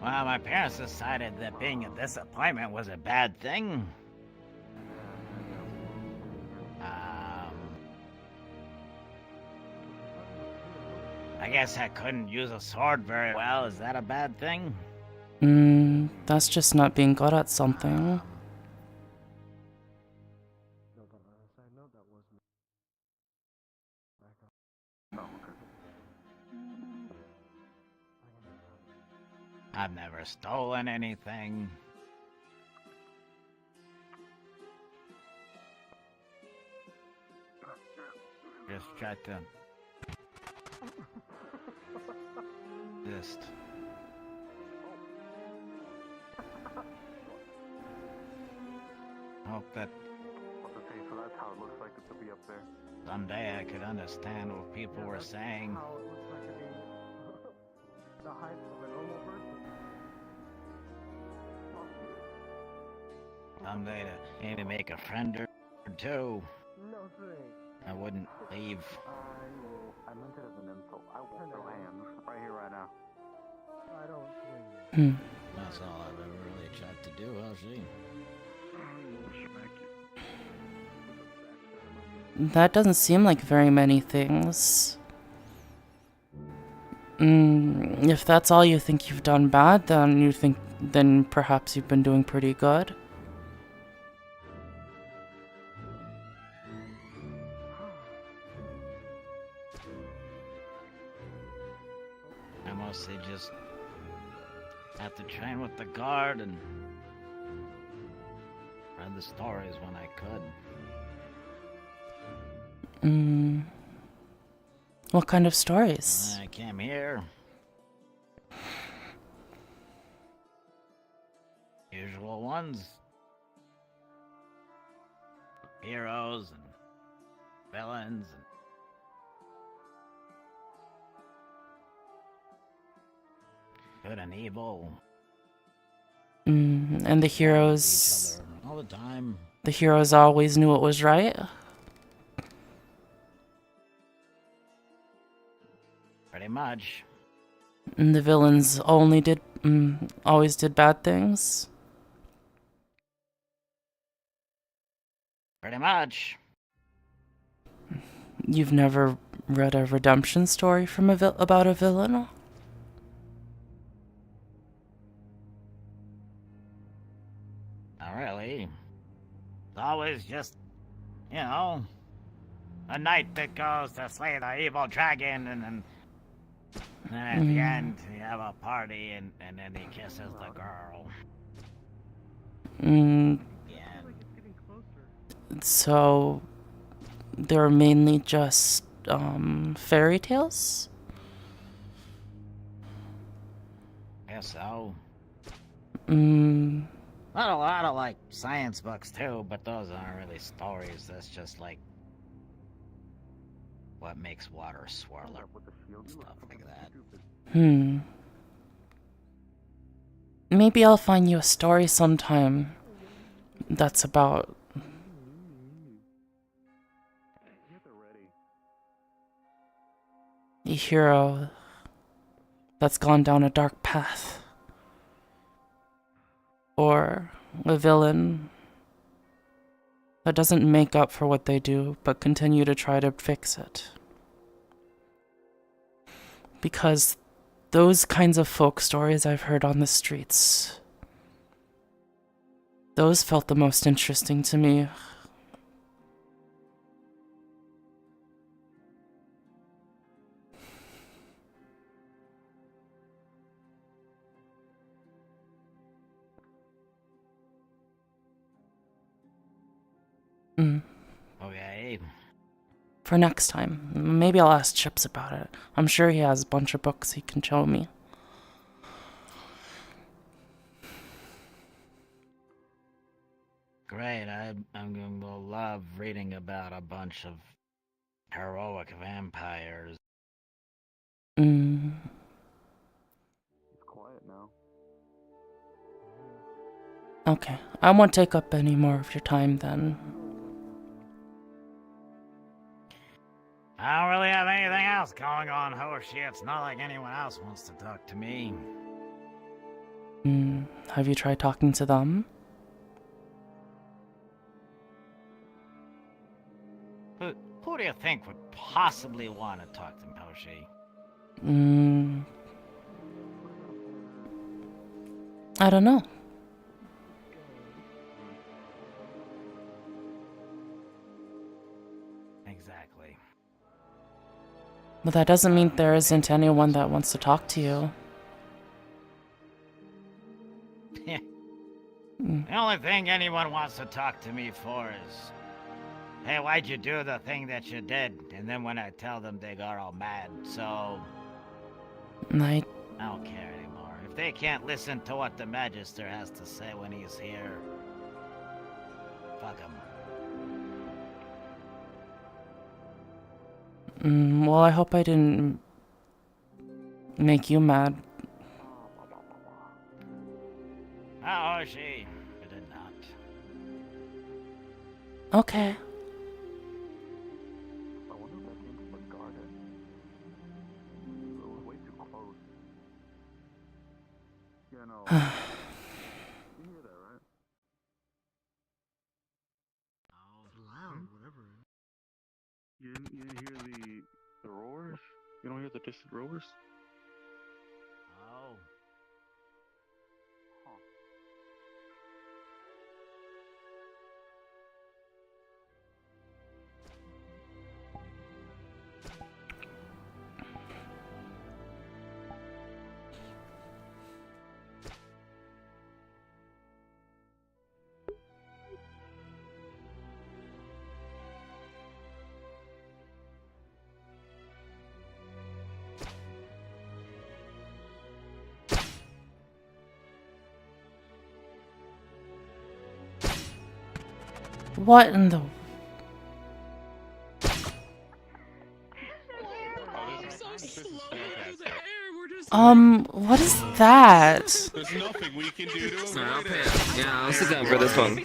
Well, my parents decided that being a disappointment was a bad thing. I guess I couldn't use a sword very well. Is that a bad thing? That's just not being good at something. I've never stolen anything. Just try to... Just... hope that So that's how it looks like it to be up there. someday I could understand what people were saying. How it looks like to be the height of a normal person. Someday to maybe make a friend or two. No thanks. I wouldn't leave. I meant it as an insult. I won't throw hands right here, right now. I don't swing. That's all I've ever really tried to do, Hoshi. That doesn't seem like very many things. If that's all you think you've done bad, then perhaps you've been doing pretty good. I mostly just have to train with the guard and read the stories when I could. What kind of stories? I came here. Usual ones. heroes and villains and good and evil. And the heroes. All the time. The heroes always knew what was right. Pretty much. And the villains always did bad things. Pretty much. You've never read a redemption story from about a villain? Not really. It's always just, you know, a knight that goes to slay the evil dragon, and then at the end you have a party, and then he kisses the girl. So they're mainly just fairy tales? Guess so. Mm. Not a lot of like science books too, but those aren't really stories. That's just like what makes water swirl up, stuff like that. Maybe I'll find you a story sometime that's about a hero that's gone down a dark path. Or a villain that doesn't make up for what they do, but continue to try to fix it. Because those kinds of folk stories I've heard on the streets, those felt the most interesting to me. Okay. For next time. Maybe I'll ask Chips about it. I'm sure he has a bunch of books he can show me. Great. I'm going to love reading about a bunch of heroic vampires. It's quiet now. Okay. I won't take up any more of your time then. I don't really have anything else going on, Hoshi. It's not like anyone else wants to talk to me. Have you tried talking to them? Who do you think would possibly want to talk to me, Hoshi? I don't know. Exactly. But that doesn't mean there isn't anyone that wants to talk to you. The only thing anyone wants to talk to me for is, hey, why'd you do the thing that you did? And then when I tell them, they got all mad. So I don't care anymore. If they can't listen to what the Magister has to say when he's here, fuck him. Well, I hope I didn't make you mad. Oh, she did not. Okay. I wonder if that came from a garden. It was way too close. You know. You hear that, right? Oh, loud, whatever. You didn't hear the roars? You don't hear the distant roars? Oh. What in the What is that? There's nothing we can do to him. I'll pay it. Yeah, I'll sit down for this one.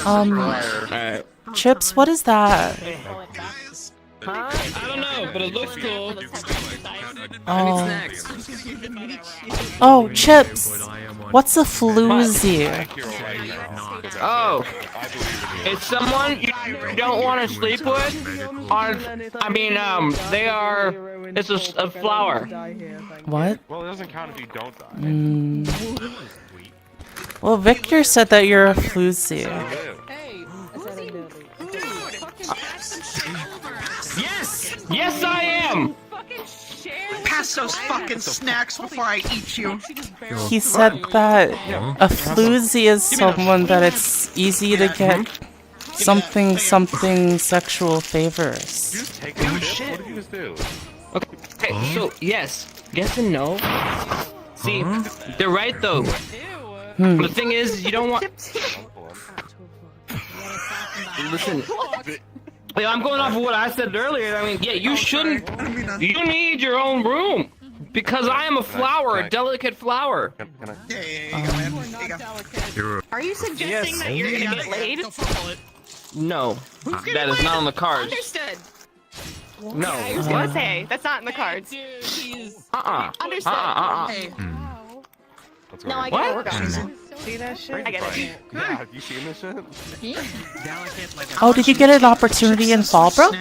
Alright. Chips, what is that? I don't know, but it looks cool. Oh. Oh, Chips. What's a floozy? Oh, it's someone you don't want to sleep with? They are. It's a flower. What? Well, it doesn't count if you don't die. Well, Victor said that you're a floozy. Yes, I am! Pass those fucking snacks before I eat you. He said that a floozy is someone that it's easy to get something sexual favors. What did you just do? Okay, so yes and no. See, they're right though. The thing is, you don't want. Listen. I'm going off of what I said earlier. I mean, yeah, you shouldn't. You need your own room because I am a flower, a delicate flower. Are you suggesting that you're gonna get laid? No, that is not on the cards. Understood. No. I was gonna say that's not in the cards. Understood. Hey. No, I get it. We're gone. See that shit? I get it. Yeah, have you seen this shit? Oh, did you get an opportunity in Fallbrook?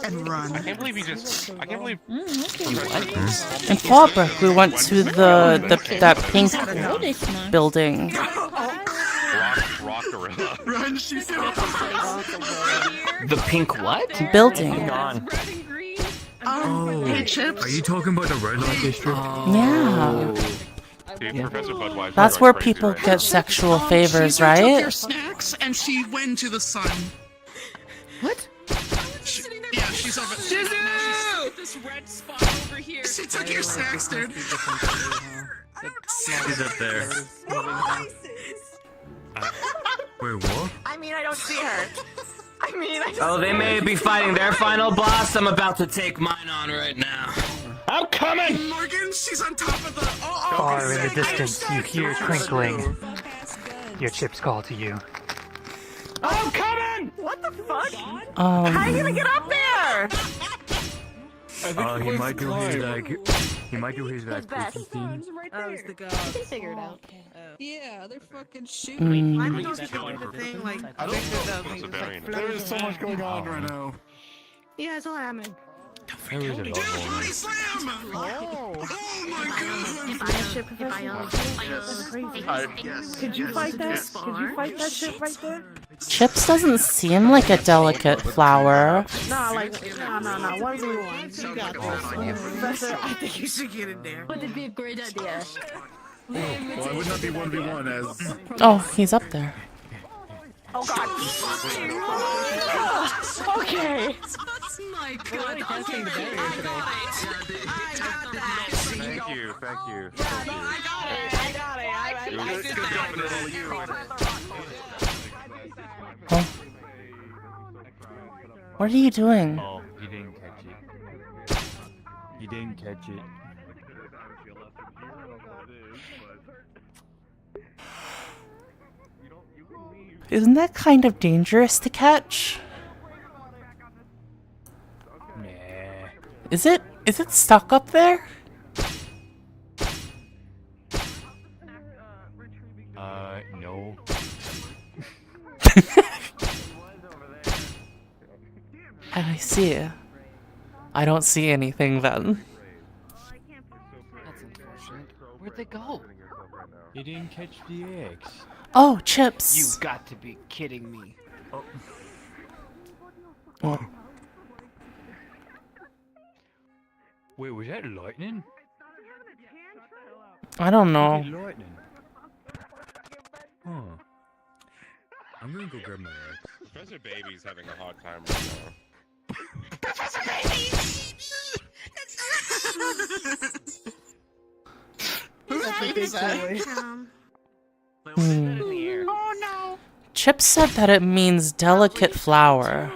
And run. I can't believe he just. I can't believe. In Fallbrook, we went to that pink building. Rock gorilla. Run, she said. The pink what? Building. Oh, hey, Chips. Are you talking about the red light district? Yeah. Dude, Professor Budweiser That's where people get sexual favors, She took right? your snacks and she went to the sun. What? Yeah, she's over there. Shizu! This red spot over here. She took your snacks, dude. She's up there. Wait, what? I mean, I don't see her. I mean, I Oh, they may be fighting their final boss. I'm about to take mine on right now. I'm coming! Morgan, she's on top of the. Far in the distance, you hear twinkling. Your chips call to you. I'm coming! What the fuck? How Um, are you gonna get up there? Oh, he might do his freaky thing. Oh, it's the god. You can figure it out. Yeah, they're fucking shooting. Why don't you do the thing like Victor does? He just like There is so much going on right now. Yeah, it's all happening. There is a lot more. Slam! Oh my Could you fight that? Could you fight that shit right there? Chips doesn't seem like a delicate flower. Nah, like, nah, 1v1. You got this. Professor, I think you should get in there. Would it be a great idea? Well, I would not be 1v1 as. Oh, he's up there. Oh god. Okay. Oh my god. Okay, Thank you. I got it. Huh? What are you doing? Oh, you didn't catch it. You didn't catch it. Isn't that kind of dangerous to catch? Nah. Is it stuck up there? No. I see. I don't see anything then. That's unfortunate. Where'd they go? You didn't catch the eggs. Oh, Chips. You've got to be kidding me. Oh. What? Wait, was that lightning? I don't know. Lightning. Huh. I'm gonna go grab my eggs. Professor Baby's having a hard time right now. Professor Baby! Who's that? Oh no! Chip said that it means delicate flower.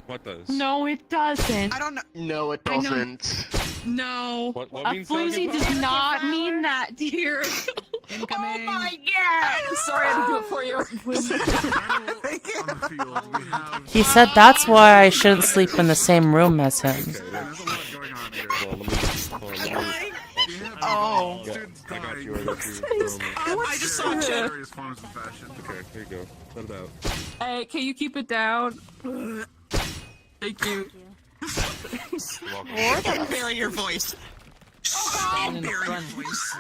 What does? No, it doesn't. I don't know. No, it doesn't. No. What A means floozy doggy does not mean that, dear. Incoming. Oh my god! Sorry, I had to do it for you. He said that's why I shouldn't sleep in the same room as him. Oh. I got you. I just saw Chip. Okay, here you go. Let it out. Hey, can you keep it down? Thank you. Or can bury your voice. Bury your voice.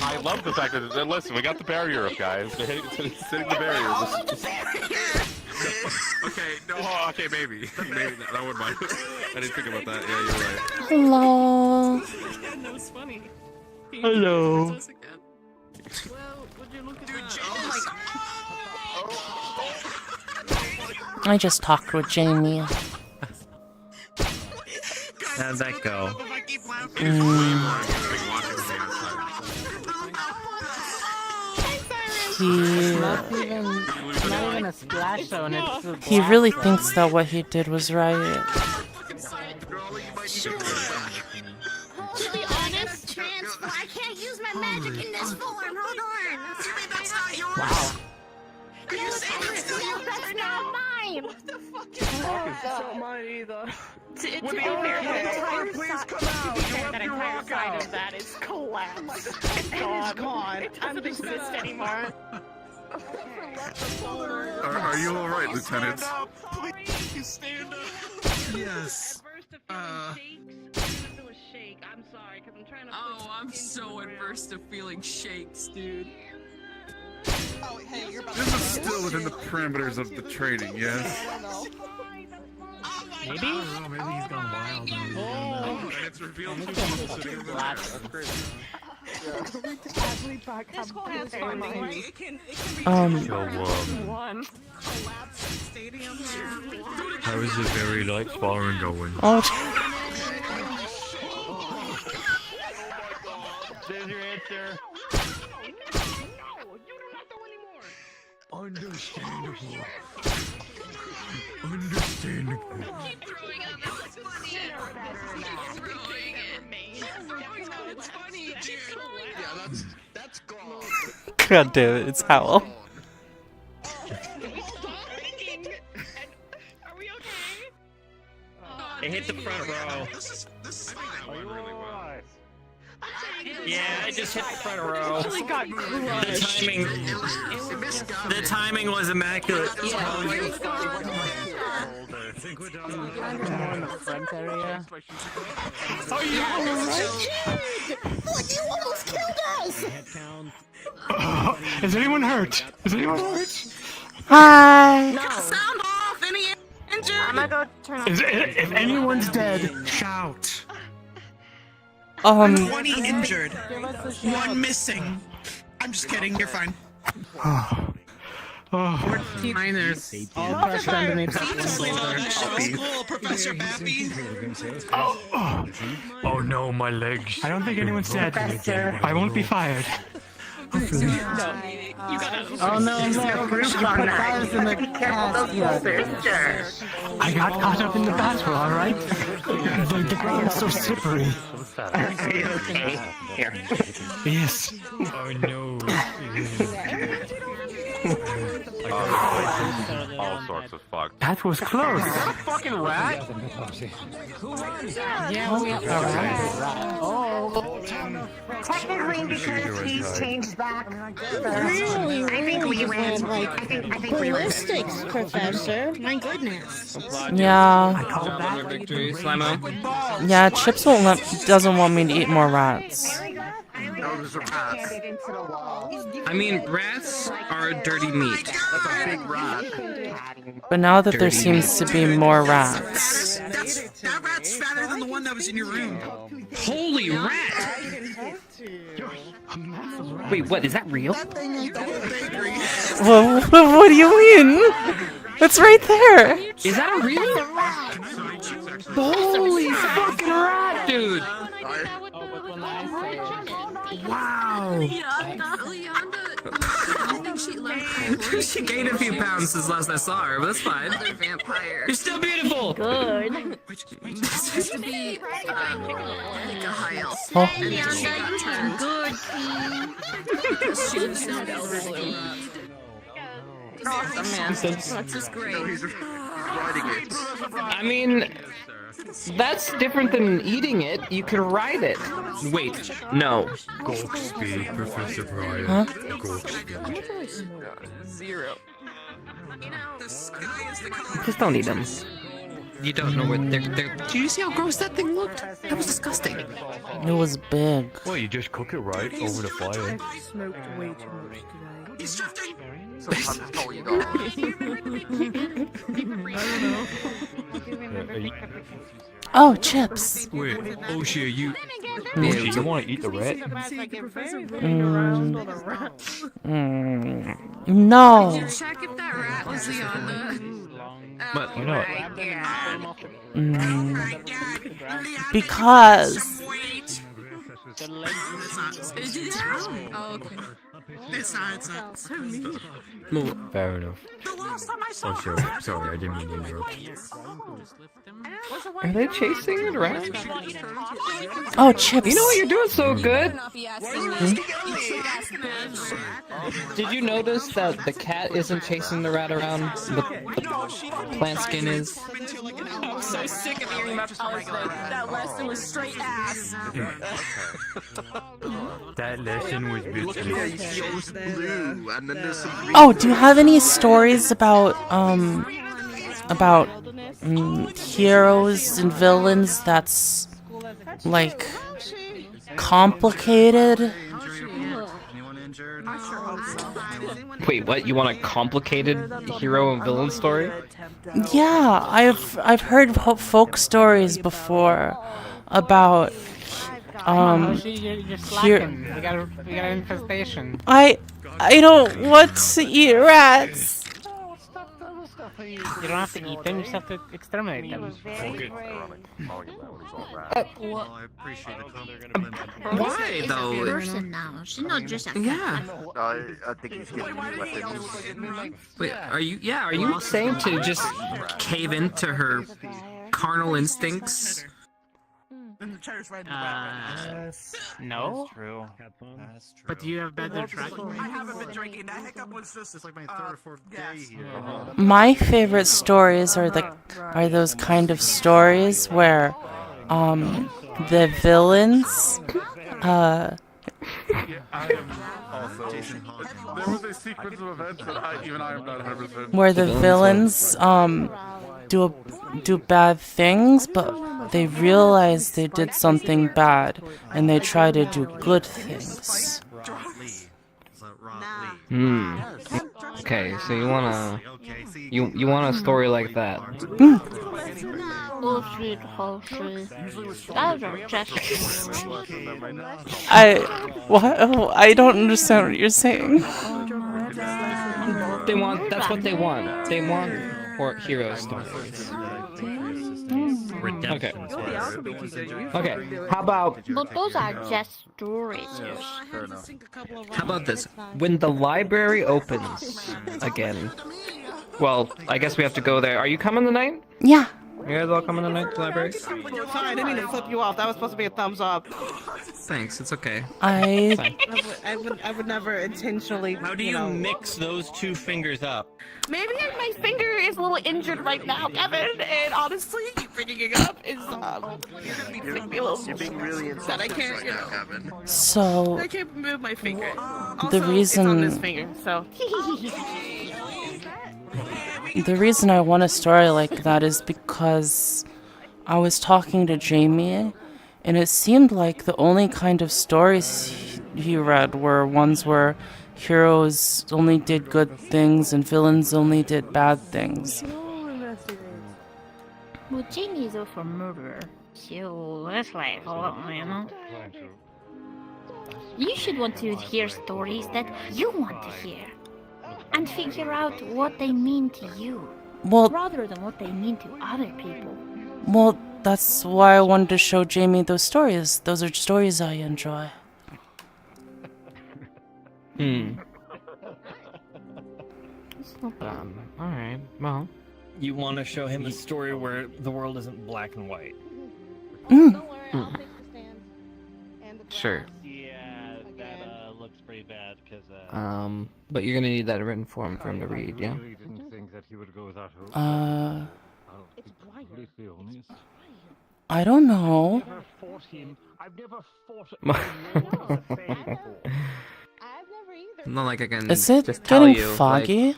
I love the fact that listen, we got the barrier up, guys. They're hitting the barrier. Okay, no, okay, maybe that wouldn't mind. I didn't think about that. Yeah, you're right. Hello. That was funny. Hello. Well, would you look at that? Oh my god. I just talked with Jamie. How'd that go? Not even a splash zone. It's He really thinks that what he did was right. To be honest, transfer. I can't use my magic in this form. Hold on. That's not yours. Wow. That's not mine. What the fuck is that? It's not mine either. To be Please come out. that entire side of that is collapsed. It's gone. It doesn't exist anymore. Are you all right, Lieutenant? Please stand up. Yes. I'm sorry, because I'm trying to. Oh, I'm so adverse to feeling shakes, dude. Oh, hey, you're about This is still within the parameters of the training, yes? Maybe? I don't know, maybe he's gone wild. And it's revealed two people sitting in the back. That's crazy. This whole has funding, right? It can be One. collapsed stadium. How is the very light sparring going? Oh. There's your answer. Understandable. Understandable. It's funny, dude. Yeah, that's gone. God damn it, it's Howl. It hit the front row. This is fine. Yeah, I just hit the front row. Really got The timing was immaculate. I think we're done. More in the front area. Are you alright? What? You almost killed us! Is anyone hurt? Is anyone hurt? Hi. Sound off! Any injured? I'm gonna go turn off. If anyone's dead, shout. 20 injured. 1 missing. I'm just kidding, you're fine. 14 miners. All crushed underneath that one boulder. School, Professor Bappy. Oh no, my legs. I don't think anyone's dead. I won't be fired. Oh no, no, Roof on that. Cars in the Be careful those boulders, sir. I got caught up in the battle, alright? The ground's so slippery. Are you okay? Here. Yes. Oh no. All sorts of fuck. That was close. Fucking rat? Yeah, we have a rat. Oh. Technically, because he's changed back. Really, I think we win. like I think we win. ballistics, Professor. My goodness. Yeah. Another victory, Slimo. Yeah, Chips doesn't want me to eat more rats. Those are rats. Into the wall. I mean, rats are dirty meat. That's a big rat. But now that there seems to be more rats. That rat's fatter than the one that was in your room. Holy rat! Wait, what? Is that real? Well, what do you mean? It's right there. Is that a real? Holy fucking rat, dude! Oh, but when I say Wow! think she left. She gained a few pounds since last I saw her, but that's fine. Another vampire. You're still beautiful! Good. Used to be like a high elf. Oh. And then she got turned good because she was so elderly. Awesome, man. That's just great. I mean, that's different than eating it. You can ride it. Wait, no. Speed, Professor Brian. Huh? Zero. Just don't eat them. You don't know where they're. Did you see how gross that thing looked? That was disgusting. It was big. Well, you just cook it right over the fire. Smoked way too much today. He's drifting! Sometimes it's all you got. Oh, chips. Wait, Oshia, you... Oshia, you want to eat the rat? No. Did you check if that rat was the on But you know Because. Oh, okay. Fair enough. Oh, sure. Sorry, I didn't mean to interrupt. Are they chasing it around? Oh, chips. You know what? You're doing so good. Did you notice that the cat isn't chasing the rat around? The plant skin is. I'm so sick of hearing about that lesson was straight ass. That lesson was Oh, do you have any stories about heroes and villains that's like complicated? Wait, what? You want a complicated hero and villain story? Yeah, I've heard folk stories before about You're slacking. We got an infestation. I don't want to eat rats. You don't have to eat them, you just have to exterminate them. Why though? Person now. She's not just a Yeah. I think he's giving me weapons. Wait, are you saying to just cave into her carnal instincts? No? True. But do you have better tracking? I haven't been drinking. That hiccup was just. It's like my third or fourth day here. My favorite stories are those kind of stories where the villains There was a sequence of events that I am not 100%. where the villains do bad things, but they realize they did something bad and they try to do good things. Hmm. Okay, so you want a story like that? Bullshit, bullshit. Those are just. What? Oh, I don't understand what you're saying. That's what they want. They want hero stories. Okay. Okay. How about? But those are just stories. How about this? When the library opens again, well, I guess we have to go there. Are you coming tonight? Yeah. You guys all coming tonight to the library? Sorry, I didn't mean to flip you off. That was supposed to be a thumbs up. Thanks. It's okay. I would never intentionally. How do you mix those two fingers up? Maybe my finger is a little injured right now, Kevin. And honestly, bringing it up is You're being really that I can't, right now, Kevin. So I can't move my finger. Also, the reason it's on this finger, so. The reason I want a story like that is because I was talking to Jamie, and it seemed like the only kind of stories he read were ones where heroes only did good things and villains only did bad things. Well, Jamie is for murder, so that's like, you know. You should want to hear stories that you want to hear. And figure out what they mean to you, rather than what they mean to other people. Well, that's why I wanted to show Jamie those stories. Those are stories I enjoy. Alright, well. You want to show him a story where the world isn't black and white. Sure. Yeah, that looks pretty bad because. But you're gonna need that written form for him to read, yeah? really didn't think that he would go that route. I'll be completely honest. I don't know. I've never fought him. I've never fought a war with a fair before. Not like I can Is it just tell getting you. foggy?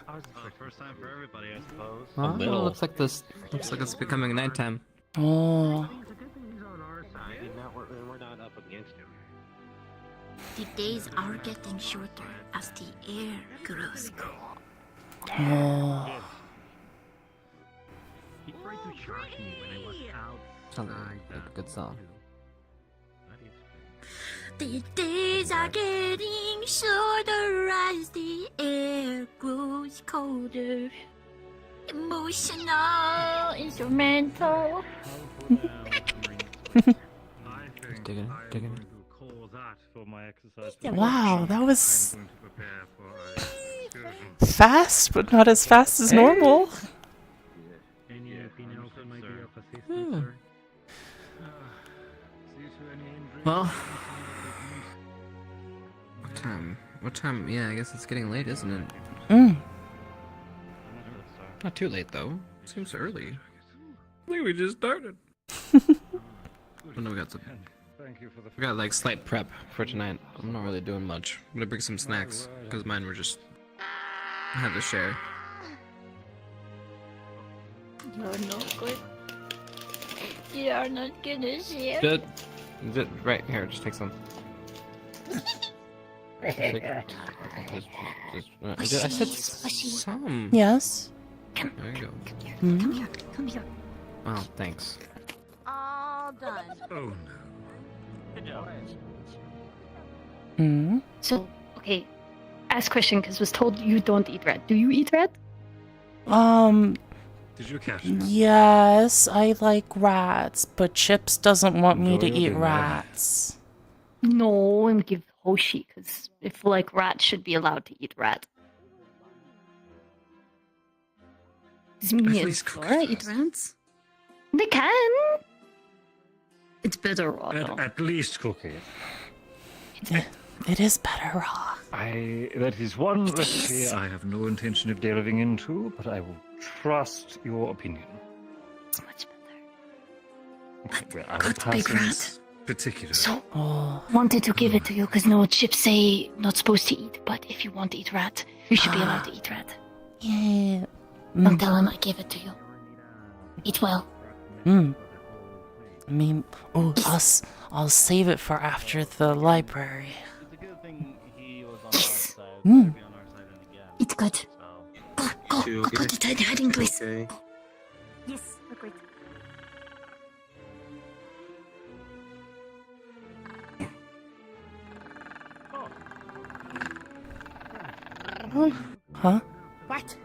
First time for everybody, I suppose. Well, it looks like this. Looks like it's becoming nighttime. Oh. We're not up against him. The days are getting shorter as the air grows cold. Oh. He tried to charge me when I was out. Sounds like a good song. The days are getting shorter as the air grows colder. Emotional, instrumental. Digging, digging. Wow, that was fast, but not as fast as normal. Well, what time? What time? Yeah, I guess it's getting late, isn't it? Not too late though. Seems early. I think we just started. Oh no, we got some. We got like slight prep for tonight. I'm not really doing much. I'm gonna bring some snacks because mine were just. I had to share. You're not good. You are not gonna share. Good. Right here, just take some. I said some. Yes. There you go. Come here, come here. Oh, thanks. All done. Oh Hmm. So, okay. Ask question because was told you don't eat rat. Do you eat rat? Did you catch it? Yes, I like rats, but Chips doesn't want me to eat rats. No, and give Hoshi because if like rats should be allowed to eat rat. Does me and Flora eat rats? They can. It's better raw though. At least cook it. It is better raw. That is one recipe I have no intention of delving into, but I will trust your opinion. It's much better. Good big rat. Particular. So, wanted to give it to you because no chips say not supposed to eat, but if you want to eat rat, you should be allowed to eat rat. Yeah. Don't tell him I gave it to you. Eat well. I mean, I'll save it for after the library. Yes. It's good. Go to the hiding place. Okay. Yes, agreed. Huh? What?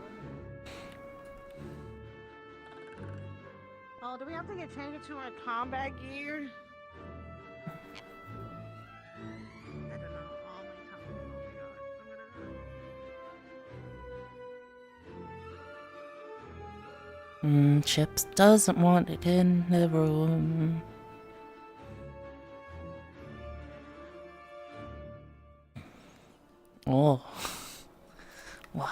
Oh, do we have to get changed to our combat gear? Chips doesn't want it in the room. Oh. What?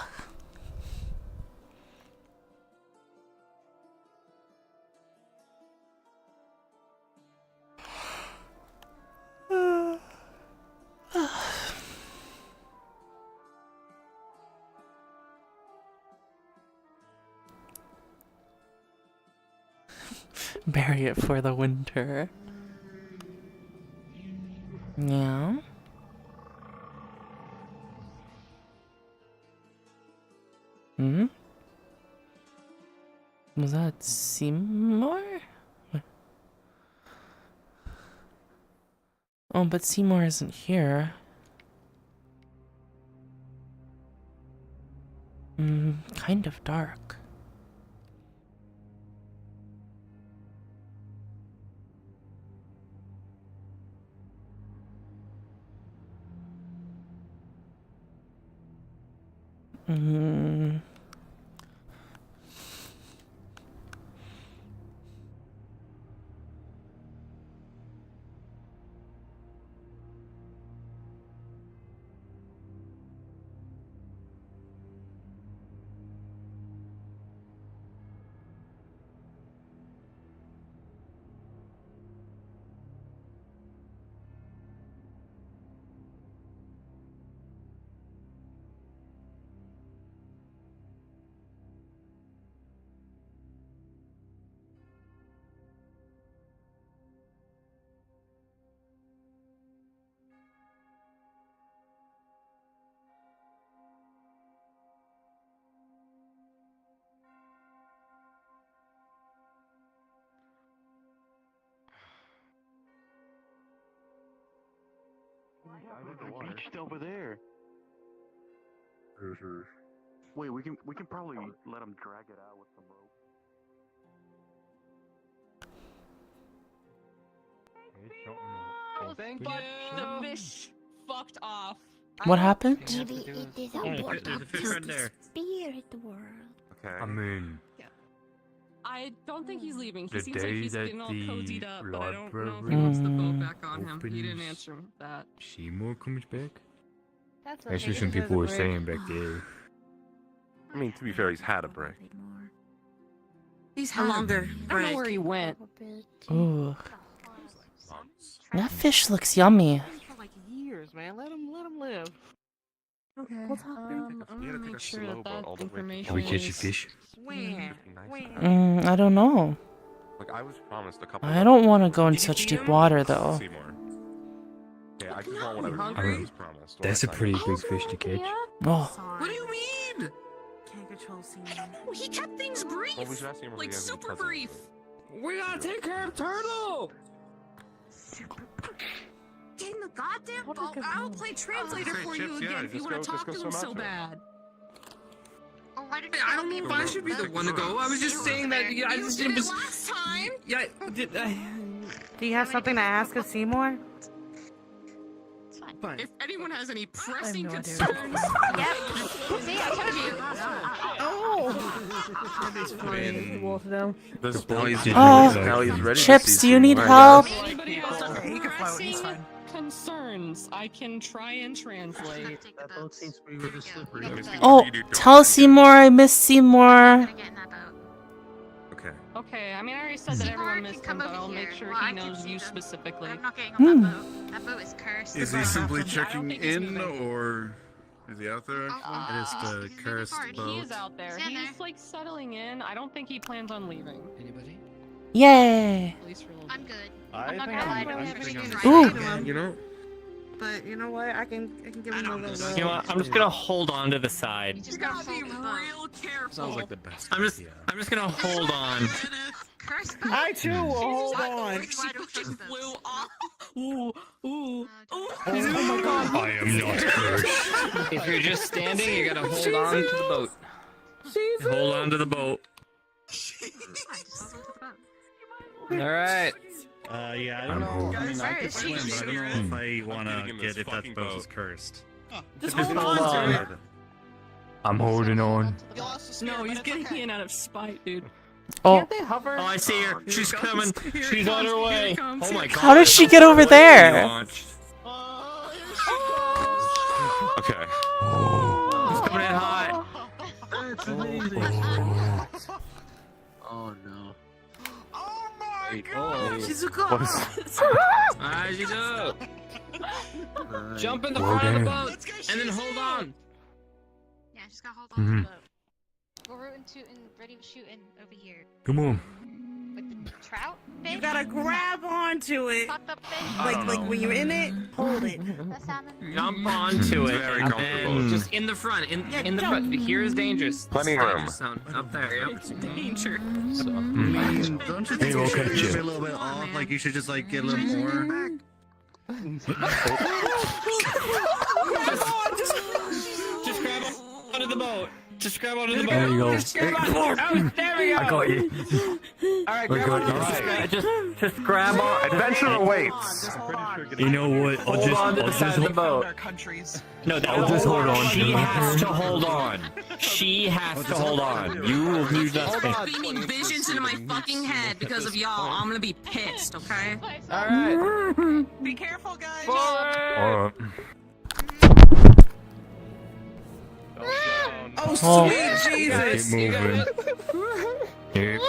Bury it for the winter. Yeah. Was that Seymour? Oh, but Seymour isn't here. Kind of dark. Beached over there. Wait, we can probably let him drag it out with some rope. Oh, thank God the fish fucked off. What happened? Maybe it is a part of the spirit world. Okay. I mean, I don't think he's leaving. He The seems like day he's that getting all the cozied up, but I don't know if library he wants the boat back on him. He opens. didn't answer that. Seymour comes back? That's That's what some people were saying back there. I mean, to be fair, he's had a break. He's had longer. I don't know where he went. Ooh. That fish looks yummy. For like years, man. Let him live. Okay. We'll talk I want to make sure that that information Can we catch a is- fish? I don't know. Like I was promised a couple. I don't want to go in such deep water though. Seymour. Yeah, I just want what hungry? I was promised. what That's I a signed pretty up big for. fish to catch. Oh. What do you mean? Can't control scene. No, he kept things brief. Well, we should ask him if he Like has any super cousins. brief. We gotta take care of Turtle. Getting the goddamn boat. I'll play translator for you again if you want to talk to him so bad. I don't know if I should be the one to go. I was just saying that. I just did it last time. Yeah. Do you have something to ask of Seymour? If anyone has any pressing no idea. concerns, Yep. See, I told you. Chips, do you need help? if anybody has pressing concerns, I can try and translate. That boat seems to be really slippery. Oh, tell Seymour I miss Seymour. Okay. Okay, I mean, I already said that everyone missed him, but I'll make sure he knows you specifically. I'm not getting Hmm. on that boat. That boat is cursed. Is he simply checking in, or is he out there? It is the cursed He boat. is out there. He's like settling in. I don't think he plans on leaving. Anybody? Yay. At least for a little I'm good. I I'm not think gonna lie I'm to him. Ooh. Yeah, you know. But you know what? I can give him a little. You know what? I'm just gonna hold on to the side. You just gotta be real careful. Sounds like the best. I'm just gonna hold on. Cursed I too will hold on. Flew off. Ooh, ooh, ooh. Oh my God. I am not cursed. If you're just standing, you gotta hold on to the boat. Hold on to the boat. Alright. Yeah, I don't know. I mean, I could swim, but I don't know if I want to get if that boat is cursed. Just hold on to it. I'm holding on. No, he's getting in out of spite, dude. Oh. Can't they hover? Oh, I see her. She's coming. She's on her way. Oh my God. How did she get over there? Okay. She's coming in hot. That's amazing. Oh no. She's a What girl. is? Alright, you go. Jump in the Well front of the done. boat and then hold on. Yeah, just gotta hold on to Mhm. the boat. We're rooting, tooting, ready to shooting over here. Come on. With the trout fish? You gotta grab onto it. Fucked up fish? Like when you're in it, hold it. The salmon? Jump onto it. Very and comfortable. then just in the front. In the front. Here is dangerous. Plenty of This is room. dangerous zone. Up there. Yep. Danger. I mean, don't you Hey, think we'll you should catch just you. be a little bit off? Like you should just like get a little more. Just grab onto the boat. Just grab onto the boat. There you go. Just grab on. Oh, there we go. I got you. Alright, I grab got onto you. the boat. Just grab on. Adventure awaits. You know what? Hold on to the side of the boat. No, I'll just hold on to She it. has to hold on. She has to hold on. You will do nothing. Beaming visions into my fucking head because of y'all. I'm gonna be pissed, okay? Alright. Be careful, guys. Alright. Oh, Oh. sweet Jesus. Keep moving. Yep.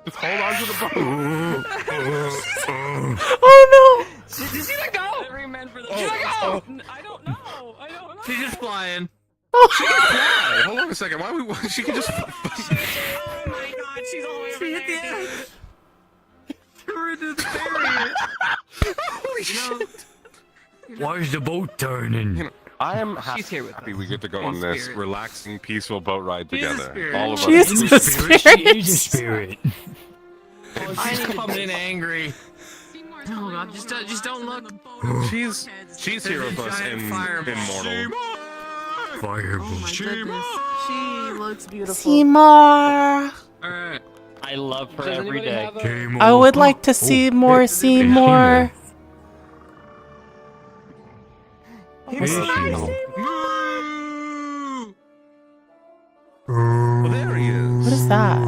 Just hold on to the boat. Oh Did you let go? Every man for the. Did you let go? I don't know. I don't know. She's just flying. She can fly. Hold on a second. Why we? She can just. Oh my God, she's all the way over there. Threw into the barrier. Holy shit. Why is the boat turning? I am She's here with happy us. we get to go In on this spirit. relaxing, peaceful boat ride She's a together. spirit. All of us. She's She's a a spirit. She is a spirit. She's coming in angry. Oh god, just don't look. She's here with us in Immortal. Fireball. Oh my goodness. She looks beautiful. Seymour! Alright. I love her every day. I would like to see more Seymour. Oh, there he is. What is that?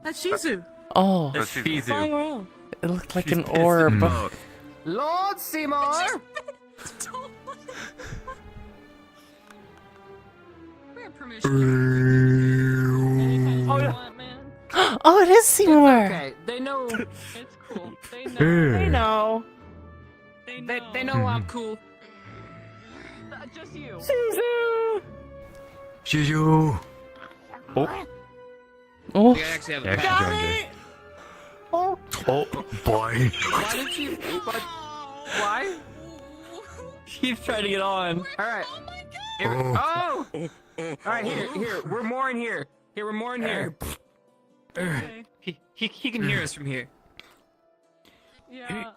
That's Shizu. Oh, That's it Shizu. looked like an orb. Lord Seymour! We have permission. Oh, yeah. Oh, it is Seymour. Okay, they know. It's cool. They know. They know. They know I'm cool. Just you. Suzu! Shizu. Oh. Oh. They actually have a Actually pass. joined in. Oh. Oh, boy. Why did you? Why? Keeps trying to get on. Alright. Oh! Alright, here. We're more in here. We're more in here. He can hear us from here. Yeah.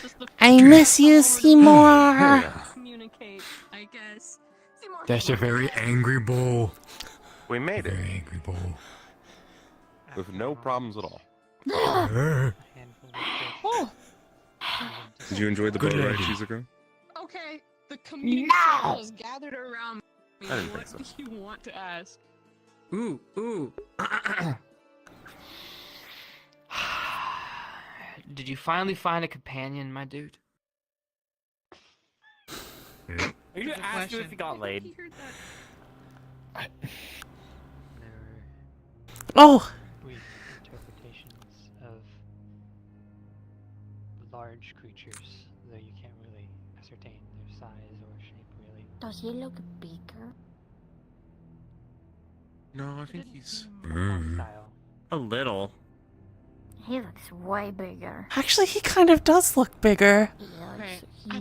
Just the I miss you, Seymour. communicate, I guess. Seymour. That's a very angry bull. We made it. Very angry bull. With no problems at all. Did you enjoy the boat ride, Shizuka? Okay, the community is gathered around me. I didn't What think so. do you want to ask? Ooh. Did you finally find a companion, my dude? Are you gonna ask him if he got laid? He heard that. Oh. Brief interpretations of large creatures, though you can't really ascertain their size or shape, really. Does he look bigger? No, I think he's... Style. A little. He looks way bigger. Actually, he kind of does look bigger. Okay, I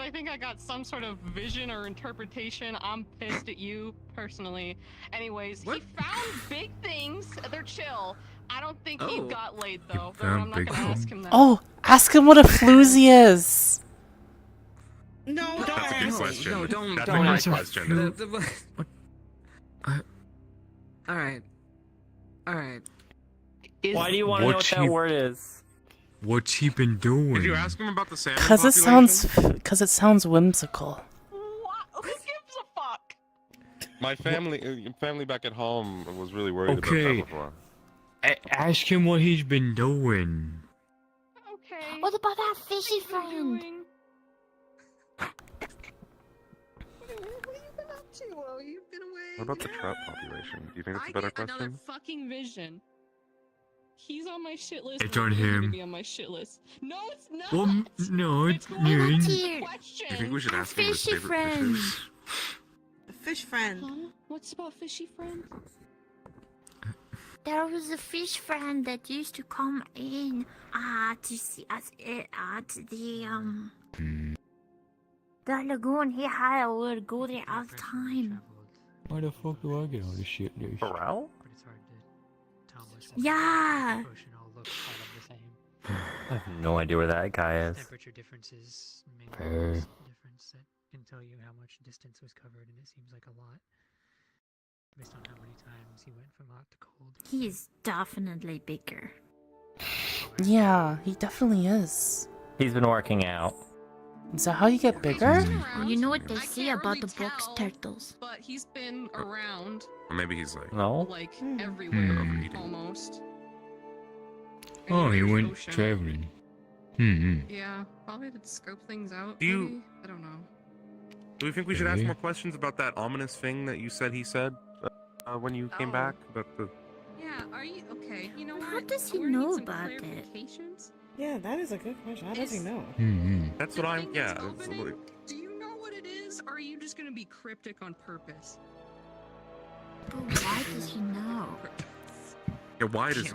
think I got some sort of vision or interpretation. I'm pissed at you personally. Anyways, he found big things. They're chill. I don't think he got laid though. But I'm not gonna ask him that. Oh, ask him what a floozy is. No, That's a good question. No, don't. That's a good question. Alright. Why do you want to know what that word is? What's he been doing? Did you ask him about the salmon Cause it population? sounds whimsical. What? Who gives a fuck? My family back at home was really worried about Okay. that before. Ask him what he's been doing. Okay. What about our fishy friend? What have you been up to? Oh, you've been away. What about the trout population? Do you think that's a better I get another question? fucking vision. He's on my shit list. It's or on he's gonna him. be on my shit list. No, it's not. Well, no, it's not you. a Here. question. Do you think we should ask him what his Fishy favorite friend. fish is? Fish friend. Huh? What's about fishy friend? There was a fish friend that used to come in to see us at the lagoon. He had would go there all the time. Why the fuck do I get all this shit, dude? Pharrell? But it's hard to tell which Yeah. ocean all look kind of the same. I have no idea where that guy is. Temperature differences make Fair. a difference that can tell you how much distance was covered, and it seems like a lot. Based on how many times he went from hot to cold. He is definitely bigger. Yeah, he definitely is. He's been working out. Is that how you get bigger? Well, you know what they I say can't about really the box tell, turtles. But he's been around, Or maybe he's like... No? like everywhere, Overeating. almost. Oh, he Anyway, went ocean. traveling. Yeah, probably to scope things out. Do you- maybe? I don't know. Do we think we should ask Okay. more questions about that ominous thing that you said he said when you came back? About the... Yeah, are you okay? You know what? How does he We're gonna need know some about it? clarifications. Yeah, that is a good question. How does he know? That's The what I'm... thing Yeah. that's It's opening, like, do you know what it is, or are you just gonna be cryptic on purpose? But why does he know? yeah, why does...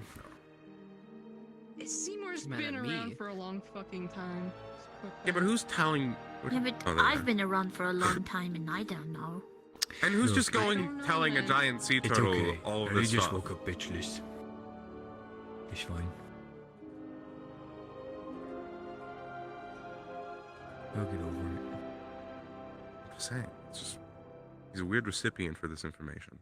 Seymour's Mad been at me. around for a long fucking time. Yeah, but who's telling... Yeah, but Oh, there you I've are. been around for a long time and I don't know. And who's Look, just going telling a giant sea It's turtle okay. all of He this just stuff? woke up bitchless. It's fine. I'll get over it. I'm just saying, it's just he's a weird recipient for this information.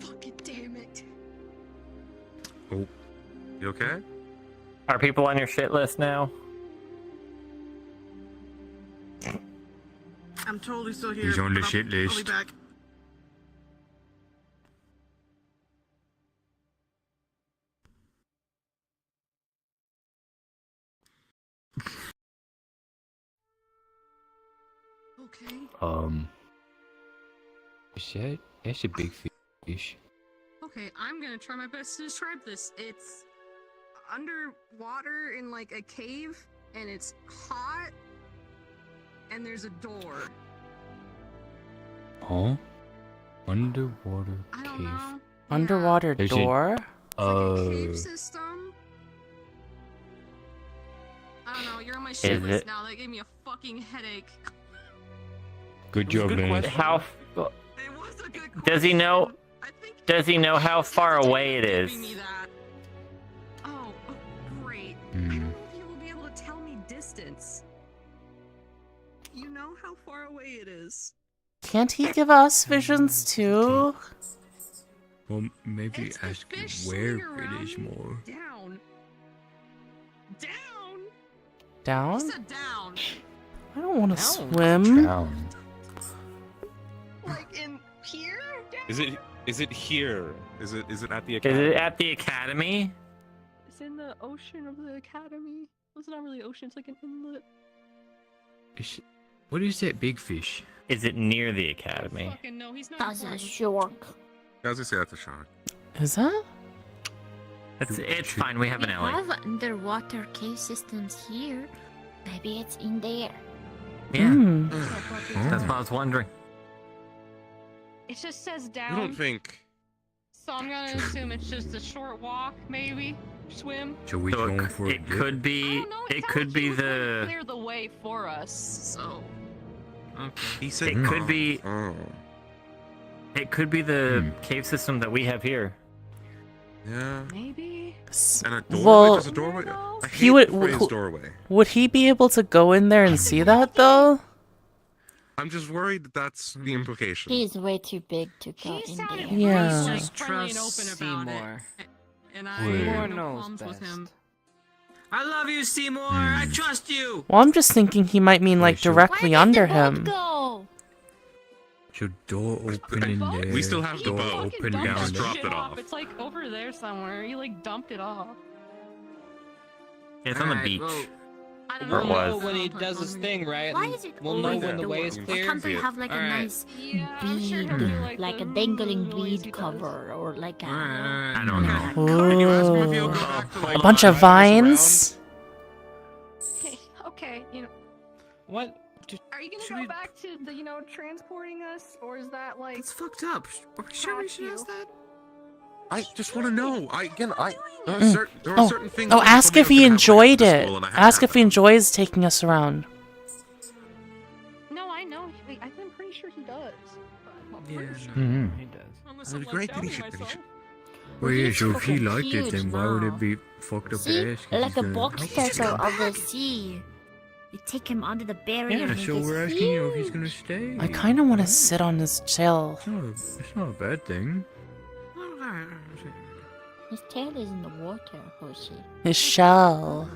Fucking damn it. Oh, you okay? Are people on your shit list now? I'm totally still here. He's on the but shit I'll be list. back. Okay. That's a big fish. Okay, I'm gonna try my best to describe this. It's underwater in like a cave, and it's hot, and there's a door. Huh? Underwater I don't cave. know. Underwater Is it- door? Cave system. I don't know. You're on my shit list now. That gave me a fucking headache. Good job, man. How? Does he know? Does he know how far away it is? Oh, great. Hmm. I don't know if you will be able to tell me distance. You know how far away it is. Can't he give us visions too? Well, maybe ask where it is more. Down. Down. Down? He said down. I don't want to swim. Down. Like in here? Down? Is it here? Is it at the Is academy? it at the academy? It's in the ocean of the academy. Well, it's not really ocean, it's like an inlet. What is that big fish? Is it near the academy? Fucking no, he's not. That's a important. shark. I was gonna say that's a shark. Is that? It's fine. We have an We alley. have underwater cave systems here. Maybe it's in there. Yeah. Hmm. That's what I was wondering. It just says I down. don't think. So I'm gonna assume it's just a short walk, maybe swim. So we So going for it could be. It could be the. Clear the way for us. So He said It could be. Oh. It could be the cave system that we have here. Yeah. maybe. And a doorway? Well, There's a doorway? I he hate would. the phrase doorway. Would he be able to go in there and see that though? I'm just worried that that's the implication. He's way too big to go in there. Yeah. Like, friendly and open about Seymour. it. And I Wait. have Seymour no knows qualms with him. best. I love you, Seymour. I trust you. Well, I'm just thinking he might mean like directly under him. Go. So door open in there. We still have the door boat. open Dumped down that Just there. dropped shit it off. It's like over there somewhere. He like dumped it off. It's on the Alright, beach. well, I don't Or know. it was. When he does his thing, right? Why and is it we'll know always when the the way door? is Why clear. can't they have like a Alright. nice Yeah, I'm sure he'll bead, do like the a dangling noise bead he does. cover, or like a I don't know. Ooh. A bunch of vines. Okay, okay, you know. What? Are you gonna go back to the, transporting us, or is that like? It's fucked up. Are we sure we should ask that? I just want to know. There are Mm. certain things. Oh, that ask told if me he I was gonna have enjoyed when I it. went to school, and I haven't Ask had if he enjoys taking us around. No, I know. I'm pretty sure he does. Yeah, Mhm. he does. Unless It'd I'm be great like that he doubting should. myself. Well, yeah, so if he fucking liked it, huge then why would now. it be fucked up See, to ask? like a box turtle of the sea. You take him under the barrier Yeah, and so he we're gets asking you if he's gonna stay. I kind of want to sit on his shell. It's not a bad thing. His tail is in the water, Hoshi. His shell.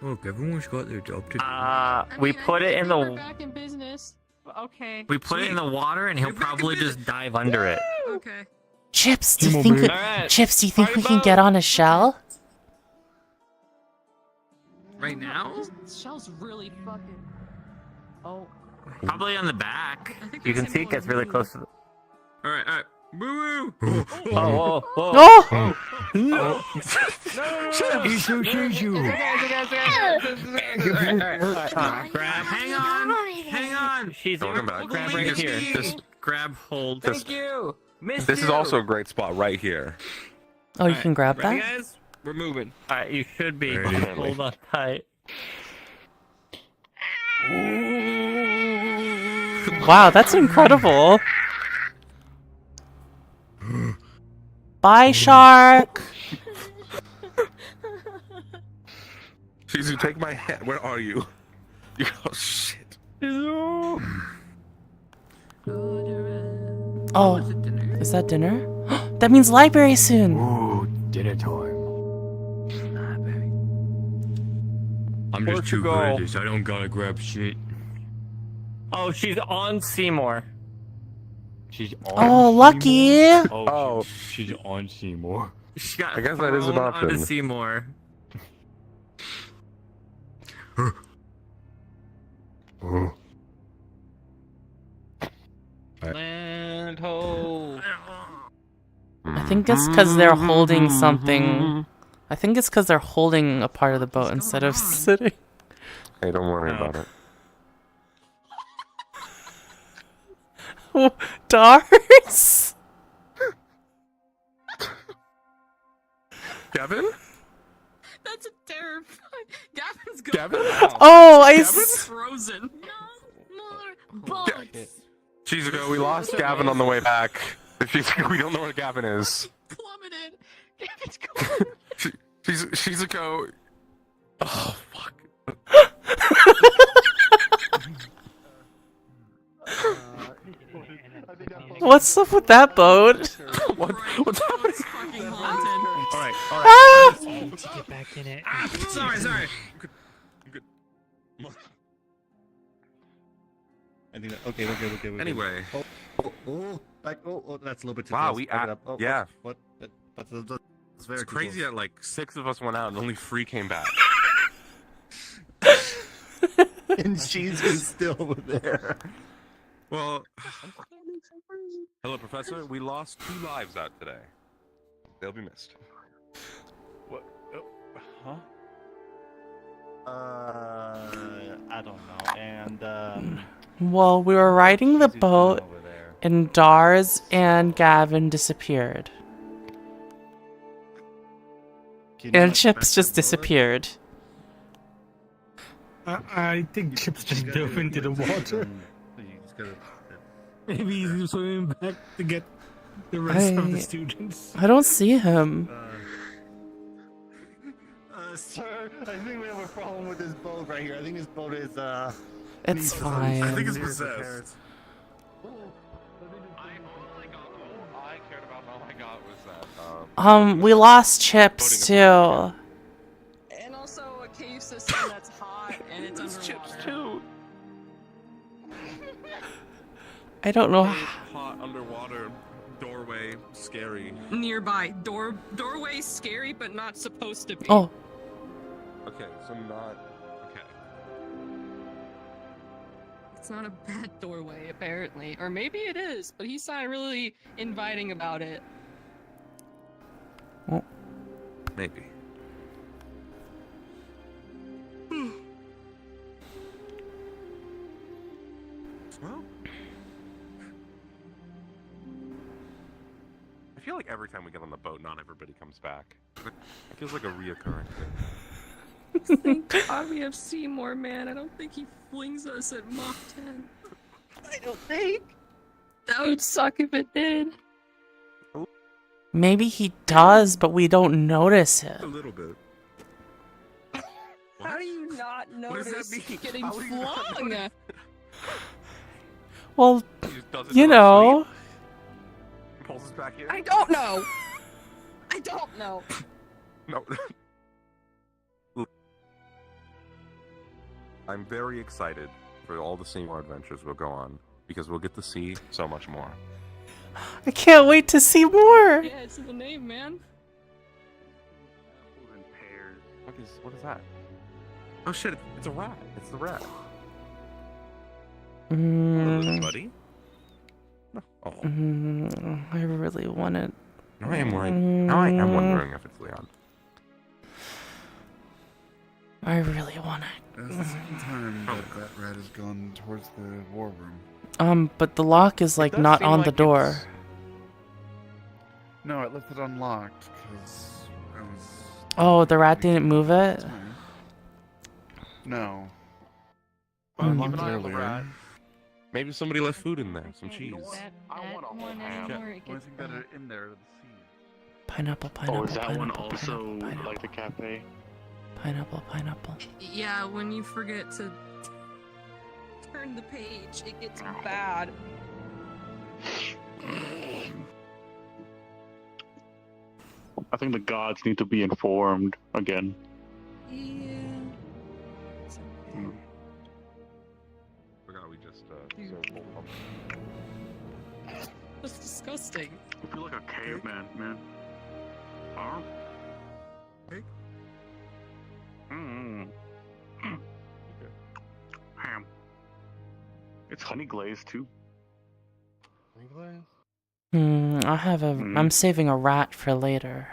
Look, everyone's got their job to do. We put it in We're the. back in business. Okay. We put it in the water, and he'll probably just dive under it. Okay. Chips, do you Come on, think? man. Alright. Chips, do you think we can get on his shell? Right now? This shell's really fucking. Oh. Probably on the back. I think You there's can see it gets really someone close to the. Alright. Woo Oh, whoa, whoa. Oh! He's so you. Grab. Hang on. Hang on. She's Welcome back. grab right here. Just grab hold. Thank you. Missed This is you. also a great spot right here. Oh, you can grab Ready, that? guys? We're moving. Alright, you should be. Ready. Hold on tight. Wow, that's incredible. Bye, shark. Shizu, take my hand. Where are you? Oh shit. Oh, is that dinner? That means library soon. Ooh, dinner time. I'm just too good at this. I don't gotta grab shit. Oh, she's on Seymour. She's on Oh, lucky. Seymour? Oh, she's on Seymour. She got I guess that is an thrown onto option. Seymour. Landhold. I think it's because they're holding something. I think it's because they're holding a part of the boat instead of sitting. Hey, don't worry about it. Dars? Gavin? That's a terrifying. Gavin's going. Gavin? Oh, Gavin's frozen. Shizuko, we lost Gavin on the way back. Shizuko, we don't know where Gavin is. Plummeted. Gavin's going. Shizuko. Oh, fuck. What's up with that boat? What's happening? Alright, Ah! To get back in it. Sorry. I'm good. I think that, okay, we're good. Anyway. That's a little bit too Wow, close. we Back it at, up. Oh, yeah. What? That's very It's crazy that like 6 of us went out and only 3 came back. And she's still over there. Well, hello, Professor. We lost 2 lives out today. They'll be missed. What? Huh? I don't know. And Well, we were riding the boat, and Dars and Gavin disappeared. And Chips just disappeared. I think Chips just dove into the water. Maybe he's swimming back to get the rest of the students. I don't see him. Sir, I think we have a problem with this boat right here. I think this boat is It's fine. I think it's possessed. We lost Chips too. And also a cave system that's hot and it's underwater. Chips too. I don't know. Hot underwater doorway, scary. Nearby doorway, scary but not supposed to be. Oh. Okay, so not okay. It's not a bad doorway apparently, or maybe it is, but he's not really inviting about it. Maybe. Well, I feel like every time we get on the boat, not everybody comes back. It feels like a reoccurring thing. Thank God we have Seymour, man. I don't think he flings us at Mach 10. I don't think. That would suck if it did. Maybe he does, but we don't notice it. A little bit. How do you not notice does that mean? getting How do you not flung? notice? Well, He just does it you in our know. sleep. Pulls us back in. I don't know. I don't know. No. I'm very excited for all the Seymour adventures we'll go on because we'll get to see so much more. I can't wait to see more. Yeah, it's in the name, man. What is that? Oh shit! It's a rat. It's the rat. Mm, Buddy. No. Oh. I really want it. Now I am worrying. Now I am wondering if it's Leon. I really want it. That's the second time that rat has gone towards the war room. But the lock is like not on the door. No, I left it unlocked because I was. Oh, the rat didn't move it? No. Hmm. Unlocked earlier. Maybe somebody left food in there, some cheese. That one anymore, it gets That are in there to see. Pineapple, pineapple, Oh, is that pineapple, one pineapple, also pineapple, like the cafe? pineapple, pineapple. Yeah, when you forget to turn the page, it gets bad. I think the gods need to be informed again. Yeah. Forgot we just served whole pumpkin. That's disgusting. I feel like a caveman, man. Huh? Cake? Mmm. Ham. It's honey glazed too. Honey glaze? I have a. I'm saving a rat for later.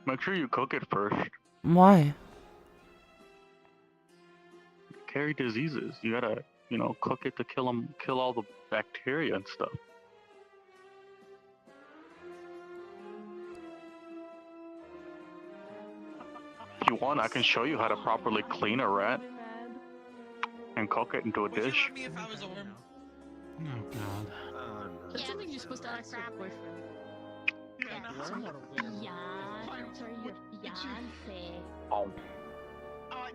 Make sure you cook it first. Why? Carry diseases. You gotta, cook it to kill all the bacteria and stuff. If you want, I can show you how to properly clean a rat and cook it into a dish. Oh god. That's something you're supposed to ask your boyfriend. Sorry, your fiance. Oh.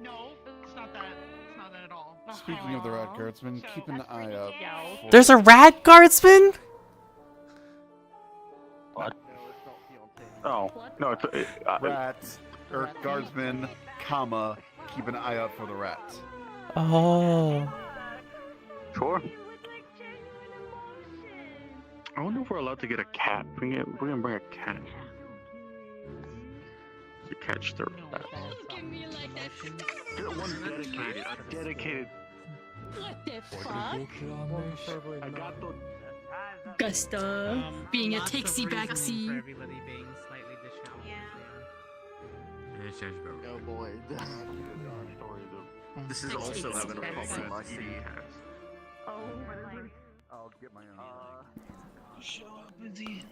No, it's not that. It's not that at all. Speaking of the rat guardsman, keep an eye out. There's a rat guardsman? What? Oh, no, it's rats, or guardsman, comma, keep an eye out for the rats. Oh. Sure. I wonder if we're allowed to get a cat. We're gonna bring a cat to catch the rats. Give me like that. Get one dedicated. A dedicated. What the fuck? I got the. Gusta being a taxi backseat. For everybody being slightly disheveled. Yeah, sounds about right. Oh boy. This is also having a problem my city has. I'll get my own. Show up with the.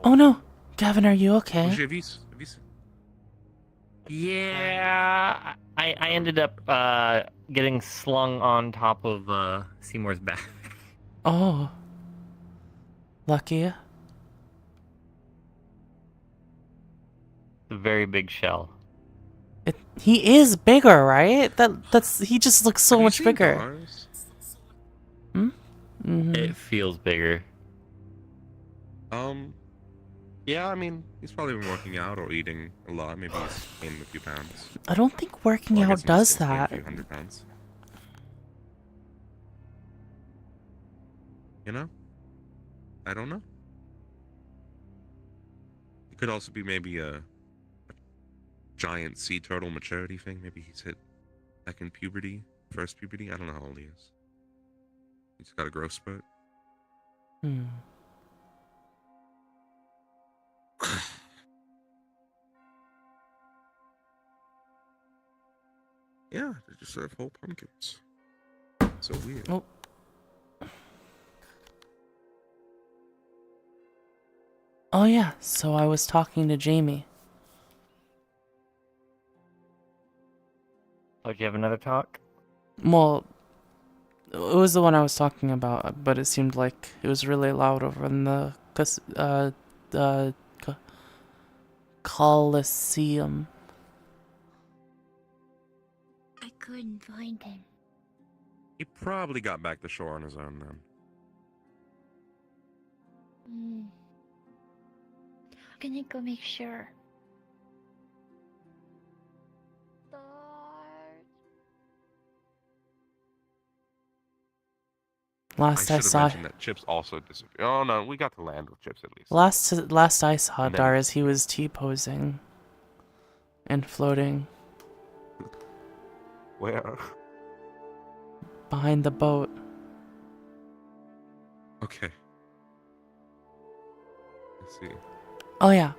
Oh no, Gavin, are you okay? Have you Yeah, I ended up getting slung on top of Seymour's back. Oh. Lucky. A very big shell. He is bigger, right? He just looks so much bigger. It feels bigger. Yeah, I mean, he's probably been working out or eating a lot. Maybe he's gained a few pounds. I don't think working Well, I out guess he does must have gained that. A few 100 pounds. You know? I don't know. It could also be maybe a giant sea turtle maturity thing. Maybe he's hit second puberty, first puberty. I don't know how old he is. He's got a growth spurt. Yeah, they just serve whole pumpkins. So weird. Oh. Oh yeah, so I was talking to Jamie. Oh, do you have another talk? Well, it was the one I was talking about, but it seemed like it was really loud over in the Coliseum. I couldn't find him. He probably got back to shore on his own then. I'm gonna go make sure. Last I should have saw, mentioned that Chips also disappeared. Oh no, we got to land with Chips at least. last I saw And then- Dars, he was T-posing and floating Where? behind the boat. Okay. Let's see. Oh yeah.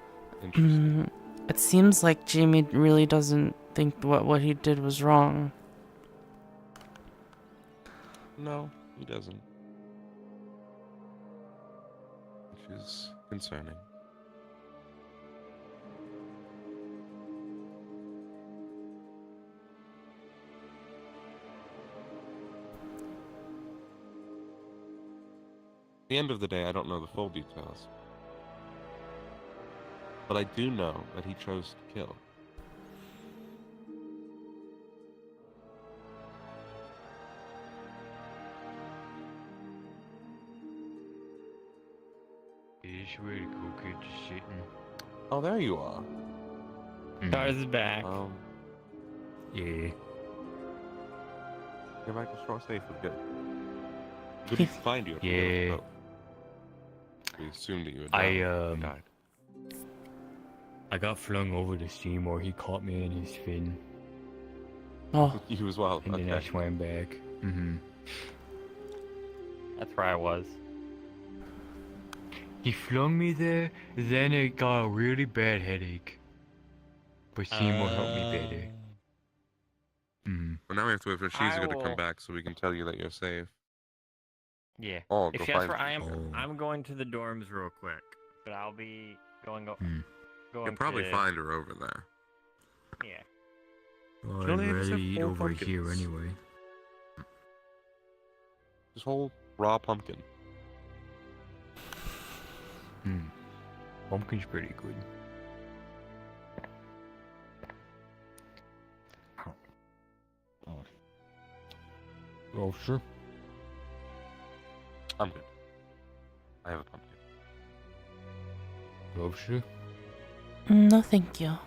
Interesting. It seems like Jamie really doesn't think what he did was wrong. No, he doesn't. Which is concerning. At the end of the day, I don't know the full details. But I do know that he chose to kill. Is where the cool kid is sitting. Oh, there you are. Stars is back. Yeah. You're back to shore safely. Good. Good to find you. Yeah. We assumed that you had died. I got flung over to Seymour. He caught me in his fin. Oh. You as well. And then I swam back. Mm-hmm. That's where I was. He flung me there, then I got a really bad headache. But Seymour helped me better. Mm. Well, now we have to wait for Shizuka to come back so we can tell you that you're safe. Yeah. Oh, if go Jasper, find. I'm going to the dorms real quick, but I'll be going You'll probably find her over there. Yeah. Well, She I'd only ate rather some eat whole over here pumpkins. anyway. This whole raw pumpkin. Pumpkin's pretty good. Oh, sure. I'm good. I have a pumpkin. Oh, sure. No, thank you.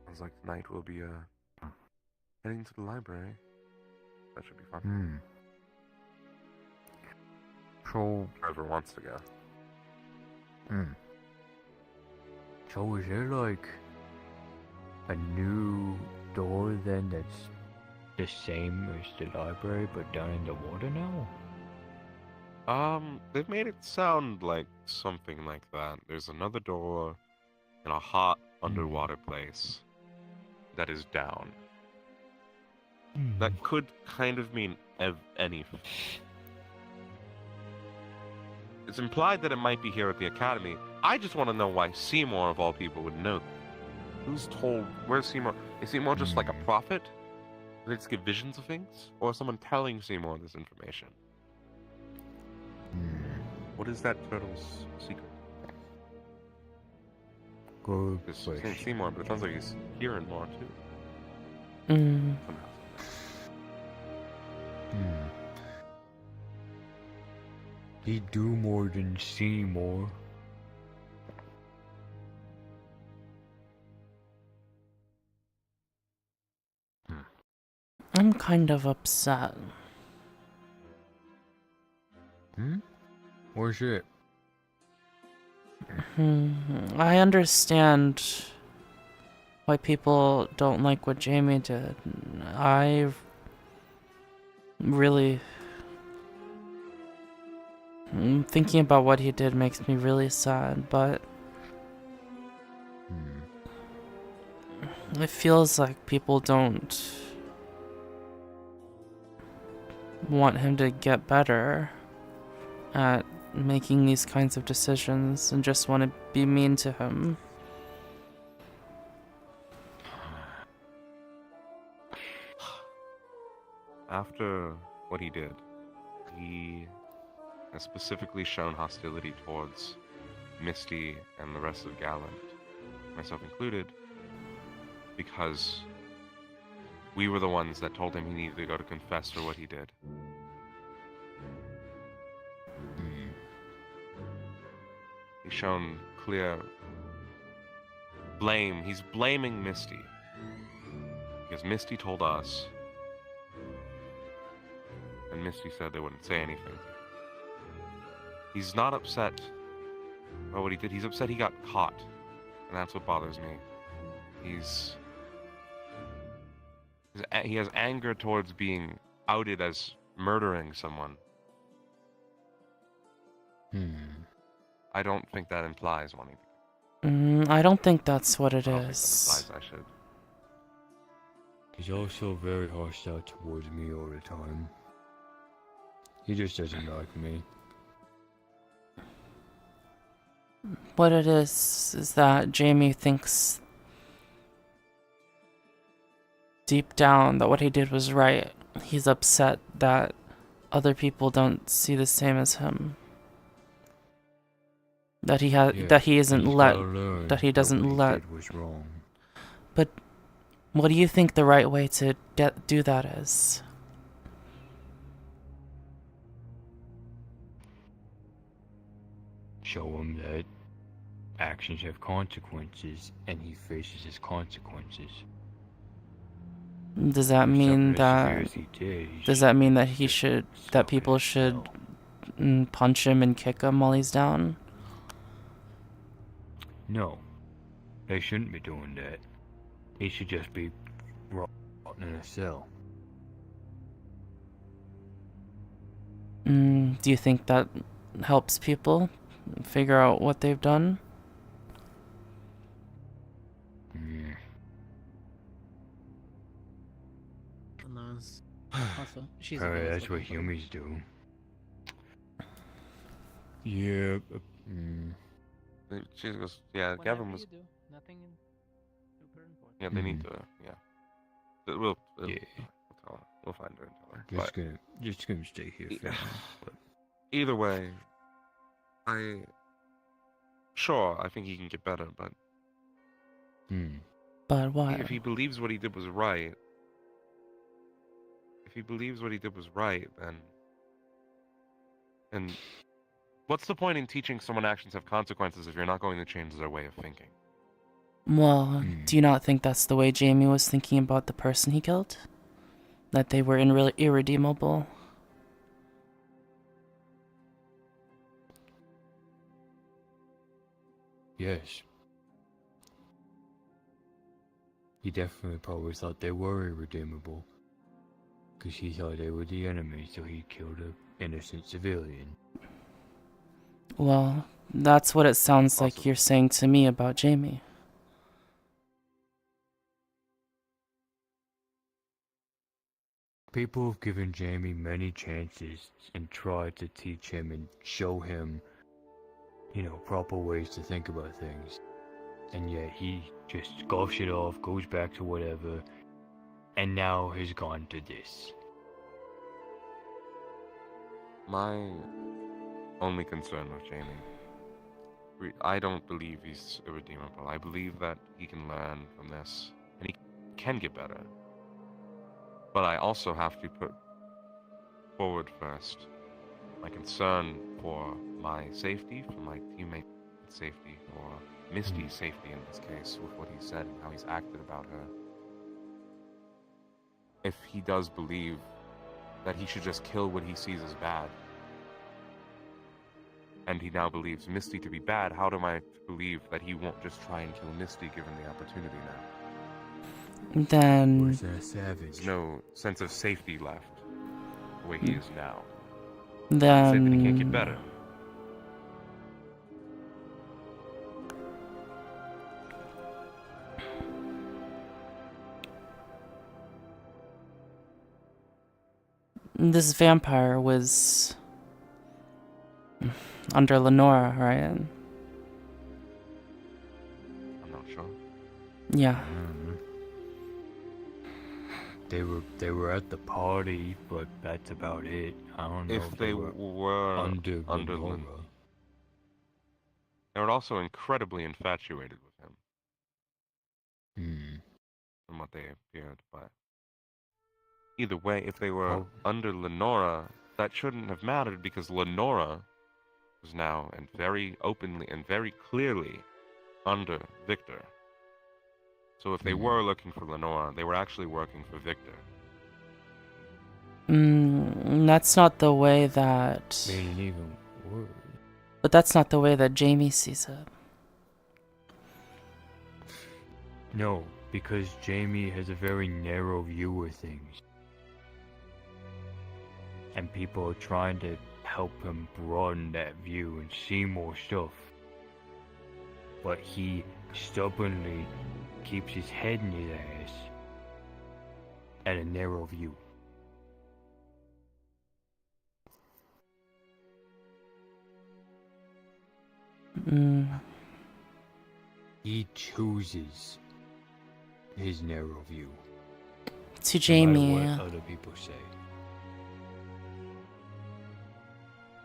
Sounds like tonight we'll be heading to the library. That should be fun. So, Whoever wants to go. So is there like a new door then that's the same as the library but down in the water now? They've made it sound like something like that. There's another door in a hot underwater place that is down. That could kind of mean anything. It's implied that it might be here at the academy. I just want to know why Seymour, of all people, would know. Who's told? Where's Seymour? Is Seymour just like a prophet? Do they just get visions of things? Or is someone telling Seymour this information? What is that turtle's secret? Good It's saying Seymour, but it sounds like he's hearing more too. He do more than see more. I'm kind of upset. Where's it? I understand why people don't like what Jamie did. I really... Thinking about what he did makes me really sad, but... It feels like people don't want him to get better at making these kinds of decisions and just want to be mean to him. After what he did, he has specifically shown hostility towards Misty and the rest of Gallant, myself included, because we were the ones that told him he needed to go to confess for what he did. He's shown clear blame. He's blaming Misty. Because Misty told us, and Misty said they wouldn't say anything. He's not upset about what he did. He's upset he got caught. And that's what bothers me. He has anger towards being outed as murdering someone. I don't think that implies wanting to. I don't think that's what it I don't think is. that implies I should. He's also very hostile towards me all the time. He just doesn't like me. What it is that Jamie thinks deep down that what he did was right. He's upset that other people don't see the same as him. That he has, that he isn't that he doesn't let. Was wrong. But what do you think the right way to do that is? Show him that actions have consequences, and he faces his consequences. Does that mean that? Does that mean that he should? That people should punch him and kick him while he's down? No, they shouldn't be doing that. He should just be rotten in a cell. Do you think that helps people figure out what they've done? Also, she's Alright, that's what humans do. Yeah. She goes, yeah, Gavin was. Nothing super important. Yeah, they need to. Yeah. We'll tell her. We'll find her and tell her. Just gonna stay here. But either way, sure, I think he can get better, but. But what? If he believes what he did was right. If he believes what he did was right, then what's the point in teaching someone actions have consequences if you're not going to change their way of thinking? Well, do you not think that's the way Jamie was thinking about the person he killed? That they were irredeemable? yes. He definitely probably thought they were irredeemable. Because he thought they were the enemy, so he killed an innocent civilian. Well, that's what it sounds like you're saying to me about Jamie. People have given Jamie many chances and tried to teach him and show him, proper ways to think about things. And yet he just scoffs it off, goes back to whatever, and now has gone to this. My only concern with Jamie, I don't believe he's irredeemable. I believe that he can learn from this, and he can get better. But I also have to put forward first my concern for my safety, for my teammate's safety, for Misty's safety in this case, with what he said and how he's acted about her. If he does believe that he should just kill what he sees as bad, and he now believes Misty to be bad, how am I to believe that he won't just try and kill Misty given the opportunity now? Then there's no sense of safety left the way he is now. Then Say that he can't get better. this vampire was under Lenora, right? I'm not sure. Yeah. They were at the party, but that's about it. I don't know If they were under Lenora. They were also incredibly infatuated with him. From what they appeared, but either way, if they were under Lenora, that shouldn't have mattered because Lenora was now and very openly and very clearly under Victor. So if they were looking for Lenora, they were actually working for Victor. That's not the way that... Made it even worse. But that's not the way that Jamie sees it. No, because Jamie has a very narrow view of things. And people are trying to help him broaden that view and see more stuff. But he stubbornly keeps his head in his ass at a narrow view. He chooses his narrow view. To Jamie. No matter what other people say.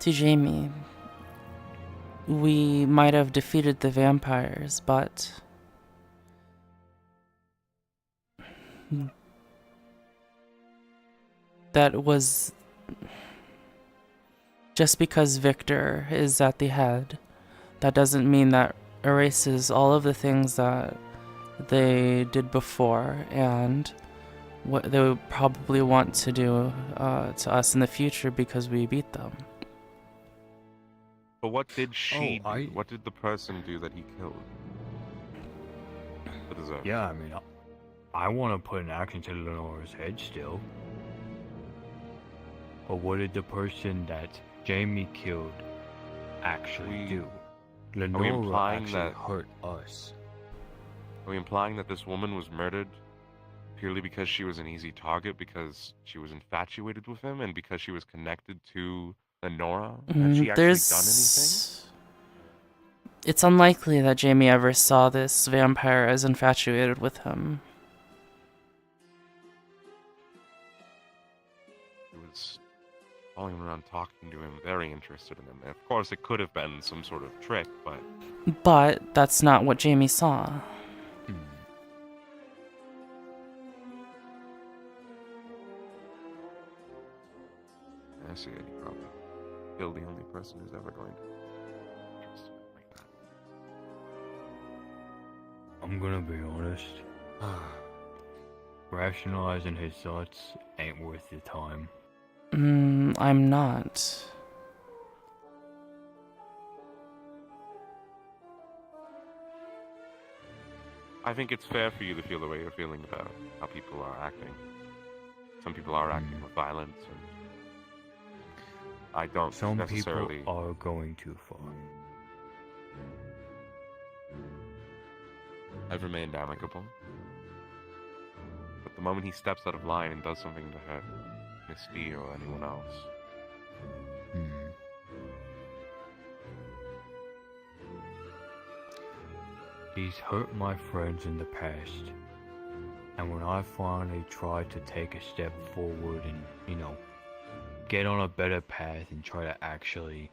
To Jamie, we might have defeated the vampires, but that was just because Victor is at the head. That doesn't mean that erases all of the things that they did before and what they would probably want to do to us in the future because we beat them. But what did she do? What did the person do that he killed? What is that? Yeah, I mean, I want to put an action to Lenora's head still. But what did the person that Jamie killed actually do? Lenora actually hurt us. Are we implying that this woman was murdered purely because she was an easy target, because she was infatuated with him, and because she was connected to Lenora? Had she actually done anything? It's unlikely that Jamie ever saw this vampire as infatuated with him. He was following around talking to him, very interested in him. And of course, it could have been some sort of trick, but... But that's not what Jamie saw. I see it. He probably killed the only person who's ever going to trust him like that. I'm gonna be honest. Rationalizing his thoughts ain't worth the time. I'm not. I think it's fair for you to feel the way you're feeling about how people are acting. Some people are acting with violence, and I don't Some necessarily... people are going too far. I've remained amicable. But the moment he steps out of line and does something to hurt Misty or anyone else... He's hurt my friends in the past. And when I finally tried to take a step forward and, get on a better path and try to actually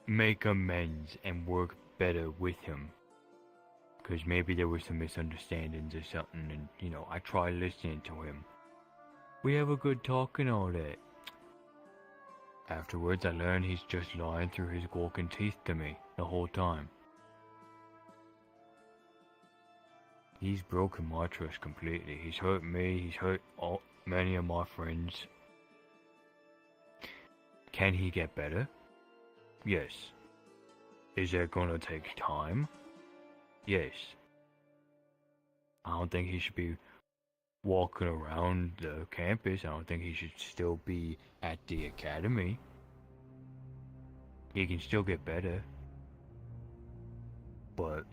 make amends and work better with him. Because maybe there were some misunderstandings or something, and, I tried listening to him. We have a good talk and all that. Afterwards, I learned he's just lying through his gawking teeth to me the whole time. He's broken my trust completely. He's hurt me, he's hurt many of my friends. Can he get better? Yes. Is that gonna take time? Yes. I don't think he should be walking around the campus. I don't think he should still be at the academy. He can still get better. But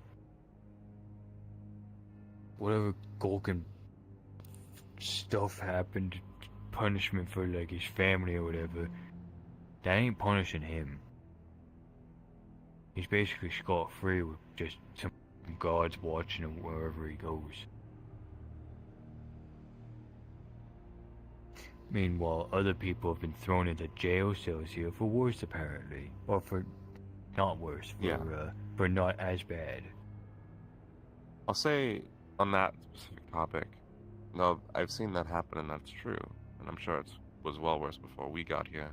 whatever Golkin stuff happened, punishment for like his family or whatever, that ain't punishing him. He's basically scot-free with just some guards watching him wherever he goes. Meanwhile, other people have been thrown into jail cells here for worse, apparently. Or for not worse, for not as bad. I'll say, on that specific topic, no, I've seen that happen and that's true. And I'm sure it was well worse before we got here.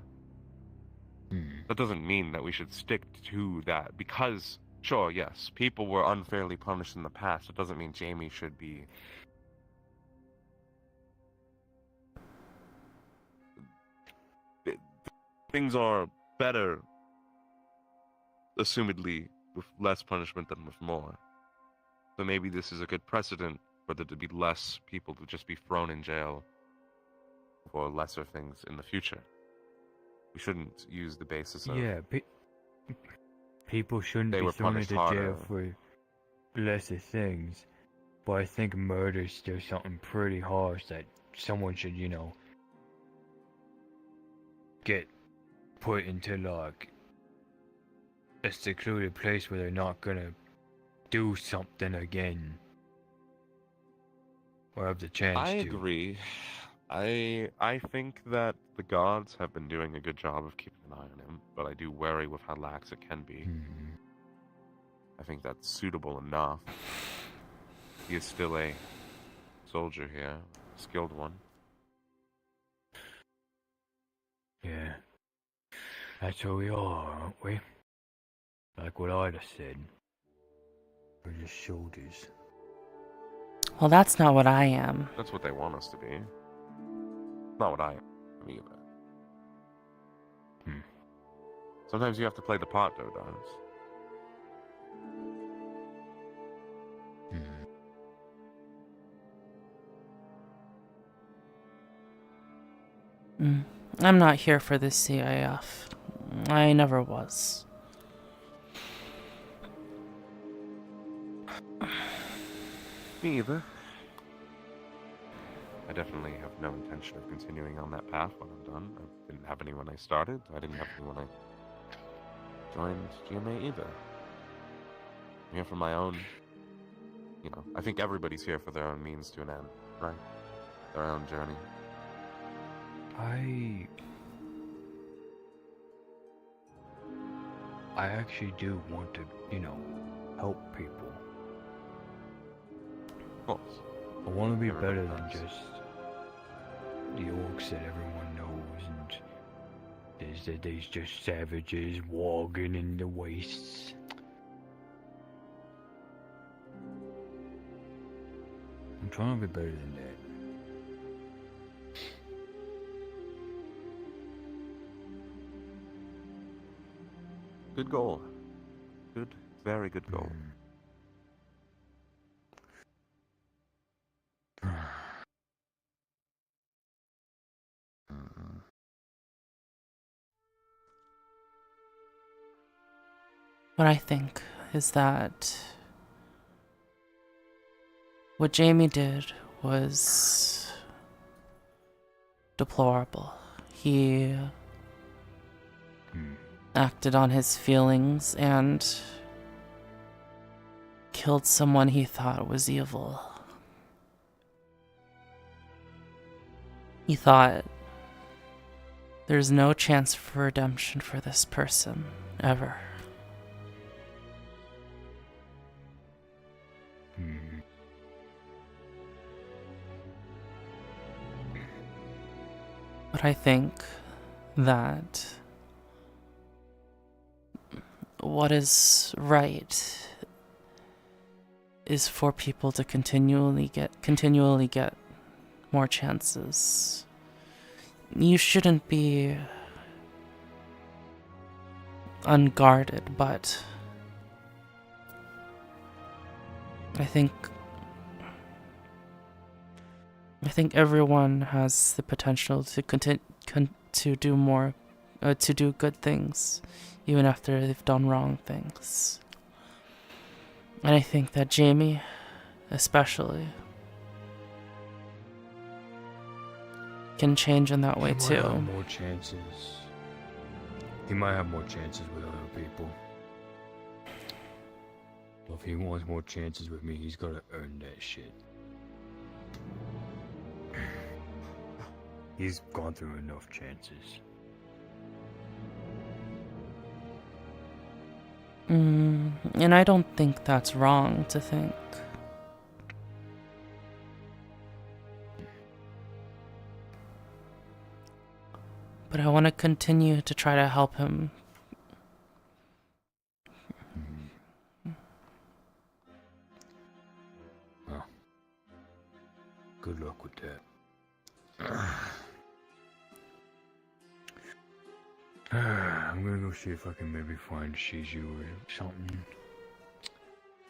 That doesn't mean that we should stick to that, because, sure, yes, people were unfairly punished in the past. It doesn't mean Jamie should be... Things are better, assumedly, with less punishment than with more. So maybe this is a good precedent for there to be less people to just be thrown in jail for lesser things in the future. We shouldn't use the basis of... Yeah, people shouldn't They be were thrown punished into jail harder. for lesser things. But I think murder's still something pretty harsh that someone should, you know, get put into, like, a secluded place where they're not gonna do something again. Or have the chance I to. agree. I think that the gods have been doing a good job of keeping an eye on him, but I do worry with how lax it can be. I think that's suitable enough. He is still a soldier here, a skilled one. Yeah. That's what we are, aren't we? Like what I'd have said. We're just soldiers. Well, that's not what I am. That's what they want us to be. Not what I am either. Sometimes you have to play the part, though, Donis. I'm not here for the CIF. I never was. Me either. I definitely have no intention of continuing on that path when I'm done. I didn't have any when I started. I didn't have any when I joined GMA either. I'm here for my own... You know, I think everybody's here for their own means to an end, right? Their own journey. I actually do want to, you know, help people. Of course. I want to be better than just the orcs that everyone knows, and there's just savages walking in the wastes. I'm trying to be better than that. Good goal. Good, very good goal. What I think is that what Jamie did was deplorable. He acted on his feelings and killed someone he thought was evil. He thought there's no chance for redemption for this person, ever. But I think that what is right is for people to continually get more chances. You shouldn't be unguarded, but I think everyone has the potential to do more, to do good things, even after they've done wrong things. And I think that Jamie, especially, can change in that way too. He might have more chances. He might have more chances with other people. But if he wants more chances with me, he's gotta earn that shit. He's gone through enough chances. And I don't think that's wrong to think. But I want to continue to try to help him. Well, good luck with that. I'm gonna go see if I can maybe find Shizu or something.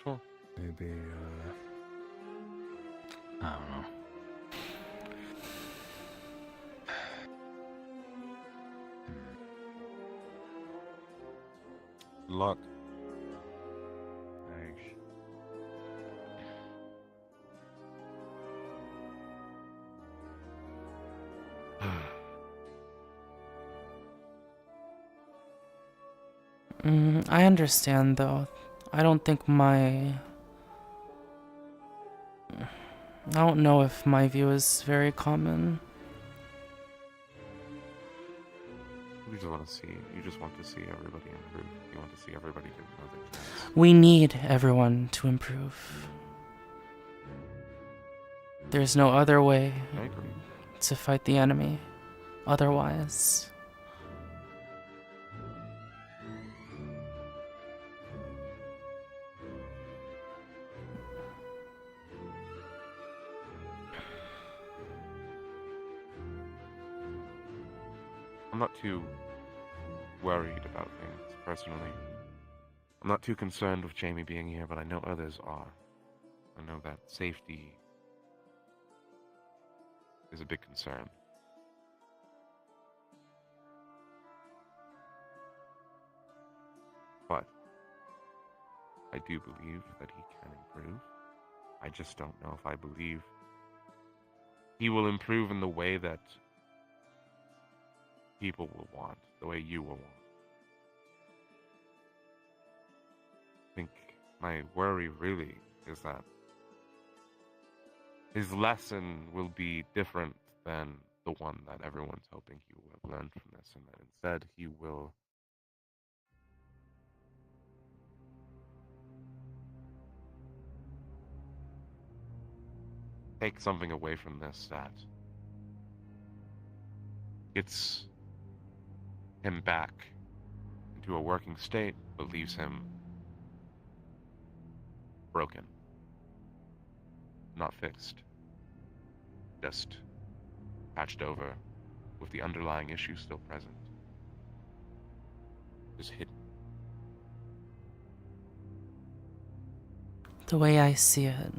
Sure. Maybe, I don't know. Good luck. Thanks. I understand, though. I don't think I don't know if my view is very common. You just want to see. You just want to see everybody improve. You want to see everybody do another chance. We need everyone to improve. There's no other way I agree. to fight the enemy otherwise. I'm not too worried about things, personally. I'm not too concerned with Jamie being here, but I know others are. I know that safety is a big concern. But I do believe that he can improve. I just don't know if I believe he will improve in the way that people will want, the way you will want. I think my worry really is that his lesson will be different than the one that everyone's hoping he will have learned from this, and that instead he will take something away from this that gets him back into a working state, but leaves him broken. Not fixed. Just patched over with the underlying issue still present. Just hidden. The way I see it,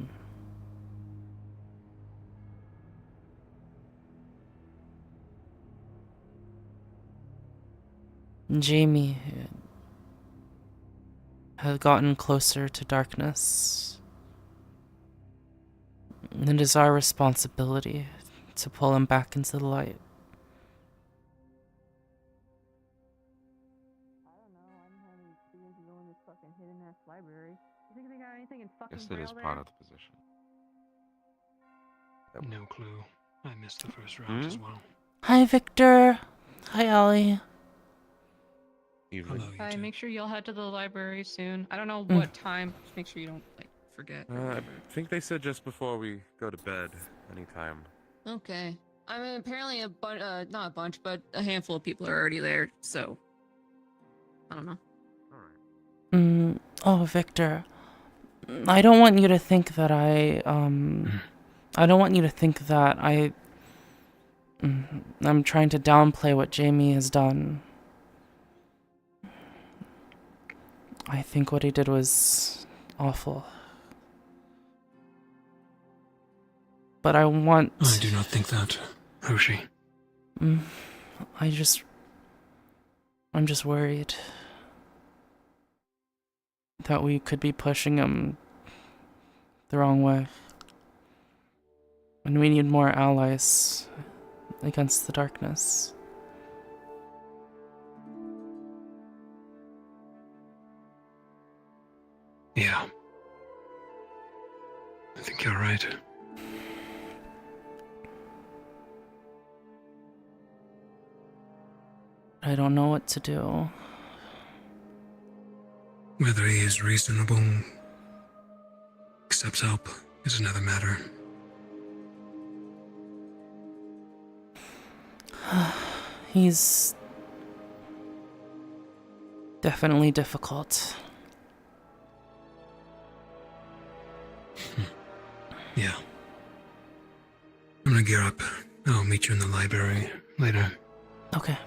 Jamie has gotten closer to darkness. And it is our responsibility to pull him back into the light. Guess that is part of the position. No clue. I missed the first round as well. Hi, Victor. Hi, Ollie. Hello, Hi, make sure you'll head to the library soon. I don't know what time. Just make sure you don't forget. I think they said just before we go to bed, anytime. Okay. I mean, apparently not a bunch, but a handful of people are already there, so I don't know. Oh, Victor. I don't want you to think that I don't want you to think that I'm trying to downplay what Jamie has done. I think what he did was awful. But I want... I do not think that, Hoshi. I'm just worried that we could be pushing him the wrong way. And we need more allies against the darkness. Yeah. I think you're right. I don't know what to do. Whether he is reasonable, accepts help, is another matter. He's definitely difficult. Yeah. I'm gonna gear up. I'll meet you in the library later. Okay.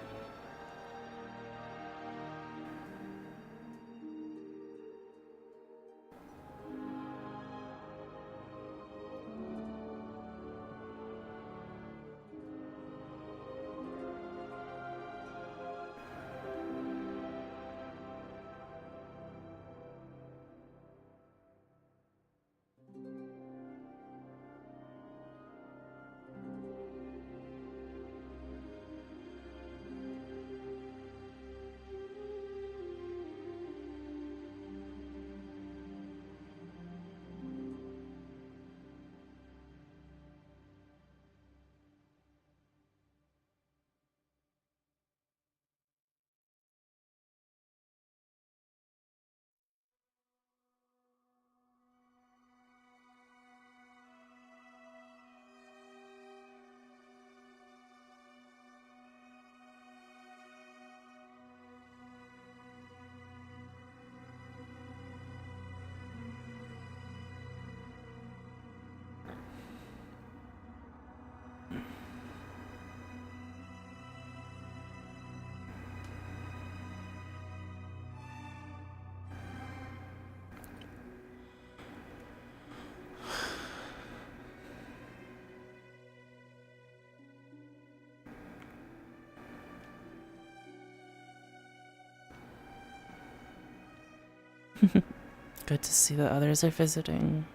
Good to see that others are visiting.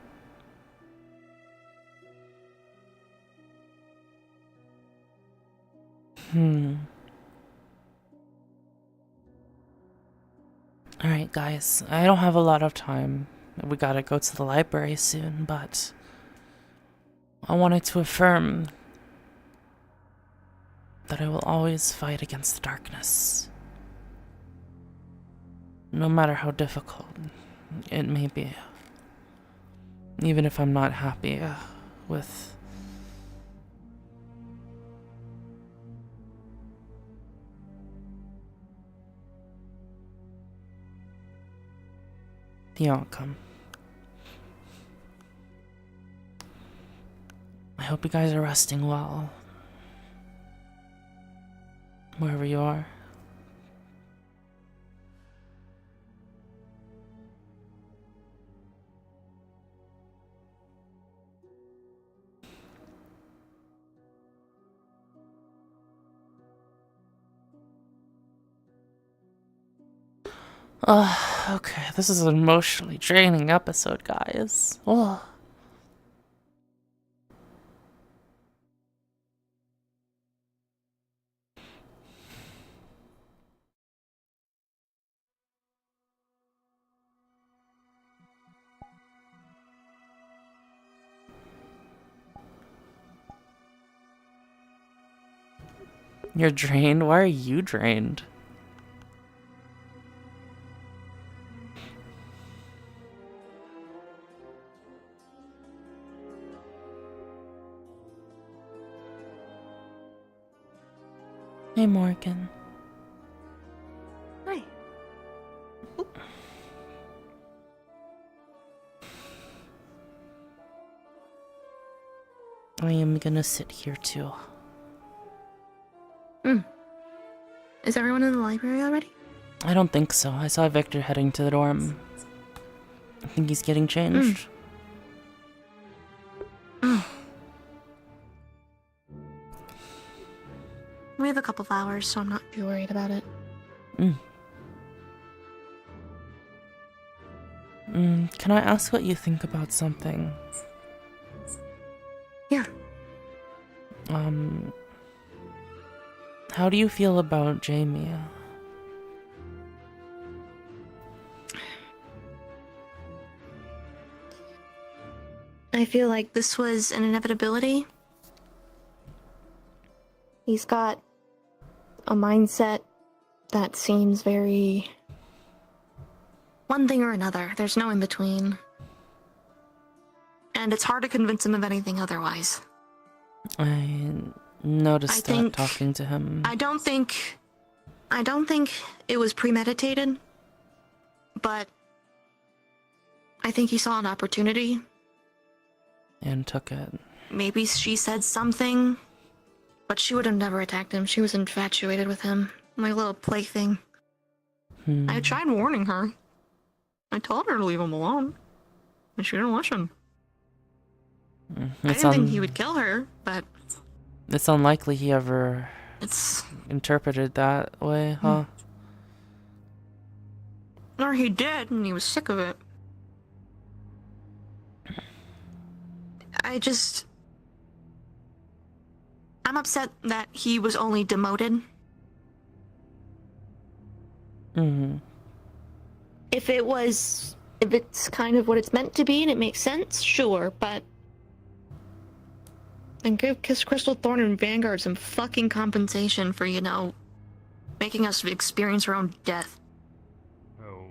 Alright, guys. I don't have a lot of time. We gotta go to the library soon, but I wanted to affirm that I will always fight against the darkness. No matter how difficult it may be. Even if I'm not happy with the outcome. I hope you guys are resting well. Wherever you are. Okay, this is an emotionally draining episode, guys. Ugh. You're drained? Why are you drained? Hey, Morgan. Hi. I am gonna sit here too. Is everyone in the library already? I don't think so. I saw Victor heading to the dorm. I think he's getting changed. We have a couple of hours, so I'm not too worried about it. Can I ask what you think about something? Yeah. How do you feel about Jamie? I feel like this was an inevitability. He's got a mindset that seems very... one thing or another. There's no in between. And it's hard to convince him of anything otherwise. noticed that think- talking to him. I don't think it was premeditated, but I think he saw an opportunity. And took it. Maybe she said something, but she would have never attacked him. She was infatuated with him. My little plaything. I tried warning her. I told her to leave him alone. And she didn't listen. I didn't think he would kill her, but... It's unlikely he ever It's... interpreted that way, huh? Or he did, and he was sick of it. I'm upset that he was only demoted. Mm-hmm. If it's kind of what it's meant to be and it makes sense, sure, but... And give Crystal Thorn and Vanguard some fucking compensation for, making us experience our own death. Oh.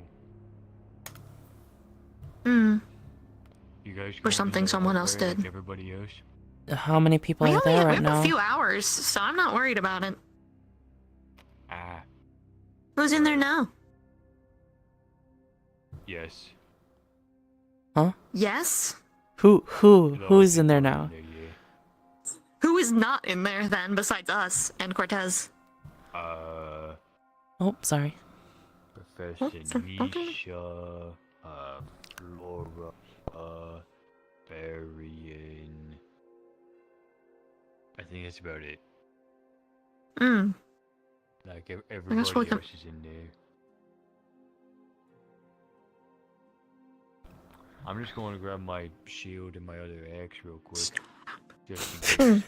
You guys Or something someone else did. like everybody else? How many people We are only there have right now? a few hours, so I'm not worried about it. Ah. Who's in there now? Yes. Huh? Yes? Who's in there now? Who is not in there then, besides us and Cortez? Oh, sorry. Professor Nisha, Flora, Varian. I think that's about it. Like everybody else is in there. I'm just going to grab my shield and my other axe real quick. Just in case.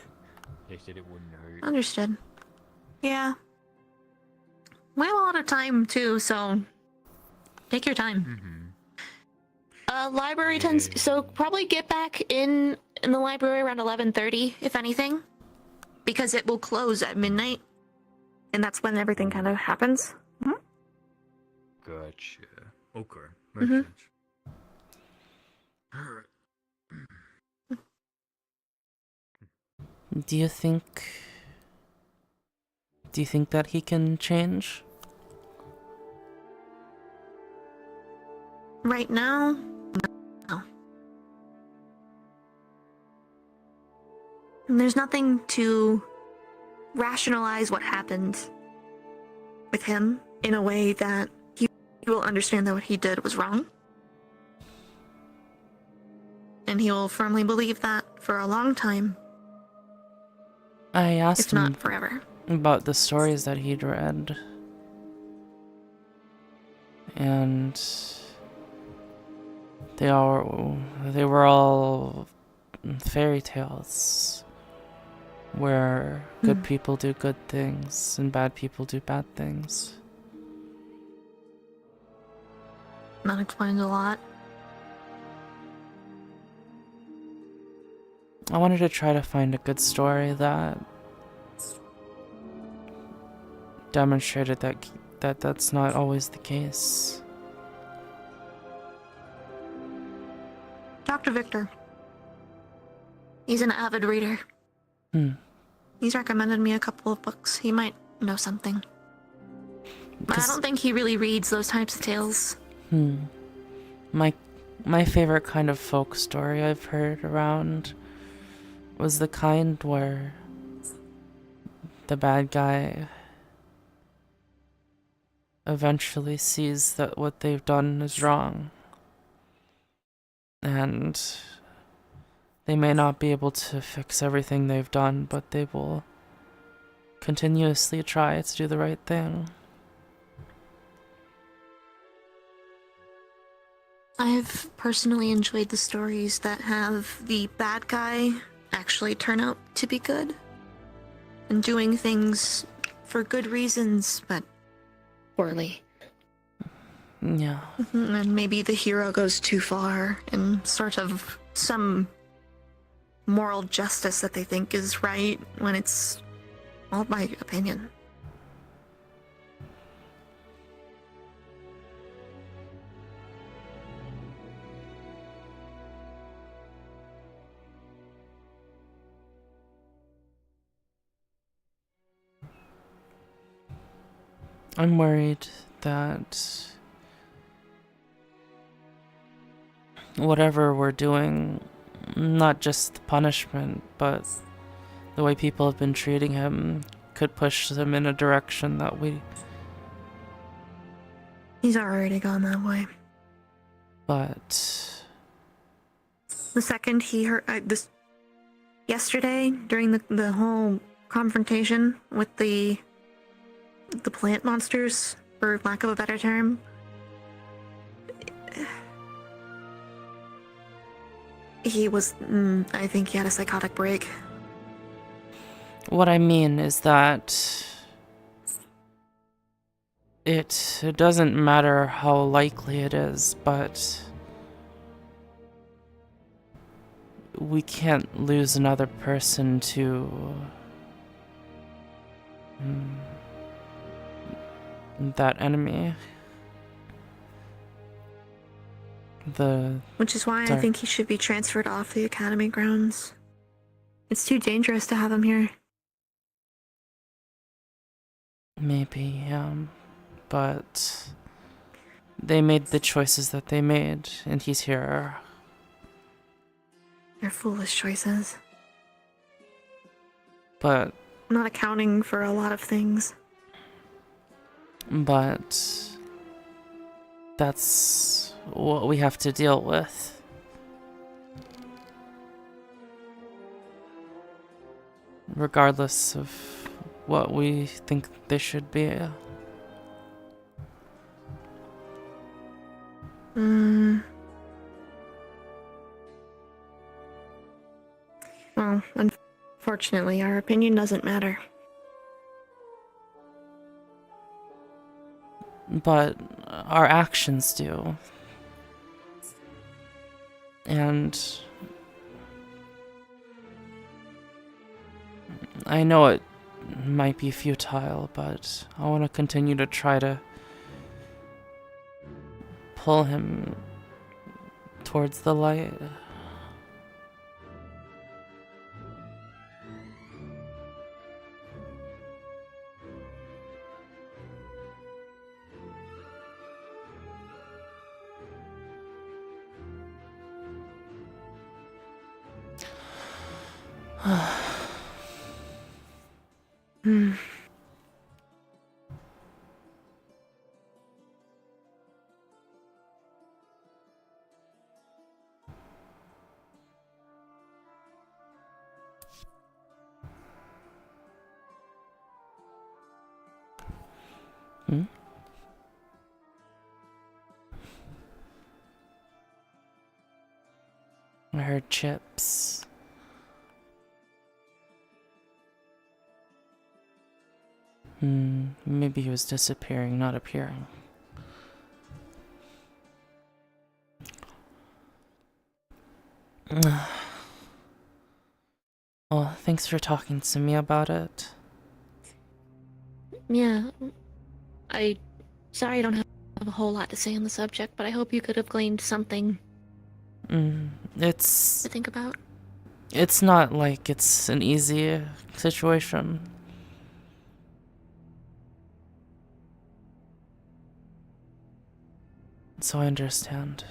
They said it wouldn't hurt. Understood. Yeah. We have a lot of time too, so take your time. Library tends so probably get back in the library around 11:30, if anything, because it will close at midnight, and that's when everything kind of happens. Gotcha. Okay. Makes sense. Do you think that he can change? Right now, no. And there's nothing to rationalize what happened with him in a way that he will understand that what he did was wrong. And he will firmly believe that for a long time. I asked If not forever. about the stories that he'd read. And they were all fairy tales where good people do good things and bad people do bad things. That explains a lot. I wanted to try to find a good story that demonstrated that that's not always the case. Dr. Victor. He's an avid reader. He's recommended me a couple of books. He might know something. But I don't think he really reads those types of tales. My favorite kind of folk story I've heard around was the kind where the bad guy eventually sees that what they've done is wrong. And they may not be able to fix everything they've done, but they will continuously try to do the right thing. I've personally enjoyed the stories that have the bad guy actually turn out to be good and doing things for good reasons, but poorly. Yeah. And maybe the hero goes too far in sort of some moral justice that they think is right when it's all my opinion. I'm worried that whatever we're doing, not just the punishment, but the way people have been treating him, could push him in a direction that we... He's already gone that way. But... The second he heard this yesterday during the whole confrontation with the plant monsters, for lack of a better term, he was, I think he had a psychotic break. What I mean is that it doesn't matter how likely it is, but we can't lose another person to that enemy. Which is why I think he should be transferred off the academy grounds. It's too dangerous to have him here. Maybe, but they made the choices that they made, and he's here. They're foolish choices. But... I'm not accounting for a lot of things. But... that's what we have to deal with. Regardless of what we think they should be. Well, unfortunately, our opinion doesn't matter. But our actions do. And I know it might be futile, but I want to continue to try to pull him towards the light. I heard chips. Maybe he was disappearing, not appearing. Well, thanks for talking to me about it. Yeah. Sorry I don't have a whole lot to say on the subject, but I hope you could have gleaned something It's... to think about. It's not like it's an easy situation. So I understand.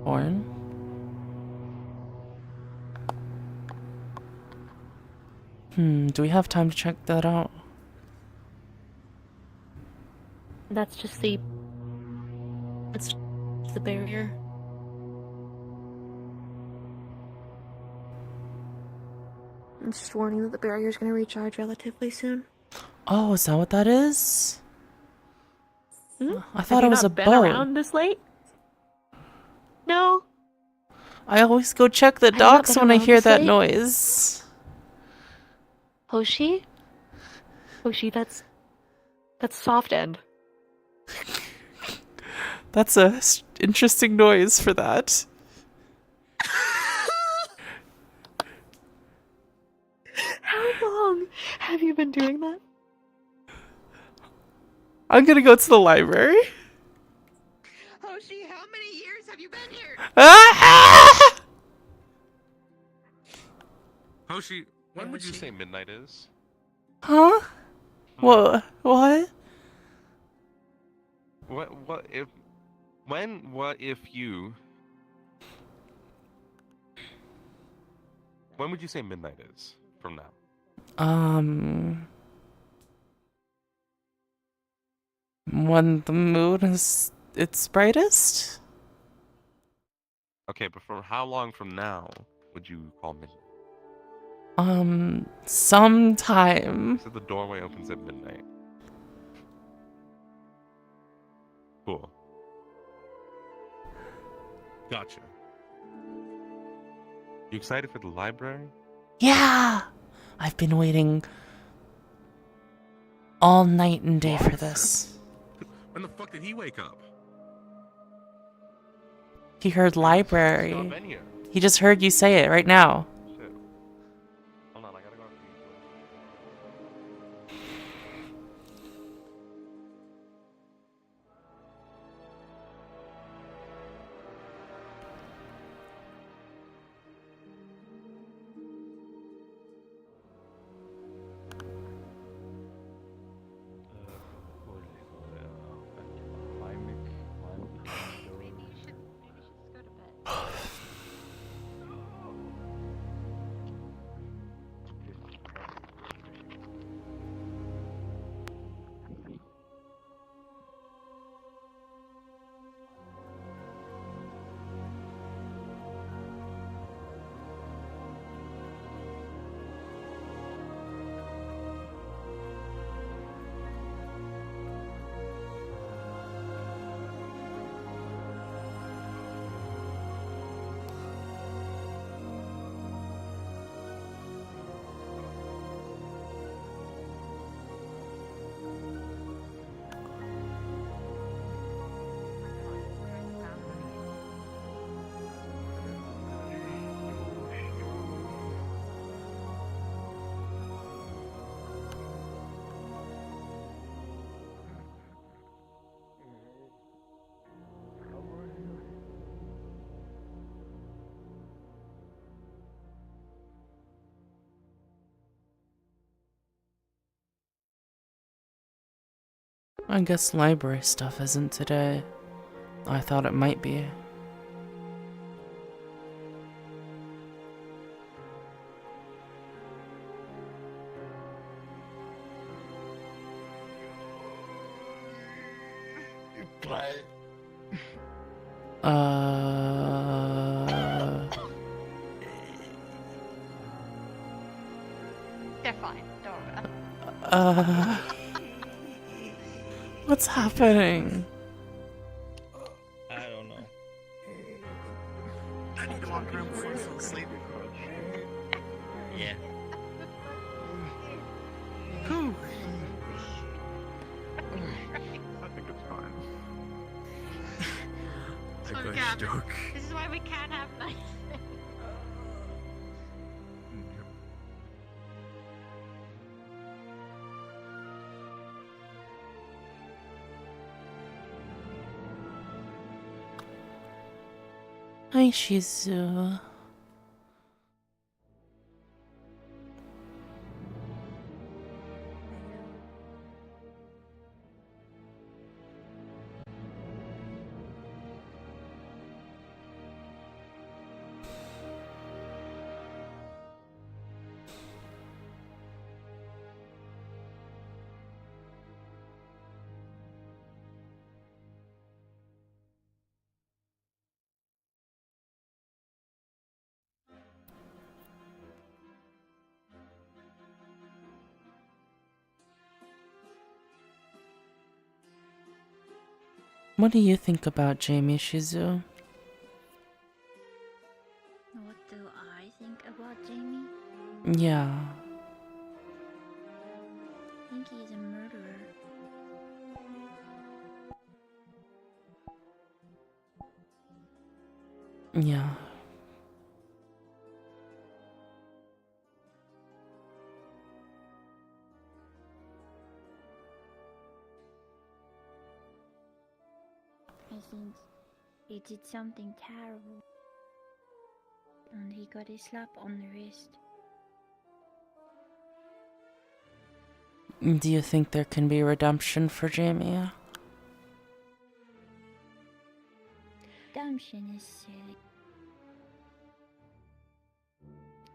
Orin? Do we have time to check that out? That's just the barrier. I'm just warning that the barrier is going to recharge relatively soon. Oh, is that what that is? I thought Have it was you a not been boat. around this late? No. I always go check the Have you not docks been when I around hear this that late? noise. Hoshi? Hoshi, that's soft end. That's a interesting noise for that. How long have you been doing that? I'm gonna go to the library. Hoshi, how many years Ah! Hoshi, when would you say midnight is? Huh? What? What? What if you... When would you say midnight is from now? When the moon is its brightest? Okay, but from how long from now would you call midnight? Sometime. So the doorway opens at midnight. Cool. Gotcha. You excited for the library? Yeah! I've been waiting all night and day for this. When the fuck did he wake up? He heard library. Not been here. He just heard you say it right now. Shit. Hold on, I gotta go. I guess library stuff isn't today. I thought it might be. They're fine. Don't worry. What's happening? I don't know. I need to walk around before I fall asleep. Yeah. Whew. I think it's fine. So Gab, this is why we can't have nice things. Hi, Shizu. What do you think about Jamie, Shizu? What do I think about Jamie? Yeah. I think he's a murderer. Yeah. I think He did something terrible. And he got a slap on the wrist. Do you think there can be redemption for Jamie? Redemption is silly.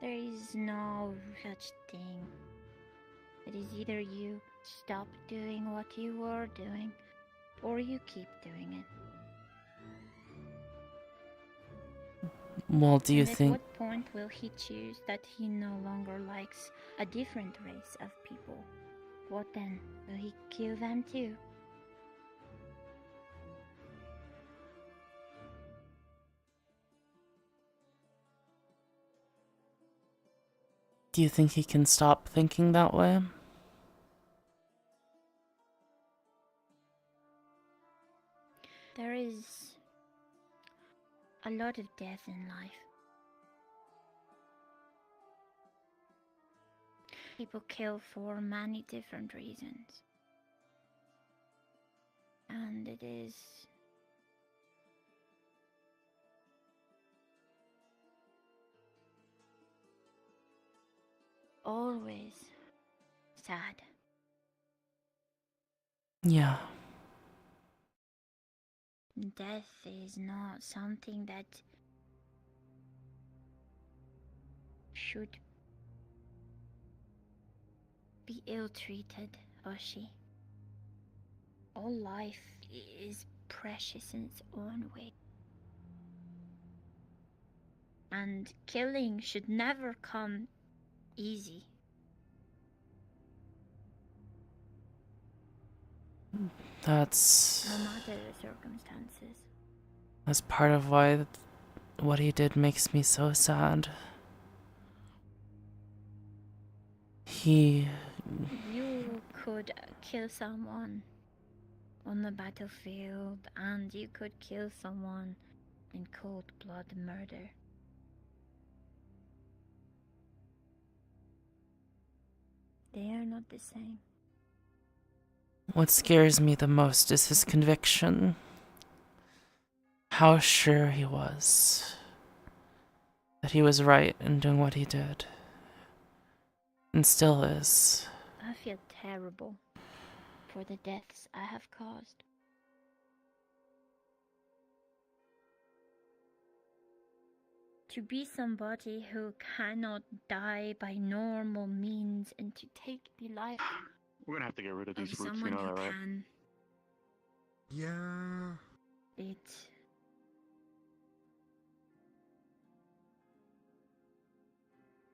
There is no such thing. It is either you stop doing what you were doing, or you keep doing it. Well, do you And think... at what point will he choose that he no longer likes a different race of people? What then? Will he kill them too? Do you think he can stop thinking that way? There is a lot of death in life. People kill for many different reasons. And it is always sad. Yeah. Death is not something that should be ill-treated, Oshi. All life is precious in its own way. And killing should never come easy. That's... No matter the circumstances. That's part of why what he did makes me so sad. You could kill someone on the battlefield, and you could kill someone in cold blood murder. They are not the same. What scares me the most is his conviction. How sure he was that he was right in doing what he did. And still is. I feel terrible for the deaths I have caused. To be somebody who cannot die by normal means and to take the life We're gonna have to get rid of of these roots, you someone know who that, right? can, Yeah. it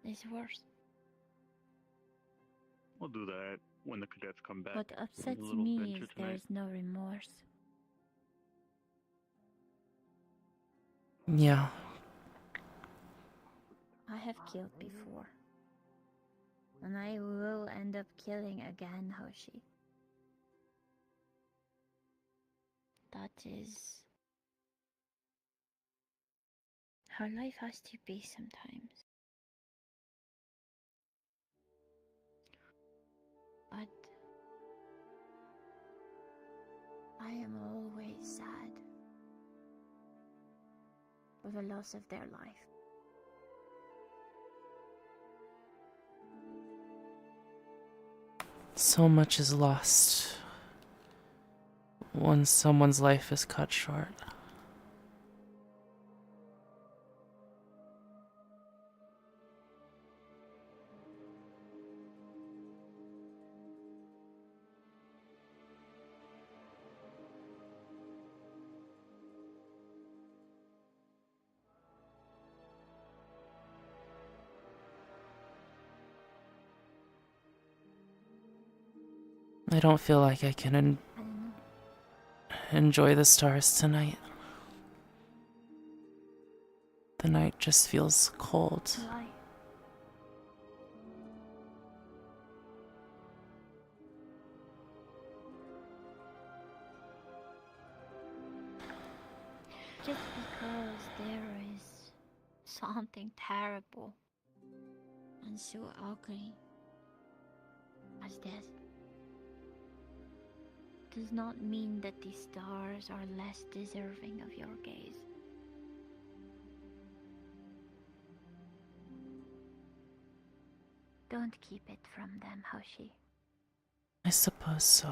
is worse. We'll do that when the cadets come back. What With a upsets little me venture is tonight. there's no remorse. Yeah. I have killed before. And I will end up killing again, Hoshi. That is how life has to be sometimes. But I am always sad for the loss of their life. So much is lost when someone's life is cut short. I don't feel like I can enjoy the stars tonight. The night just feels cold. Why? Just because there is something terrible and so ugly as death does not mean that the stars are less deserving of your gaze. Don't keep it from them, Hoshi. I suppose so.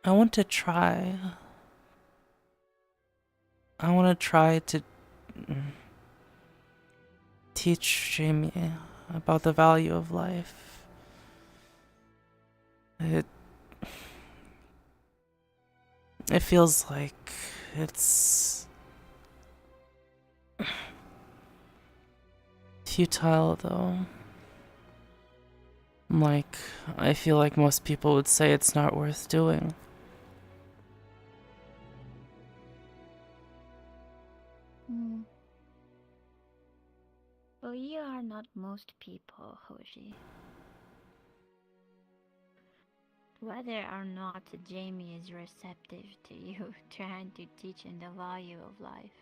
I want to try. I want to try to teach Jamie about the value of life. It feels like it's futile, though. Like, I feel like most people would say it's not worth doing. Well, you are not most people, Hoshi. Whether or not Jamie is receptive to you trying to teach him the value of life.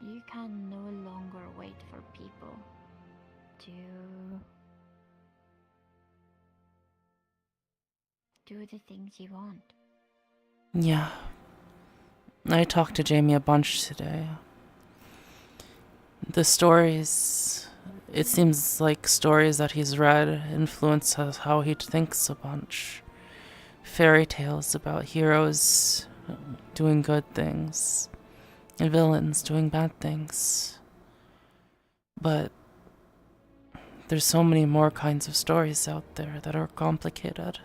You can no longer wait for people to do the things you want. Yeah. I talked to Jamie a bunch today. The stories, it seems like stories that he's read influence how he thinks a bunch. Fairy tales about heroes doing good things and villains doing bad things. But there's so many more kinds of stories out there that are complicated.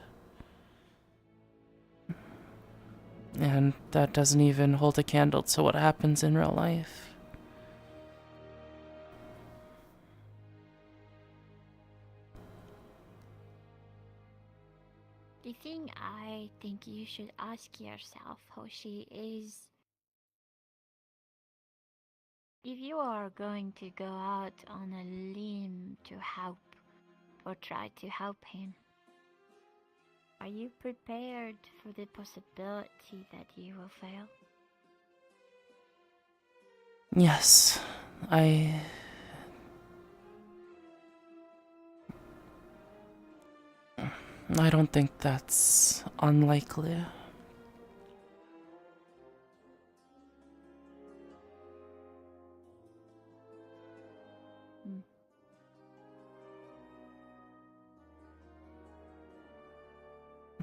And that doesn't even hold a candle to what happens in real life. The thing I think you should ask yourself, Hoshi, is if you are going to go out on a limb to help or try to help him, are you prepared for the possibility that you will fail? Yes, I don't think that's unlikely.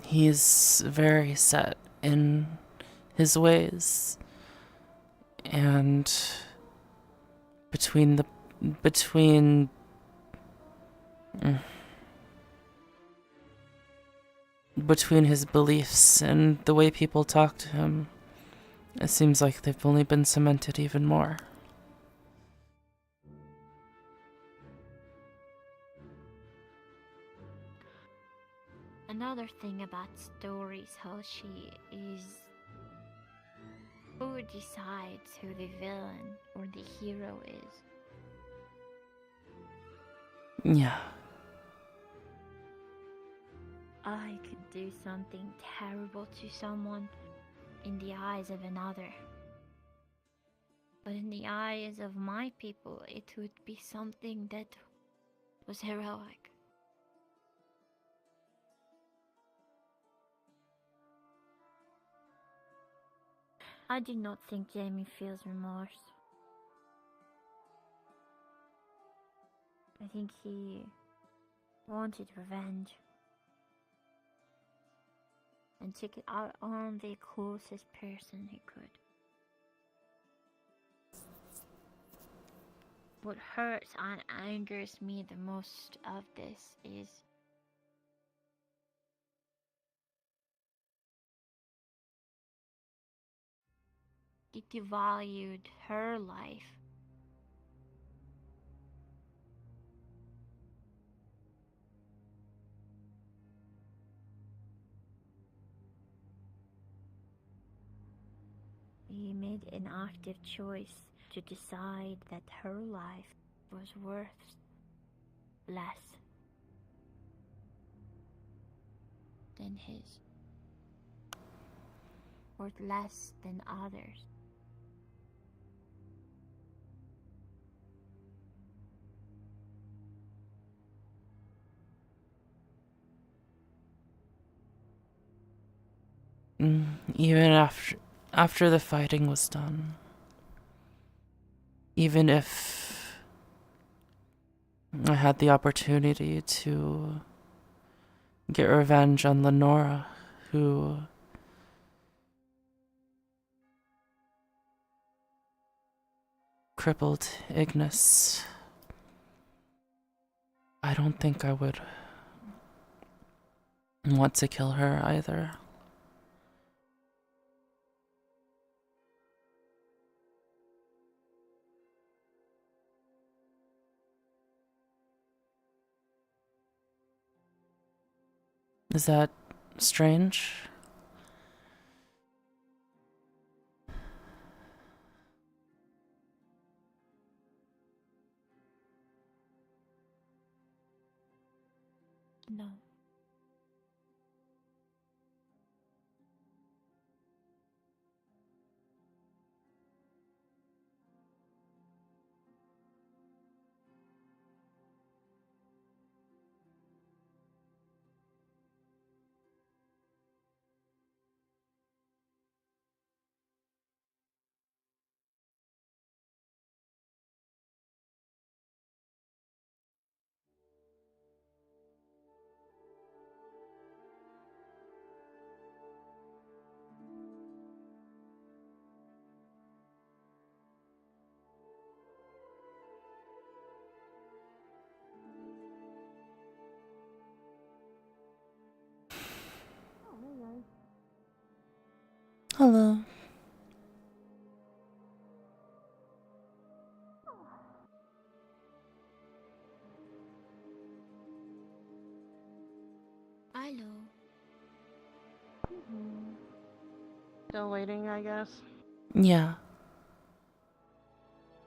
He's very set in his ways, and between his beliefs and the way people talk to him, it seems like they've only been cemented even more. Another thing about stories, Hoshi, is who decides who the villain or the hero is. Yeah. I could do something terrible to someone in the eyes of another. But in the eyes of my people, it would be something that was heroic. I do not think Jamie feels remorse. I think he wanted revenge and took it out on the closest person he could. What hurts and angers me the most of this is it devalued her life. He made an active choice to decide that her life was worth less than his. Worth less than others. Even after the fighting was done. Even if I had the opportunity to get revenge on Lenora, who crippled Ignis, I don't think I would want to kill her either. Is that strange? No. Hello. Hello. Still waiting, I guess. Yeah.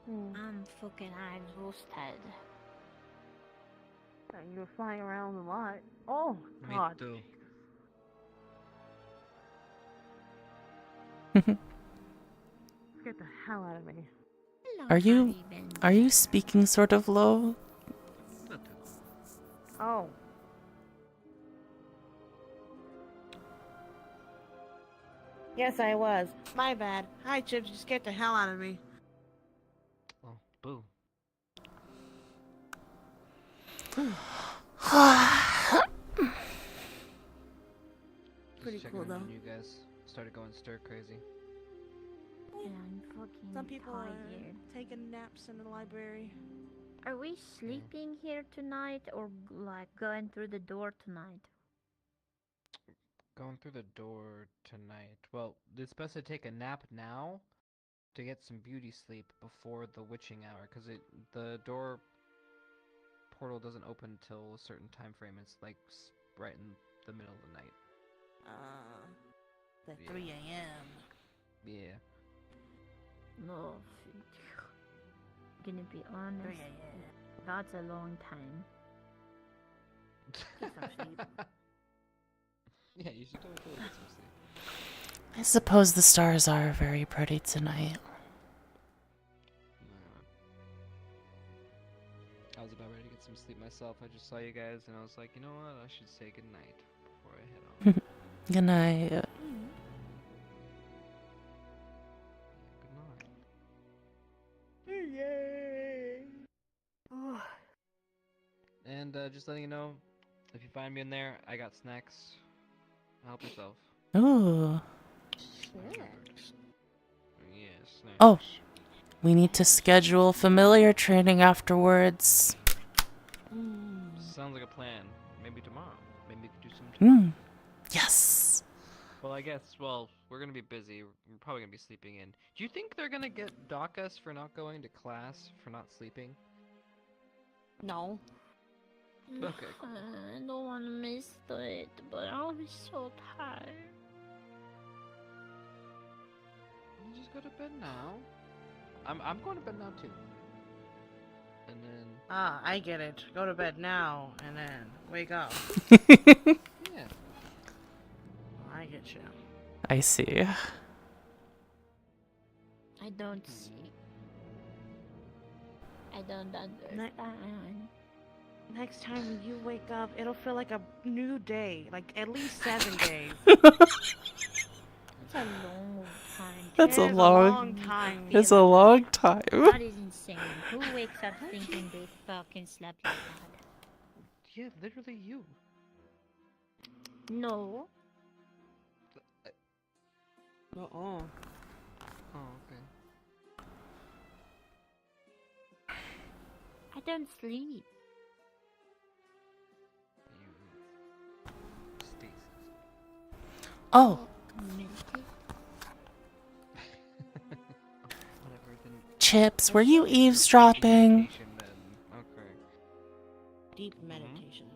I'm fucking exhausted. You were flying around a lot. Oh, God. too. Get the hell out of me. Are you speaking sort of low? Oh. Yes, I was. My bad. Hi, Chips. You scared the hell out of me. Oh, boo. Pretty Just cool, checking though. on you guys started going stir crazy. And I'm fucking Some people tired. are taking naps in the library. Are we sleeping here tonight or like going through the door tonight? Going through the door tonight. Well, it's best to take a nap now to get some beauty sleep before the witching hour, because the door portal doesn't open till a certain time frame. It's like right in the middle of the night. At 3 a.m. Yeah. No, gonna be honest. That's a long time. Get some sleep. Yeah, you should totally get some sleep. I suppose the stars are very pretty tonight. I was about ready to get some sleep myself. I just saw you guys and I was like, you know what? I should say goodnight before I head on. Good night. Yay! And just letting you know, if you find me in there, I got snacks. Help yourself. Ooh. Yeah, snacks. Oh, we need to schedule familiar training afterwards. Sounds like a plan. Maybe tomorrow. Maybe we could do some tomorrow. Yes. Well, I guess, we're gonna be busy. We're probably gonna be sleeping in. Do you think they're gonna dock us for not going to class, for not sleeping? No. Okay, cool. I don't want to miss it, but I'll be so tired. You just go to bed now. I'm going to bed now too. And then I get it. Go to bed now and then wake up. yeah. get you. I see. I don't see. I don't understand. Next time you wake up, it'll feel like a new day, like at least 7 days. It's a long time. That's a It is long time. It's a long time. That is insane. Who wakes up thinking they fucking slept like that? Yeah, literally you. No. Uh-uh. Oh, okay. I don't sleep. Oh. Meditate. Whatever, then. Chips, were you eavesdropping? Okay. Deep meditation.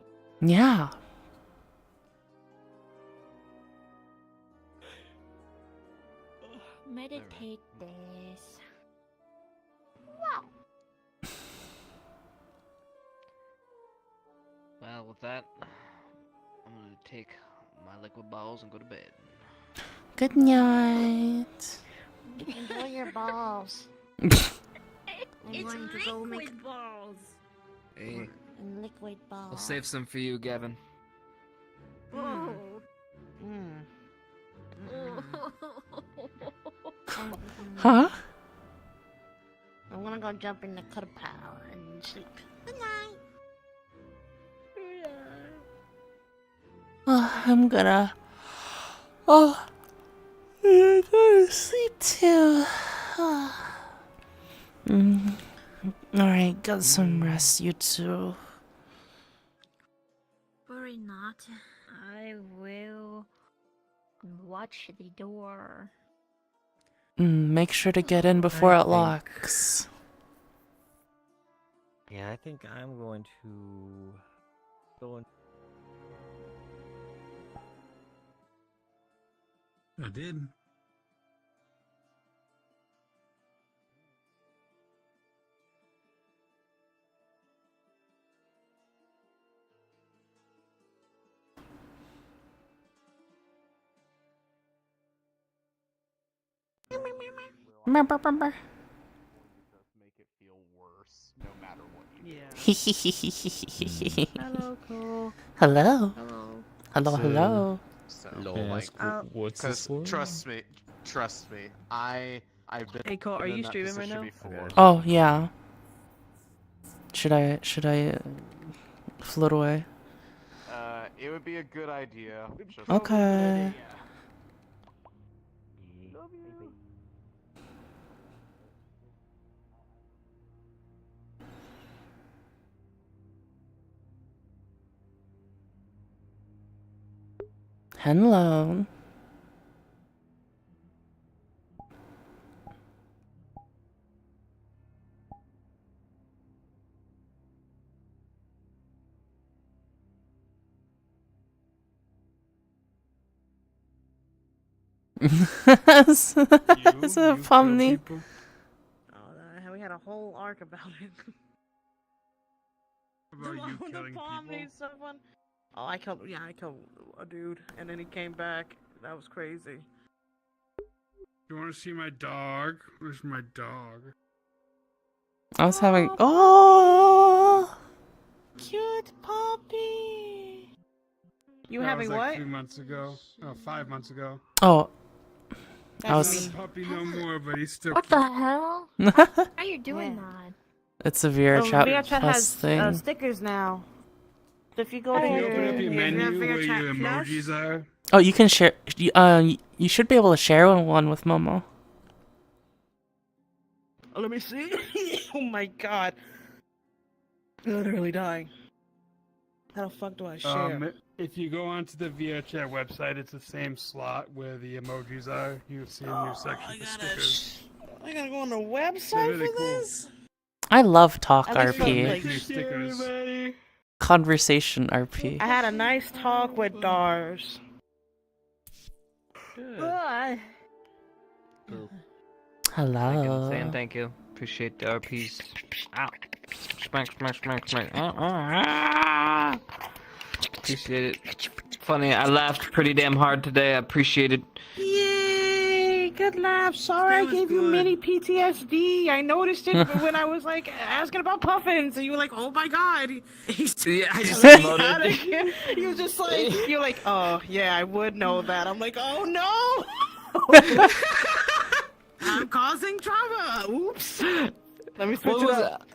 Yeah. Meditate this. Wow. Well, with that, I'm gonna take my liquid balls and go to bed. Good night. Enjoy your balls. It's going to go make liquid balls. Hey, and liquid balls. I'll save some for you, Gavin. Oh. Mm. Huh? I'm gonna go jump in the cuddle pile and sleep. Good night. Oh, I'm gonna go to sleep too. Alright, get some rest, you two. Worry not. I will watch the door. Make sure to get in before it locks. Yeah, I think I'm going to go in. I did. Make it feel worse, no matter what you do. Hello, Cole. Hello. Hello. Hello, hello. So, May I like, ask what's this for? trust me, I've been. Hey, Cole, are been in you that streaming right position now? before. Oh, yeah. Should I float away? It would be a good idea. Okay. Hello. That's a Pomni. Oh, we had a whole arc about it. About you killing people? Someone. Oh, I killed a dude, and then he came back. That was crazy. You want to see my dog? Where's my dog? I was having. Oh! Cute puppy. You That having was like what? 3 months ago. Oh, 5 months ago. Oh. That's I was. me. Puppy no more, but he's still. What the hell? How are you doing that? It's a VR Oh, chat VRChat plus has thing. stickers now. So if you go If to you your, open up your menu where VRChat your Plus, emojis are. Oh, you can share. You should be able to share one with Momo. Oh, let me see. Oh my god. Literally dying. How the fuck do I share? If you go onto the VRChat website, it's the same slot where the emojis are. You'll see a new section for stickers. I gotta go on the website They're really for this? I love Talk At least RP. like- New stickers. Conversation RP. I had a nice talk with Dars. Hello. Saying thank you. Appreciate the RPs. Ow. Smack, smack, smack, smack. Appreciate it. Funny, I laughed pretty damn hard today. I appreciate it. Yay! Good laugh. Sorry I gave you mini PTSD. I noticed it when I was like asking about puffins, and you were like, "Oh my god!" Yeah, I just like, emoted. you were just like, you're like, "Oh yeah, I would know that." I'm like, "Oh no!" I'm causing trauma. Oops. Let me switch What it was up.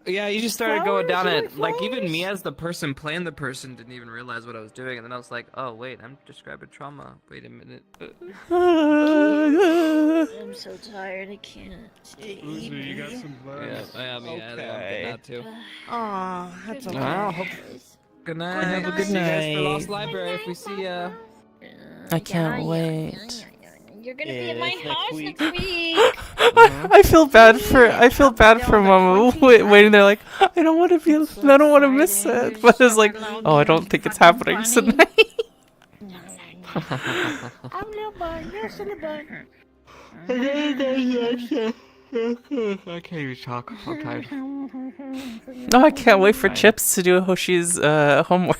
Yeah, you just started going down Flowers, it. Like, even me as the person playing the person didn't even realize what I was doing. And then I was like, oh, wait, I'm describing trauma. Wait a minute. I'm so tired, I can't. Uzu, you got some blood? Yeah, I mean, I'm getting that too. Aw, that's okay. Well, good night. Have a good See you guys for night. Lost Library if we see ya. I can't wait. You're gonna be at my house next week. I feel bad for Mama waiting there like I don't want to miss it, but it's like oh I don't think it's happening tonight. I'm little bun. You're still a bun. I can't even talk. I'm tired. No, I can't wait for Chips to do Hoshi's homework.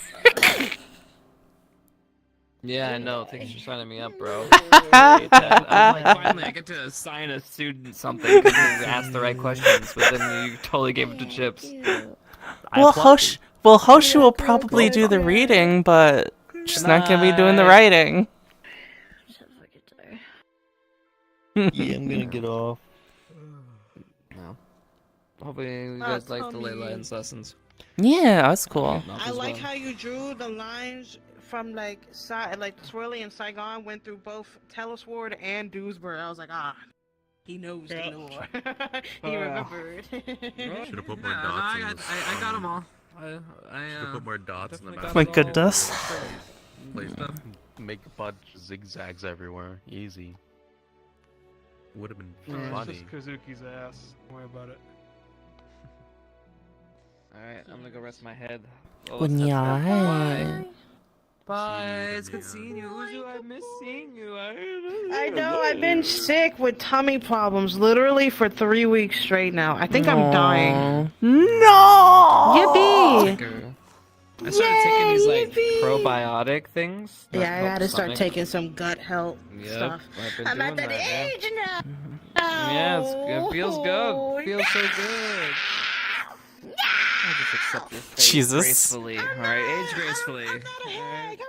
Yeah, I know. Thanks for signing me up, bro. I'm like, finally, I get to assign a student something because they asked the right questions, but then you totally gave it to Chips. Hoshi will probably do the reading, but she's not gonna be doing the writing. Yeah, I'm gonna get off. No. Hopefully you guys like the ley lines lessons. Yeah, that's cool. I like how you drew the lines from like Swirly and Saigon went through both Telesword and Dewsbury. I was like, he knows the lore. He remembered. Should have put more dots. I got them all. Should have put more dots in the map. My goodness. Make a bunch of zigzags everywhere. Easy. Would have been Yeah, funny. it's just Kazuki's ass. Don't worry about it. Alright, I'm gonna go rest my head. Good night. Bye. It's good seeing you, Uzu. I miss seeing you. I know. I've been sick with tummy problems literally for 3 weeks straight now. I think I'm dying. No. Yippee! I started taking these like probiotic things. that Yeah, I help gotta start stomach. taking some gut health Yep, stuff. I've been I'm at doing that that, age now. Yeah, it feels good. Feels so good. I'll just accept your fate Jesus. gracefully. Alright, age gracefully. I'm not a hag.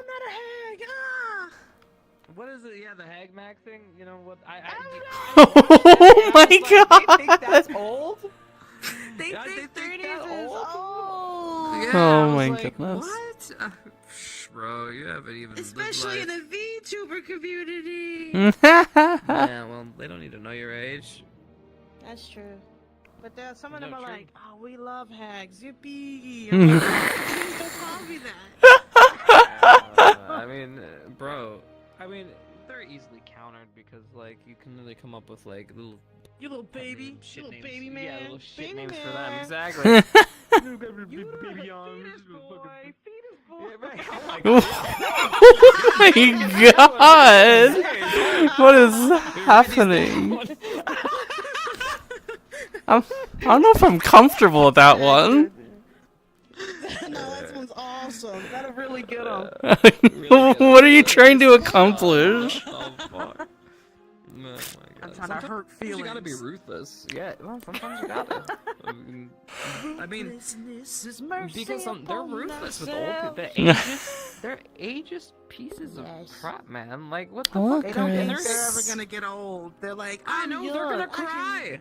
What is it? Yeah, the hag mag thing? You know what? Oh my They god. think that's old? They Yeah, think they think 30s that is old? old. Yeah, Oh I was my like, goodness. What? Bro, you haven't even Especially in lived the VTuber community. life. Yeah, well, they don't need to know your age. That's true. But there, some of them No, are true. like, oh, we love hags. Yippee. I'm like, please don't call me that. I mean, bro, I mean, they're easily countered because, like, you can really come up with, like, little... You little baby. Shit You little names. baby man. Yeah, little shit Baby names man. for them. Exactly. You baby arms. Boy, fetus boy. Oh my god! What is happening? I don't know if I'm comfortable with that one. No, that one's awesome. Gotta really get them. What are you trying to accomplish? Oh, fuck. Oh my god. I'm trying to hurt feelings. You gotta be ruthless. Yeah, well, sometimes you gotta. I mean, Ruthlessness is mercy because they're upon ruthless with old ourselves. people. They're ageist pieces of crap, man. Like, what the fuck? They don't think They're they're ever gonna get old. They're like, I know, they're gonna cry.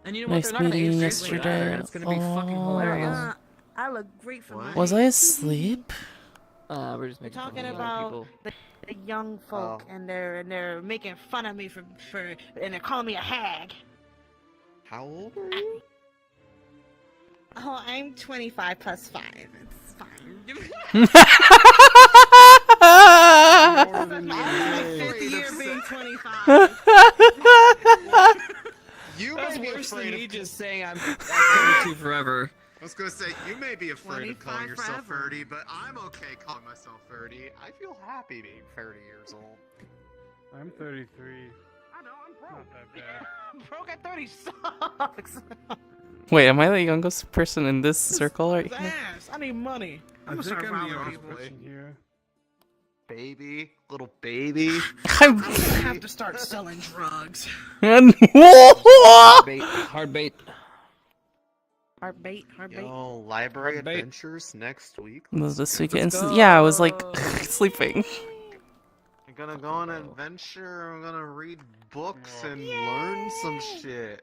And you know what? Nice They're not gonna meeting age you gracefully either, yesterday. and it's gonna be fucking hilarious. I look great for my Was I asleep? We're just We're making fun talking of other about people. the young folk, and they're making fun of me for and they're calling me a hag. How old are you? Oh, I'm 25 plus 5. It's fine. I'm my fifth year being 25. You That's may be worse than afraid me of just saying I'm 32 forever. I was gonna say, you may be afraid of calling 25 yourself forever. 30, but I'm okay calling myself 30. I feel happy being 30 years old. I'm 33. I know, I'm broke. Not that bad. Broke at 30 sucks. Wait, am I the youngest person in this circle right here? Ass. I need money. I'm I gonna think start I'm the robbing youngest people. person here. baby, little baby. I'm gonna have to start selling drugs. Hard bait. Hard bait. Hard bait. Yo, library adventures next week. This weekend, yeah, I was like sleeping. I'm gonna go on an adventure. I'm gonna read books and learn some shit.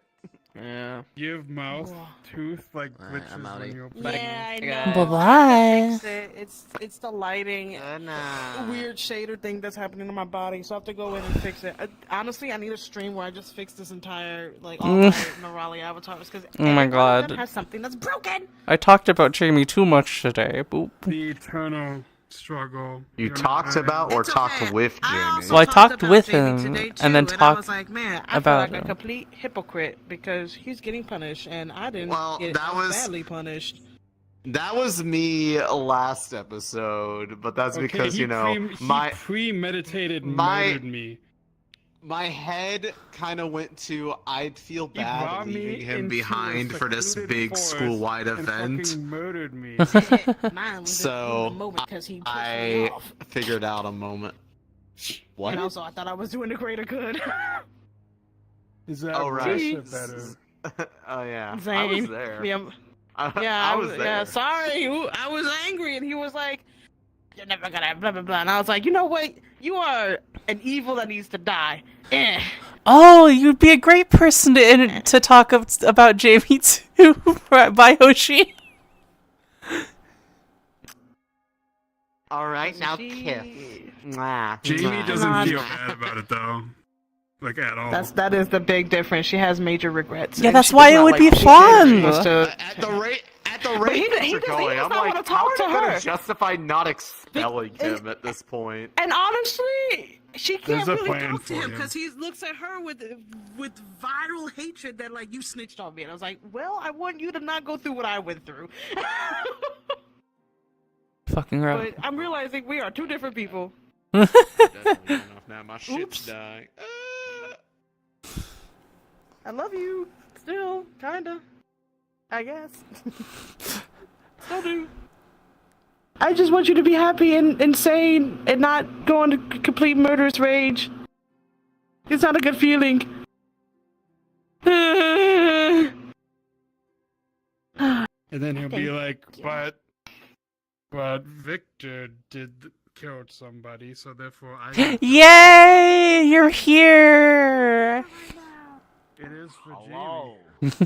Yeah. You have mouth, tooth, like glitches I'm when outie. you open Yeah, I it. know. Bye-bye. Fix it. It's the lighting, weird shader thing that's happening to my body, so I have to go in and fix it. Honestly, I need a stream where I just fix this entire all my Neurali avatars because Oh my God. has something that's broken. I talked about Jamie too much today. Boop. The eternal struggle. You talked about or talked with Jamie? Well, I talked with Jamie him today, too, and then I talked was like, man, I feel about like a him. complete hypocrite because he's getting punished and I didn't get that was- badly punished. That was me last episode, but that's because he my premeditated my- murdered me. my head kind of went to I'd feel He bad brought me leaving him into a behind for this secluded big forest school-wide and event. fucking murdered me. Mine was So in the moment because he pissed me I off. figured out a moment. What? And also, I thought I was doing the greater good. Is that Oh, right. worse or better? Oh yeah, I Same. was there. Yeah, I was there. Yeah, sorry. I was angry, and he was like, "You're never gonna blah blah blah." And I was like, "You know what? You are an evil that needs to die." Oh, you'd be a great person to talk about Jamie too. Bye, Hoshi. All right, now kiss. Mwah. Jamie Mwah. doesn't feel bad about it though, like at all. That is the big difference. She has major regrets. Yeah, and that's she why does it not would like be what she did. fun. She wants to- At the rate But he things are does going, not I'm like, wanna how talk am to I gonna her. justify not expelling him at this point? And honestly, she can't There's a really plan talk to for him him. because he looks at her with viral hatred that like you snitched on me. And I was like, well, I want you to not go through what I went through. Fucking right. But I'm realizing we are two different people. Now my shit's dying. I love you still, kinda. I guess. Still do. I just want you to be happy and insane and not go into complete murderous rage. It's not a good feeling. And then he'll be like, but Victor killed somebody, so therefore I. Yay! You're here. It is for Hello.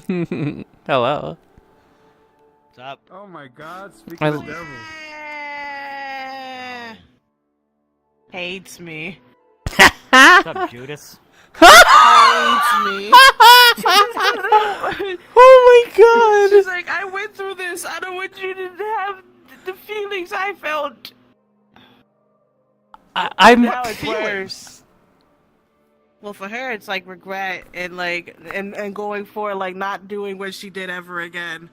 Jamie. Hello. What's up? Oh my God! Speak I- of the devil. Hates me. What's up, Judas? Hates me. Oh my God! She's like, I went through this. I don't want you to have the feelings I felt. I'm. Now it's worse. Well, for her, it's like regret and like and going for like not doing what she did ever again.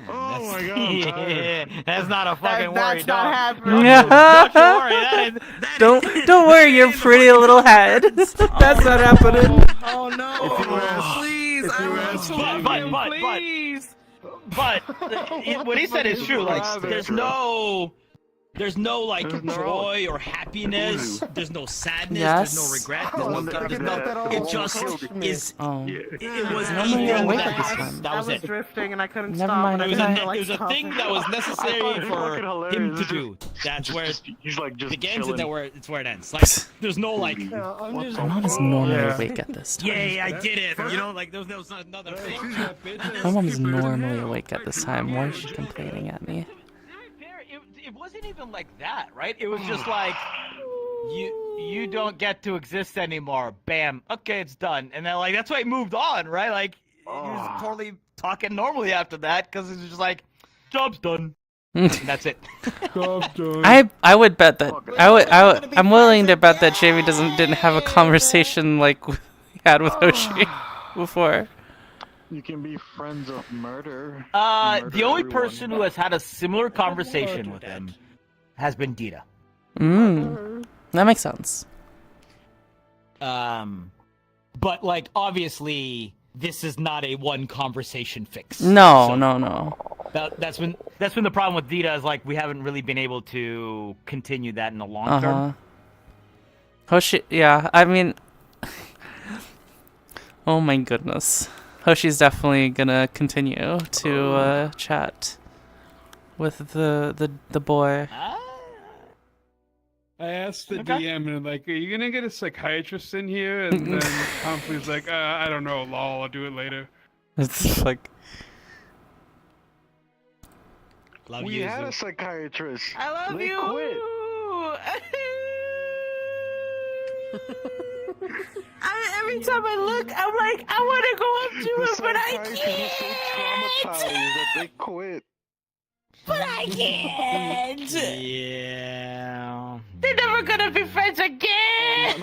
Oh my God! Yeah, that's not a fucking worry, That's not dog. happening. Don't you worry. That is. Don't worry, your pretty little head. That's not happening. Oh no! Please, I want to please. But what he said is true. Like, there's no like joy or happiness. There's no sadness. Yes. There's no regret. It just is. Oh. It was I'm evil. gonna wake up this time. That was I was it. drifting and I couldn't Never stop. mind, and it was I a couldn't, ne- like, It was a stop thing it. that was necessary fucking for hilarious. him to do. That's where He's like just begins chilling. and it's where it ends. Like, there's no like. I'm not as normally Yeah. awake at this time. Yay, I did it! You know, like there was another thing. My mom's normally awake at this time. Why is she complaining at me? It wasn't even like that, right? It was just like you don't get to exist anymore. Bam. Okay, it's done. And then like that's why he moved on, right? Like he was totally talking normally after that because it was just like job's done. And that's it. I would bet that I'm willing to bet that Jamie didn't have a conversation like we had with Hoshi before. You can be friends of murder. The only person who has had a similar conversation with him has been Dita. That makes sense. But like obviously this is not a one conversation fix. No. That's been the problem with Dita is like we haven't really been able to continue that in the long term. Hoshi, yeah, I mean, oh my goodness. Hoshi's definitely gonna continue to chat with the boy. I asked the DM and like, are you gonna get a psychiatrist in here? And then Humphrey's like, I don't know, lol, I'll do it later. It's like, we had a psychiatrist. I love They you. quit. Every time I look, I'm like, I want to go up to it, but I Psychiatrist was so traumatized can't. that they quit. But I can't. Yeah. They're never gonna be friends again.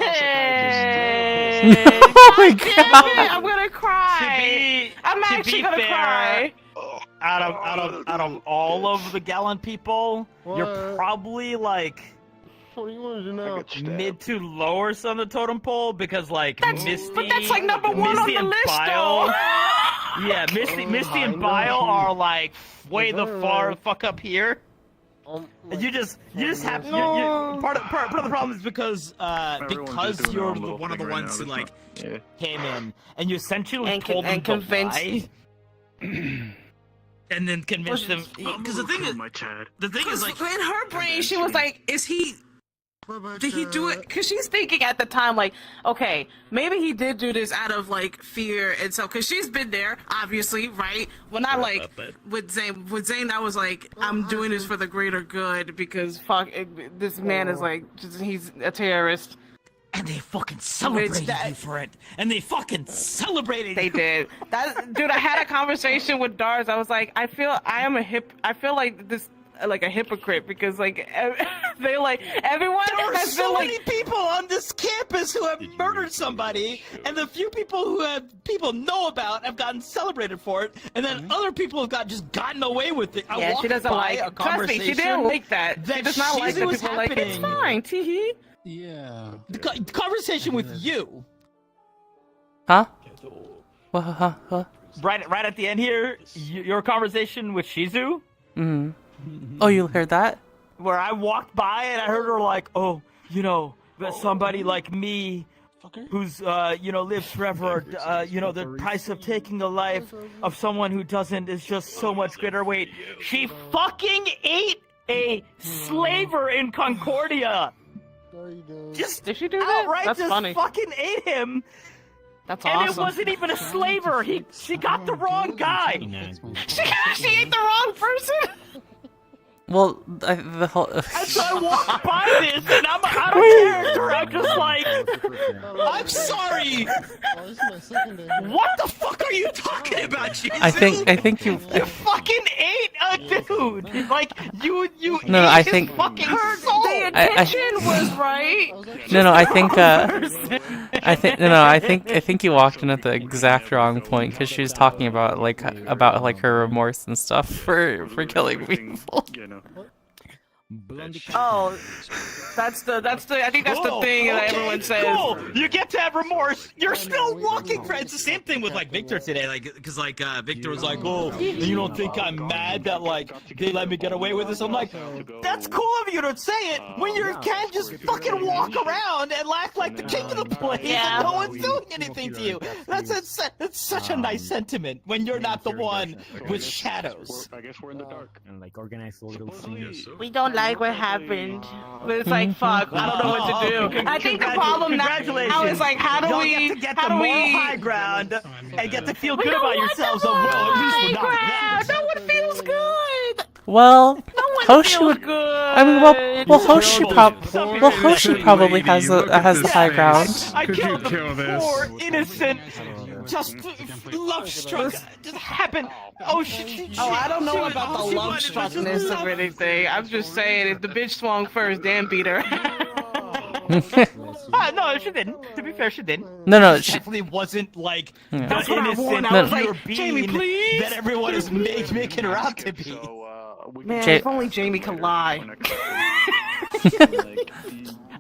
Oh my god! I'm gonna cry. I'm actually gonna cry. Out of all of the Gallant people, you're probably like mid to lower on the totem pole because like Misty, but that's like number one on Misty the and list, Bile, though. yeah, Misty and Bile are like way the far fuck up here. You just have part of the problem is because you're one of the ones who like came in and you essentially told them to lie. And then convince them because the thing is like in her brain, she was like, "Is he? Did he do it?" Because she's thinking at the time, like, okay, maybe he did do this out of like fear, and so because she's been there, obviously, right? Well, not like with Zane. With Zane, I was like, I'm doing this for the greater good because this man is like, he's a terrorist. And they fucking celebrated you for it. And they fucking celebrated They you. did. Dude, I had a conversation with Dars. I was like, I feel like this, like a hypocrite because like they like everyone There are has so been like many people on this campus who have murdered somebody, and the few people who people know about have gotten celebrated for it, and then other people have gotten away with it. yeah, she doesn't like. Trust me, she didn't like that. She does not like that people are like it's fine. Teehee. Yeah. The conversation with you. Huh? What? Huh? Right at the end here, your conversation with Shizu. Mm. Oh, you heard that? Where I walked by and I heard her like, oh, that somebody like me, who's lives forever, the price of taking a life of someone who doesn't is just so much greater. Wait, she fucking ate a slaver in Concordia. Just did she do that? Outright That's just funny. fucking ate him. That's and awesome. it wasn't even a slaver. She got the wrong guy. She ate the wrong person. Well, the whole. And so I walked by this, and I'm out of character. I'm just like, I'm sorry. What the fuck are you talking about, Jesus? I think you. You fucking ate a dude. Like you No, ate I his think. fucking soul. The intention was right. No, I think. I think you walked in at the exact wrong point because she was talking about her remorse and stuff for killing people. Oh, that's the. I think that's the thing that everyone says. Cool. You get to have remorse. You're still walking, friends. It's the same thing with like Victor today, because Victor was like, "Oh, you don't think I'm mad that like they let me get away with this?" I'm like, "That's cool of you to say it when you can't just fucking walk around and act like the king of the place and no one's doing anything to you." That's such a nice sentiment when you're not the one with shadows. I guess we're in the dark. And like organize a little scene. We don't like what happened, but it's like fuck. I don't know what to do. I think the problem now is like how do we get the moral high ground and get to feel good about yourselves? Well, at least we're not that. No one feels good. Well, Hoshi feels would. good. I mean, well, Hoshi probably has the high ground. I killed the poor innocent, just love struck. Just happened. Oh shit! Oh, I don't know about the love struckness of anything. I'm just saying, if the bitch swung first, damn beat her. No, she didn't. To be fair, she didn't. No, she definitely wasn't like Yeah. the innocent, I was like, pure Jamie, being please. that everyone is making her out to be. Man, if only Jamie could lie.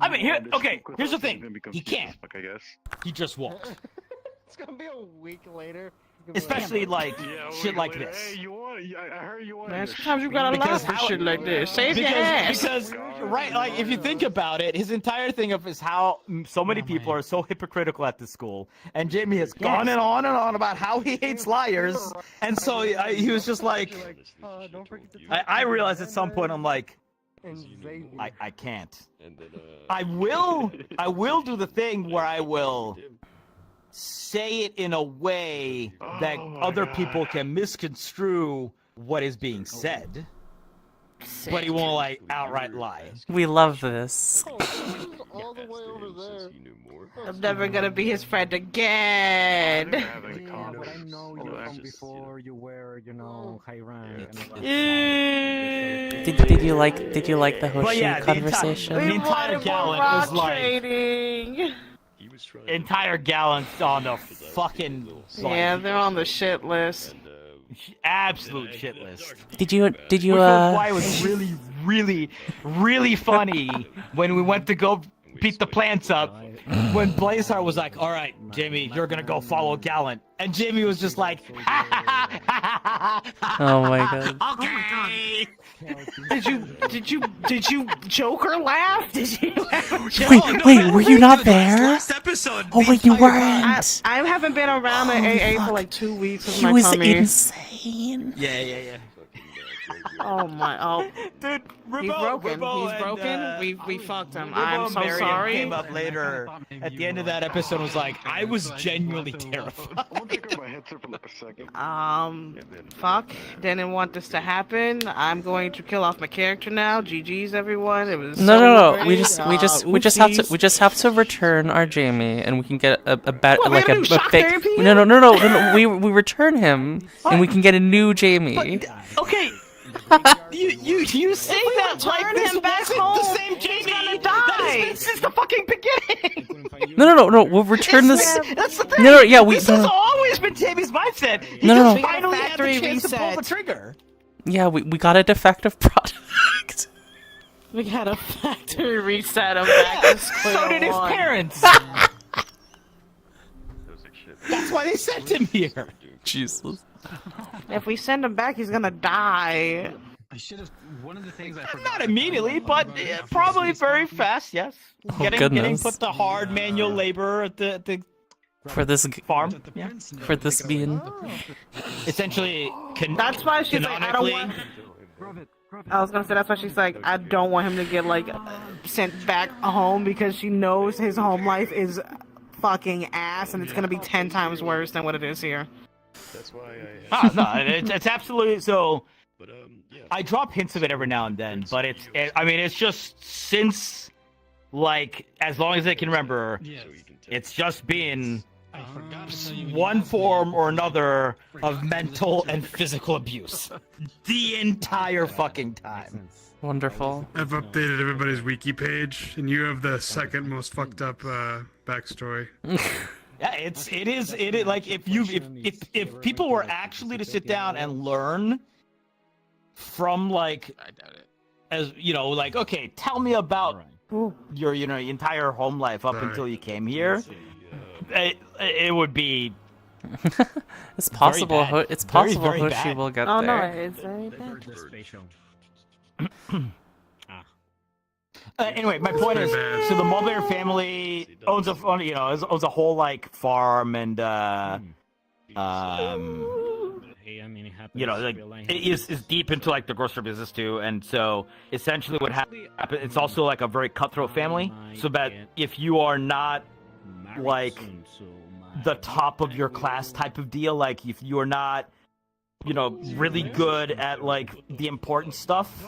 I mean, here's the thing. He can't. I guess. He just won't. It's gonna be a week later. especially like shit like this. Hey, you want? I heard you want. Man, sometimes you gotta laugh for shit like this. Save your ass. Because right, like if you think about it, his entire thing of is how so many people are so hypocritical at this school, and Jamie has gone and on about how he hates liars, and so he was just like, I realized at some point I'm like, I can't. I will do the thing where I will say it in a way that other people can misconstrue what is being said, but he won't like outright lie. We love this. All the way over there. I'm never gonna be his friend again. But I know you from before. You were, high rank. Did you like the But Hoshi yeah, conversation? The entire gallant was like Trading. entire gallants on the fucking Yeah, they're on the shit list. absolute shit list. Did you Which was why it was really funny when we went to go beat the plants up. When Blazeheart was like, "All right, Jamie, you're gonna go follow Gallant," and Jamie was just like, Oh my god. "Okay." Did you Joker laugh? Did you? Wait, were you not there? Last episode. Oh wait, you weren't. I haven't been around the AA for like 2 weeks with He my was tummy. insane. Yeah. Oh my! Oh, dude, he's broken. He's broken. We fucked him. I'm so Miriam sorry. Came up later at the end of that episode. Was like, I was genuinely terrified. Fuck. Didn't want this to happen. I'm going to kill off my character now. GG's everyone. It was No. so We great. just have to return our Jamie, and we can get a better What, like we're a gonna do shock fake. therapy? No. We return him, and we can get a new Jamie. Okay. You say that like this wasn't the same Jamie that has been since the fucking beginning. No. We'll return this. That's the thing. No. Yeah, This has always been Jamie's mindset. He No. just finally had the chance to pull the trigger. Yeah, we got a defective product. We got a factory reset of back to square So did his one. parents. That's why they sent him here. Jesus. If we send him back, he's gonna die. I should have. One of the things I forgot. Not immediately, but probably very fast. Yes. Getting goodness. put to hard manual labor at the For this farm. Yeah. For this being. Essentially, That's why she's like, I don't want. I was gonna say that's why she's like, I don't want him to get like sent back home because she knows his home life is fucking ass and it's gonna be 10 times worse than what it is here. That's why no, it's absolutely so. But yeah. I drop hints of it every now and then, but it's just since like as long as I can remember, it's just been one form or another of mental and physical abuse the entire fucking time. Wonderful. I've updated everybody's wiki page, and you have the second most fucked up backstory. Yeah, it is like if people were actually to sit down and learn from like, I doubt it. As like, okay, tell me about your entire home life up until you came here. It would be. It's possible. It's possible very Hoshi bad. will get Oh no, there. it's very bad. Anyway, my point is, so the Mulberry family owns a whole like farm and is deep into like the grocery business too, and so essentially what happens, it's also like a very cutthroat family, so that if you are not like the top of your class type of deal, like if you are not really good at like the important stuff,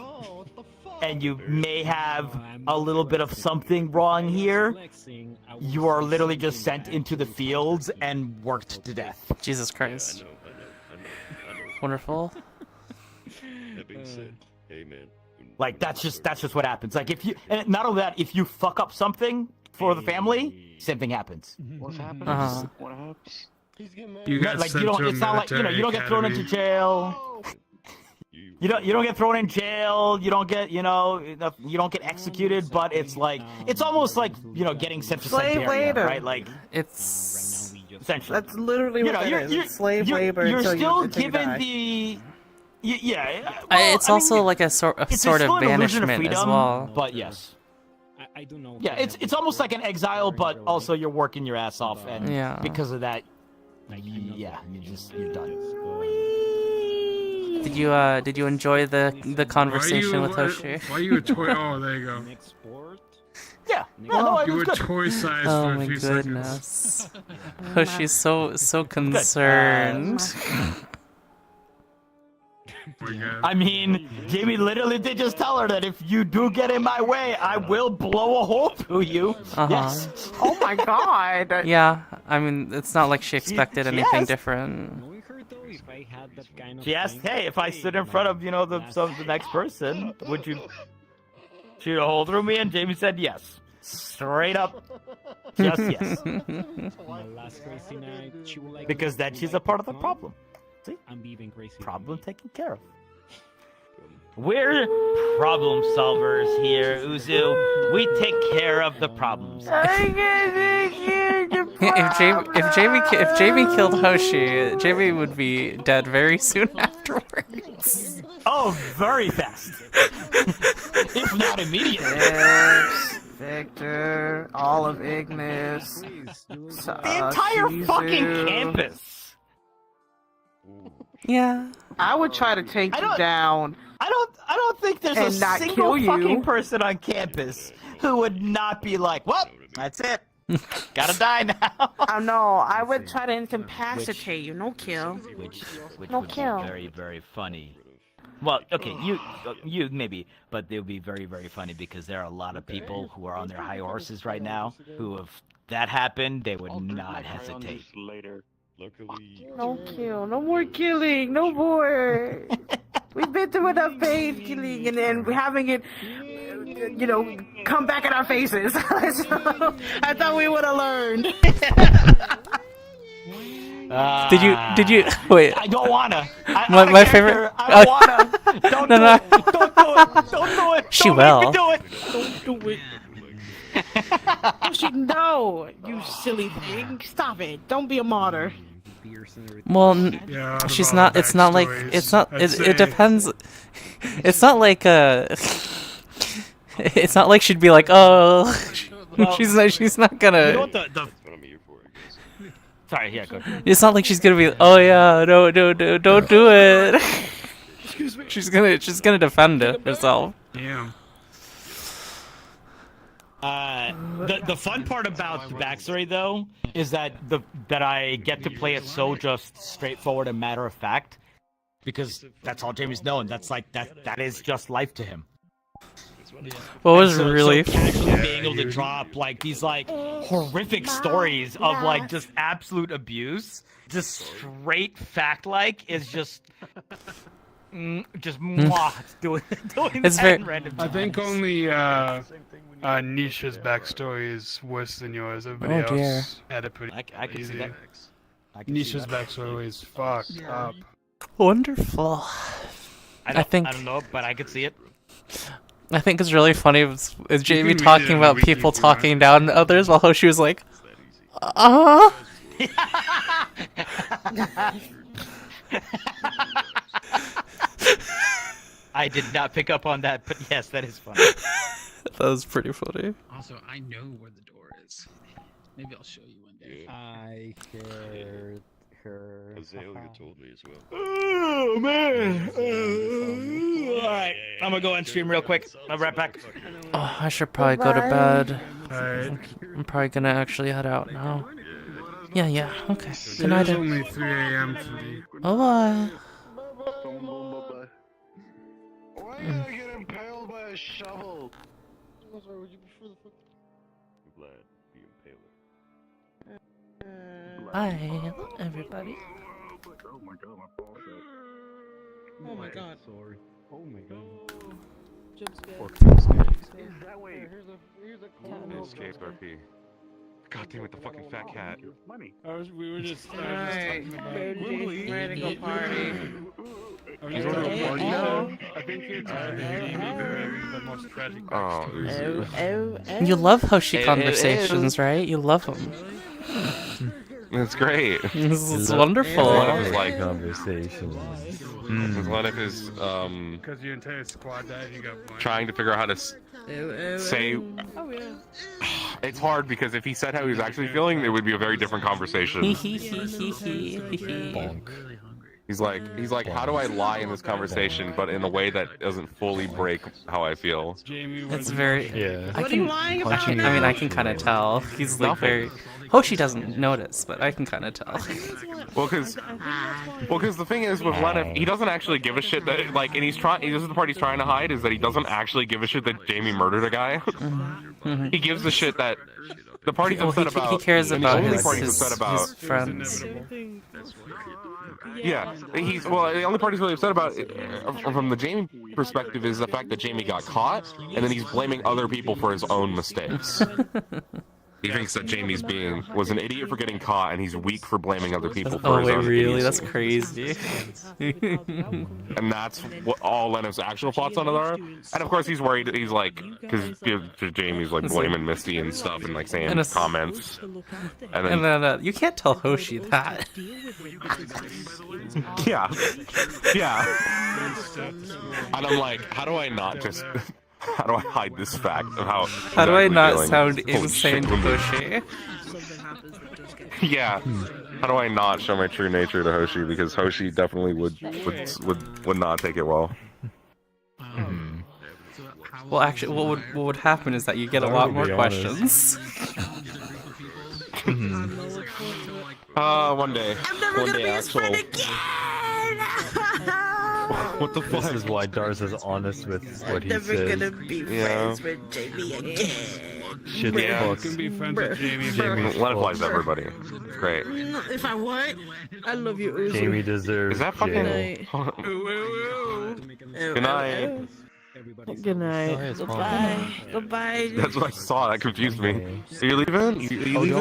and you may have a little bit of something wrong here, you are literally just sent into the fields and worked to death. Jesus Christ. Wonderful. That being said, hey man. Like that's just what happens. Like if you, and not only that, if you fuck up something for the family, same thing happens. What's happening? What happens? You got like sent you don't. to a It's not like you don't get thrown into military jail. You don't get thrown in jail. You don't get you don't get executed. But it's like it's almost like getting sent to Slave Siberia, labor. right? Like it's essentially. That's literally what that is. It's slave labor. You're until still until you given die. the. Yeah. It's also like a sort of it's still an illusion of banishment as freedom, well. But yes. I don't know. Yeah, it's almost like an exile, but also you're working your ass off, and Yeah. because of that, yeah, you're done. Did you enjoy the conversation with Hoshi? Why are you a toy? Oh, there you go. Yeah. You were toy sized Oh for a my few goodness. seconds. Hoshi's so concerned. I mean, Jamie literally did just tell her that if you do get in my way, I will blow a hole through you. Uh-huh. Yes. Oh my god. Yeah, I mean, it's not like she expected anything Yes. different. She asked, "Hey, if I stood in front of the next person, would you shoot a hole through me?" And Jamie said yes, straight up, just yes. My last crazy night, she will like. Because then she's a part of the problem. See? I'm leaving crazy. Problem taken care of. We're problem solvers here, Uzu. We take care of the problems. If Jamie killed Hoshi, Jamie would be dead very soon afterwards. Oh, very fast. If not immediately. Victor, all of Ignis, The entire fucking campus. Yeah. I would try to take you down. I don't think there's and a not single kill you. fucking person on campus who would not be like, "Well, that's it. Gotta die now." No, I would try to incapacitate you. No kill. Which No would kill. be very, very funny. Well, okay, you maybe, but it would be very, very funny because there are a lot of people who are on their high horses right now who, if that happened, they would not hesitate. Later. Luckily. No kill. No more killing. No more. We've been through enough pain killing and then having it, come back in our faces. So, I thought we would have learned. Did you wait? I don't wanna. My favorite. I don't wanna. Don't do no. it. Don't do it. Don't do it. She don't will. Make me do it. Don't do it. No, you silly thing. Stop it. Don't be a martyr. Well, she's not. It's not like. It's not. It depends. It's not like It's not like she'd be like, oh, Well, she's not gonna. You know what Sorry, yeah, go ahead. It's not like she's gonna be. Oh yeah, no, don't do it. She's gonna defend it herself. Yeah. The fun part about the backstory though is that I get to play it so just straightforward and matter of fact, because that's all Jamie's known. That's like that is just life to him. What was so really casually being able to drop like these like horrific stories of like just absolute abuse, just straight fact like is just mwah, it's doing It's that very- in random I times. think only Nisha's backstory is worse than yours. Everybody Oh, dear. else had it pretty I can see easy. that. I can see Nisha's that. backstory is fucked up. wonderful. I think don't know, but I could see it. I think it's really funny is Jamie read it talking on about the wiki people if you want. talking down to others while Hoshi was like, I did not pick up on that, but yes, that is funny. That was pretty funny. Also, I know where the door is. Maybe I'll show you one day. I heard her. Azalea told me as well. Oh man! All right, I'm gonna go and stream real quick. I'll be right back. Oh, I should probably go to bed. Alright. I'm probably gonna actually head out now. Yeah, okay. It Good night. is only 3 a.m. for me. Bye-bye. Why did I get impaled by a shovel? I'm glad you impaled. Bye, everybody. Oh my god, my ball shot. Oh my god. Sorry. Oh my god. That way. Escape RP. God damn it, the fucking fat cat. Money. We were just Alright, talking about Benji, ready to go party. Are we going to a party now? I think it's the most tragic backstory. You love Hoshi conversations, right? You love them. It's great. This is wonderful. Lennox is like conversation. Lennox is Because your entire squad died, you got one. trying to figure out how to say. Oh yeah. It's hard because if he said how he was actually feeling, it would be a very different conversation. He's like, how do I lie in this conversation, but in a way that doesn't fully break how I feel? It's very. Yeah. I What are you can, lying about I mean, I can kind of tell. He's like very. Hoshi doesn't notice, but I can kind of tell. Well, because the thing is with Lennox, he doesn't actually give a shit that like, and he's trying. This is the part he's trying to hide is that he doesn't actually give a shit that Jamie murdered a guy. He gives a shit that the part he's upset about. He cares and about the only his, part he's upset about. his friends. Yeah, the only part he's really upset about, from the Jamie perspective, is the fact that Jamie got caught, and then he's blaming other people for his own mistakes. He thinks that Jamie's was an idiot for getting caught, and he's weak for blaming other people for his own really? idiocy. That's crazy. And that's what all Lennox's actual thoughts on it are. And of course, he's worried. He's like, because Jamie's like blaming Misty and stuff, and like saying comments. And then you can't tell Hoshi that. yeah. And I'm like, how do I not just? How do I hide this fact of how? How do I not feeling? sound Holy insane shit, to Hoshi? Yeah. How do I not show my true nature to Hoshi? Because Hoshi definitely would not take it well. Well, actually, what would happen is that you get a lot more questions. One day. I'm never gonna be his friend again. What the fuck? This is why Dars is honest with what he Never says. gonna be friends with Jamie again. Shit Yeah. fucks. Can be friends with Jamie. Let applies to everybody. It's great. If I what? I love you, Uzi. Jamie deserves Is that fucking? jail. Good night. Good night. Goodbye. Goodbye. That's what I saw. That confused me. Are you leaving? Are you leaving?